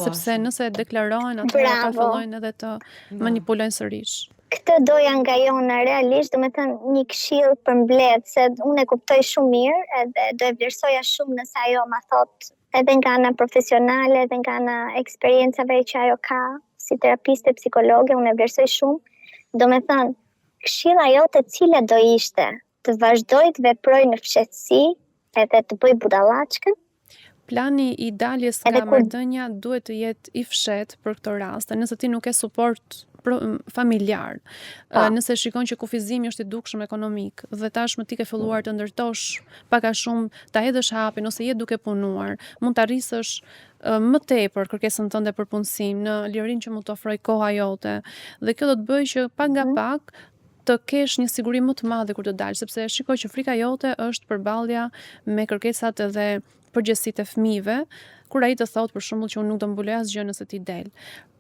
sepse nëse deklarohen atëherë ata fillojnë edhe të manipulojnë sërish. Këtë doja nga jona realisht, do me thënë një këshill për mbledh, se unë e kuptoj shumë mirë edhe do e vlerësoja shumë nëse ajo ma thot edhe nga ana profesionale, edhe nga ana eksperiencave që ajo ka si terapiste, psikologe, unë e vlerësoj shumë. Do me thënë, këshilla jote cila do ishte të vazhdoj të veproj në fshehtësi edhe të bëj budallaçkën? Plani i daljes nga marrëdhënia duhet të jetë i fshehtë për këtë rast. Nëse ti nuk ke suport familjar, nëse shikon që kufizimi është i dukshëm ekonomik dhe tashmë ti ke filluar të ndërtosh pak a shumë ta hedhësh hapin ose je duke punuar, mund të arrisësh më tepër kërkesën tënde për punësim në lirinë që mund të ofroj koha jote, dhe kjo do të bëjë që pak nga pak të kesh një siguri më të madhe kur të dalësh, sepse shikoj që frika jote është përballja me kërkesat edhe përgjegjësitë e fëmijëve, kur ai të thotë për shembull që unë nuk do mbuloj asgjë nëse ti del.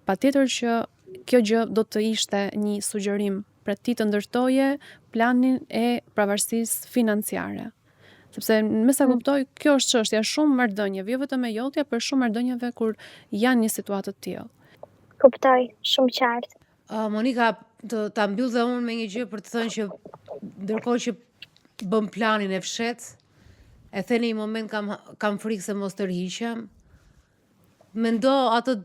Patjetër që kjo gjë do të ishte një sugjerim për ti të ndërtoje planin e pavarësisë financiare. Sepse me sa kuptoj, kjo është çështja shumë marrëdhënieve, jo vetëm e jotja, por shumë marrëdhënieve kur janë një situatë të tillë. Kuptoj, shumë qartë. Monika, ta mbyll dhe unë me një gjë për të thënë që ndërkohë që bëm planin e fshet, e the në një moment kam frikë se mos tërhiqem. Mendo atë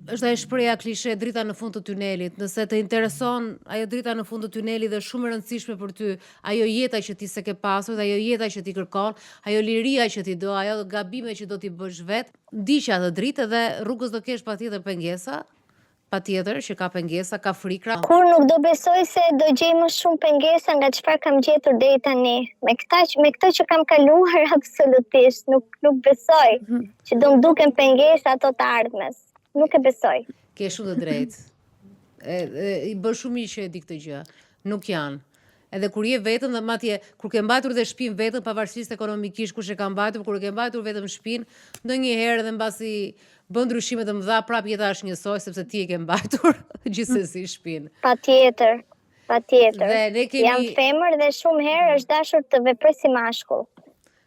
është ajo shpreha klishe, drita në fund të tunelit. Nëse të intereson ajo drita në fund të tunelit dhe shumë e rëndësishme për ty, ajo jeta që ti se ke pasur, ajo jeta që ti kërkon, ajo liria që ti do, ajo gabime që do t'i bësh vetë, ndiq atë dritë dhe rrugës do kesh patjetër pengesa, patjetër që ka pengesa, ka frikra. Kur nuk do besoj se do gjej më shumë pengesa nga çfarë kam gjetur deri tani. Me këtë që kam kaluar absolutisht, nuk besoj që do më duken pengesa ato të ardhmes. Nuk e besoj. Ke shumë të drejtë. I bën shumë mirë që e di këtë gjë. Nuk janë. Edhe kur je vetëm dhe madje kur ke mbajtur dhe shtëpinë vetëm, pavarësisht ekonomikisht kush e ka mbajtur, kur ke mbajtur vetëm shtëpinë, ndonjëherë edhe mbasi bën ndryshime të mëdha, prapë jeta është njësoj sepse ti e ke mbajtur gjithsesi shtëpinë. Patjetër. Dhe ne kemi jam femër dhe shumë herë është dashur të veproj si mashkull.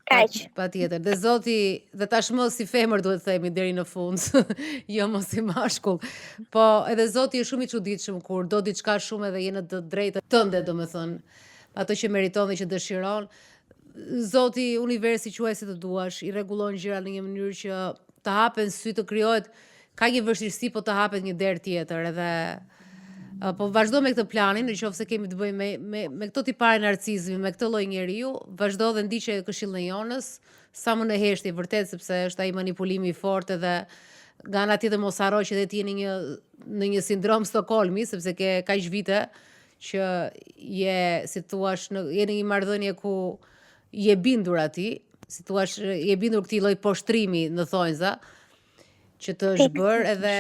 Patjetër. Dhe Zoti, dhe tashmë si femër duhet të themi deri në fund, jo mos si mashkull. Po edhe Zoti është shumë i çuditshëm kur do diçka shumë edhe je në të drejtë tënde, domethënë, ato që meriton dhe që dëshiron. Zoti, universi quaj si të duash, i rregullon gjërat në një mënyrë që të hapen sy, të krijohet, ka një vështirësi, po të hapet një derë tjetër edhe po vazhdo me këtë planin, nëse kemi të bëjmë me këto tipare narcizmi, me këtë lloj njeriu, vazhdo dhe ndiqe këshillën e Jonës, sa më në heshtje vërtet, sepse është ai manipulimi i fortë dhe nga ana tjetër mos harro që ti je në një sindrom Stockholmi, sepse ke kaq vite që je, si thua, je në një marrëdhënie ku je bindur atij, si thua, je bindur këtij lloj poshtrimi në thonjza, që të është bërë, edhe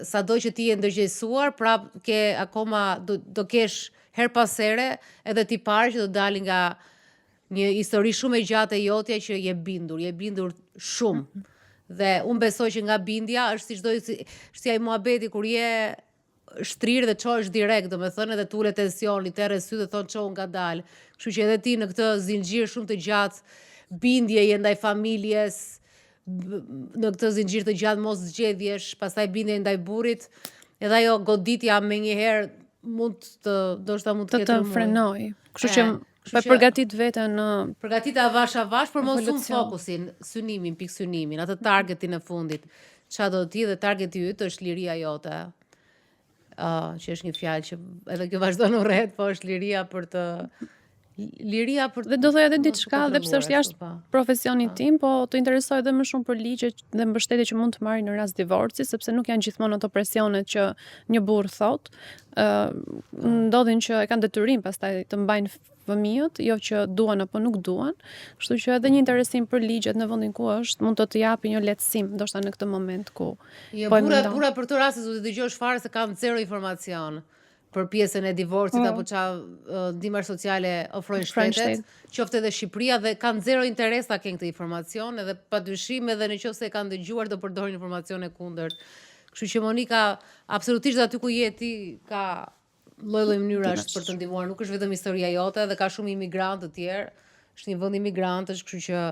sado që ti je ndërgjegjësuar, prap ke akoma do kesh her pas here edhe ti parë që do dalin nga një histori shumë e gjatë e jotja që je bindur shumë. Dhe unë besoj që nga bindja është si ai muhabeti kur je shtrirë dhe çohesh direkt, domethënë, edhe tulet tensioni, terrë sy dhe thon çohu ngadalë. Kështu që edhe ti në këtë zinxhir shumë të gjatë bindjeje ndaj familjes, në këtë zinxhir të gjatë mos zgjedhjesh, pastaj bindje ndaj burrit, edhe ajo goditja menjëherë mund të të frenoj. Kështu që përgatit veten në përgatit avash, por mos shumë fokusin, synimin, pikë synimin, atë targetin e fundit. Çfarë do ti dhe targeti yt është liria jote. Që është një fjalë që edhe kjo vazhdon urrejt, po është liria për të liria për Dhe do thoya edhe diçka edhe pse është jashtë po. profesionit tim, po të interesoj edhe më shumë për ligje dhe mbështetje që mund të marrë në rast divorci, sepse nuk janë gjithmonë ato presionet që një burr thot. Ndodhin që e kanë detyrim pastaj të mbajnë fëmijët, jo që duan apo nuk duan. Kështu që edhe një interesim për ligjet në vendin ku është mund të japi një lehtësim, ndoshta në këtë moment ku Jo, burra për të raste do të dëgjosh fare se kam zero informacion për pjesën e divorcit apo çfarë ndihmar sociale ofrojnë shtetet, qoftë edhe Shqipëria dhe kanë zero interes ta kenë këtë informacion, edhe padyshim edhe nëse e kanë dëgjuar do përdorin informacione kundërt. Kështu që Monika, absolutisht aty ku je ti ka lloj-lloj mënyrash për të ndihmuar, nuk është vetëm historia jote, dhe ka shumë imigrantë të tjerë. Është një vend imigrantësh, kështu që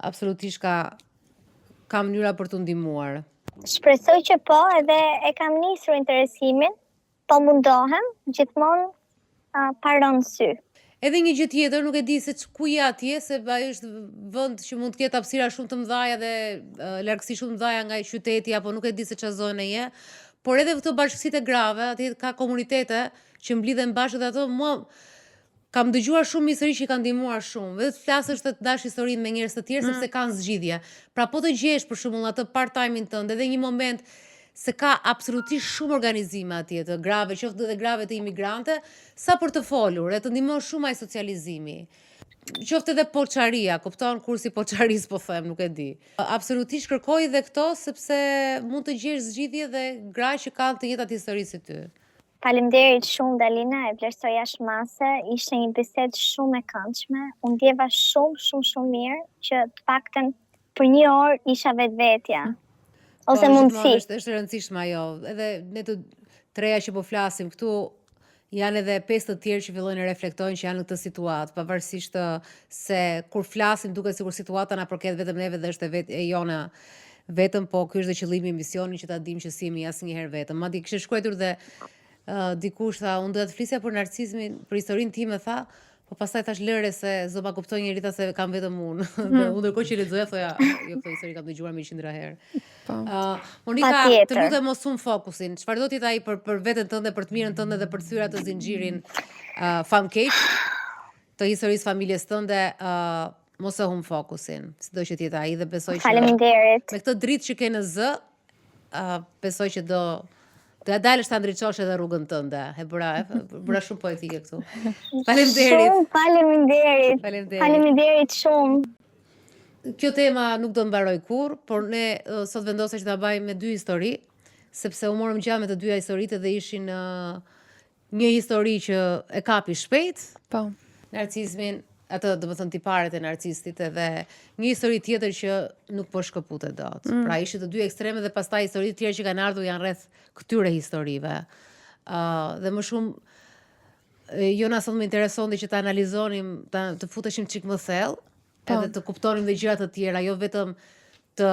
absolutisht ka mënyra për të ndihmuar. Shpresoj që po, edhe e kam nisur interesimin, po mundohem gjithmonë paron sy. Edhe një gjë tjetër, nuk e di se ku je atje, se ajo është vend që mund të ketë hapësira shumë të mëdha dhe largësi shumë të mëdha nga qyteti, apo nuk e di se çfarë zone je, por edhe këto bashkësitë e grave, atje ka komunitete që mblidhen bashkë dhe ato mua kam dëgjuar shumë histori që kanë ndihmuar shumë. Vetë të flasësh të dash historinë me njerëz të tjerë sepse kanë zgjidhje. Pra po të gjesh për shembull atë part-time-in tënd, edhe një moment se ka absolutisht shumë organizime atje të grave, qoftë edhe grave të imigrante, sa për të folur, e të ndihmon shumë ai socializimi. Qoftë edhe poçaria, kupton, kursi poçaris po them, nuk e di. Absolutisht kërkoj edhe këto sepse mund të gjesh zgjidhje dhe gra që kanë të njëjtat historisë si ty. Faleminderit shumë Dalina, e vlerësoj jashmase, ishte një bisedë shumë e këndshme, unë ndjeva shumë mirë që të paktën për një orë isha vetvetja. Ose mundësi. Është e rëndësishme ajo. Edhe ne të treja që po flasim këtu, janë edhe 5 të tjerë që fillojnë reflektojnë që janë në këtë situatë, pavarësisht se kur flasim duket sikur situata na përket vetëm neve dhe është e jona vetëm, po ky është dhe qëllimi i misionit që ta dimë që si jemi asnjëherë vetëm. Madje kishte shkruar dhe dikush tha, unë do të flisja për narcismin, për historinë time, tha, po pastaj thash lëre se zoma kuptoj njërita se kam vetëm unë. Dhe unë ndërkohë që lexoja thoja, jo këtë histori kam dëgjuar 100 herë. Monika, të lutem mos hum fokusin. Çfarë do të jetë ai për veten tënde, për të mirën tënde dhe për të thyer atë zinxhirin famkeq të historisë familjes tënde, mos e hum fokusin. Sido që të jetë ai dhe besoj që Faleminderit. me këtë dritë që ke në zë, besoj që do ja dalësh ta ndriçosh edhe rrugën tënde. E bëra shumë poetike këtu. Faleminderit. Shumë faleminderit. Faleminderit shumë. Kjo tema nuk do të mbaroj kurrë, por ne sot vendosëm që ta bëjmë me 2 histori, sepse u morëm gjatë me të dyja historitë dhe ishin një histori që e kapi shpejt, po, narcismin, atë do të thënë tiparet e narcistit, edhe një histori tjetër që nuk po shkëputet dot. Pra ishin të dy ekstreme dhe pastaj histori të tjera që kanë ardhur janë rreth këtyre historive. Dhe më shumë jona sot më interesonte që ta analizonim, të futeshim çik më thellë, edhe të kuptonim dhe gjëra të tjera, jo vetëm të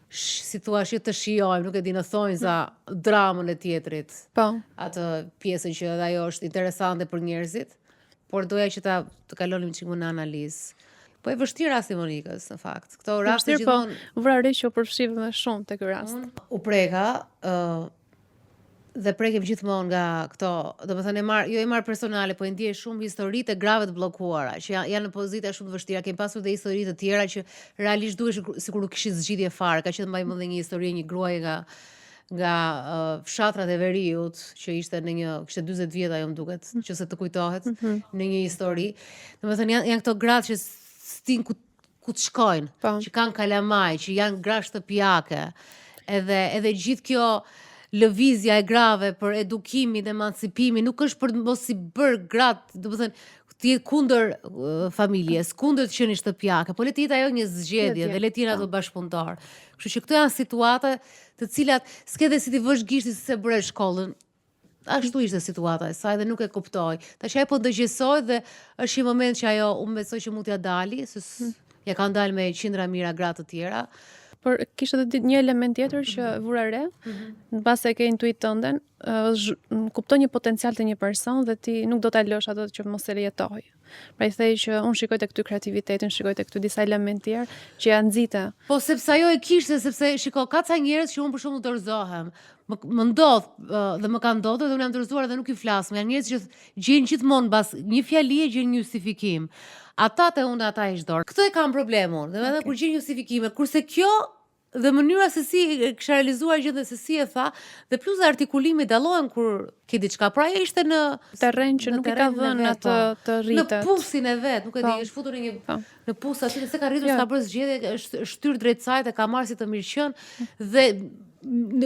si thua të shijojmë, nuk e di në thonjza dramën e tjetrit. Po. Atë pjesën që edhe ajo është interesante për njerëzit, por doja që të kalonim çik më në analizë. Po e vështirë rasti Monikës, në fakt. Këto raste gjithmonë vra re që u përfshive më shumë te ky rast. U preka dhe prekem gjithmonë nga këto, domethënë jo e marr personale, po e ndjej shumë historitë e grave të bllokuara, që janë në pozita shumë të vështira. Kem pasur dhe histori të tjera që realisht duhet sikur nuk kishin zgjidhje fare. Ka që të mbaj mend një histori një gruaje nga fshatrat e Veriut, që ishte kishte 40 vjet ajo më duket, nëse të kujtohet, në një histori. Domethënë janë këto gratë që stin ku të shkojnë, që kanë kalamaj, që janë gra shtëpiake. Edhe gjithë kjo lëvizja e grave për edukimin, emancipimin, nuk është për mos i bërë gratë, domethënë të jetë kundër familjes, kundër të qenë shtëpiake, po le të jetë ajo një zgjedhje dhe le të jenë ato bashkëpunëtar. Kështu që këto janë situata të cilat s'ke dhe si ti vësh gishtin se bëre shkollën. Ashtu ishte situata e saj dhe nuk e kuptoj. Tash ajo po ndëgjësoj dhe është një moment që ajo unë besoj që mund t'ja dali, se ja kanë dalë me qindra mira gratë të tjera. Por kishte edhe një element tjetër që vura re, në base e ke intuit tënden, kupton një potencial të një person dhe ti nuk do ta lësh ato që mos e jetoj. Pra i thej që unë shikoj tek ty kreativitetin, shikoj tek ty disa elementë tjerë që janë nxite. Po sepse ajo e kishte, sepse shiko, ka ca njerëz që unë për shembull dorëzohem. Më ndodh dhe më ka ndodhur dhe unë jam dorëzuar dhe nuk i flas. Janë njerëz që gjejnë gjithmonë mbas një fjalie gjejnë një justifikim. Ata te unë ata hiq dorë. Këto e kam problemun. Dhe edhe kur gjejnë justifikime, kurse kjo dhe mënyra se si e kisha realizuar gjë dhe se si e tha, dhe plus artikulimi dallohen kur ke diçka. Pra ai ishte në terren që nuk i ka vënë atë të rritet. Në pusin e vet, nuk e di, është futur në pus aty, nëse ka rritur s'ka bërë zgjedhje, është shtyr drejt saj e ka marrë si të mirëqen dhe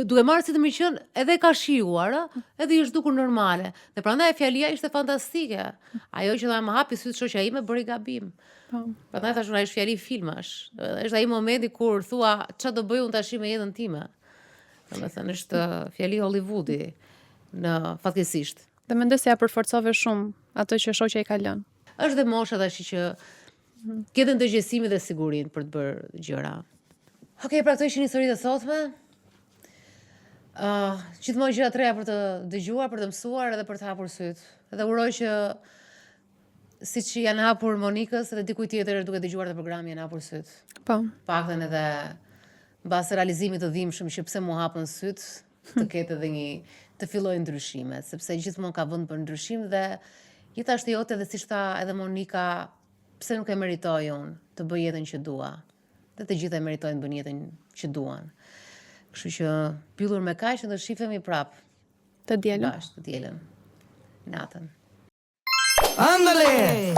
duke marrë si të mirëqen edhe ka shijuar, edhe i është dukur normale. Dhe prandaj fjalia ishte fantastike. Ajo që tha më hapi syt shoqja ime bëri gabim. Prandaj thashun ai është fjali filmash. Është ai momenti kur thua ç'a do bëj unë tash me jetën time. Domethënë është fjali Hollywoodi në fatkeqësisht. Dhe mendoj se ja përforcove shumë ato që shoqja i ka lënë. Është dhe mosha tash që ke të ndërgjegjësimin dhe sigurinë për të bërë gjëra. Okej, pra këto ishin historitë e sotme. Gjithmonë gjëra të reja për të dëgjuar, për të mësuar edhe për të hapur syt. Dhe uroj që siç janë hapur Monikës edhe dikujt tjetër duke dëgjuar të programi janë hapur syt. Po. Paktën edhe mbas realizimit të dhimbshëm që pse mu hapën syt, të ketë edhe një të fillojë ndryshimet, sepse gjithmonë ka vend për ndryshim dhe jeta është jote dhe siç tha edhe Monika, pse nuk e meritoj unë të bëj jetën që dua. Dhe të gjitha e meritojnë të bëjnë jetën që duan. Kështu që mbyllur me kaq, do shifemi prap. Të dielën. Bashkë, të dielën. Natën. Ándale.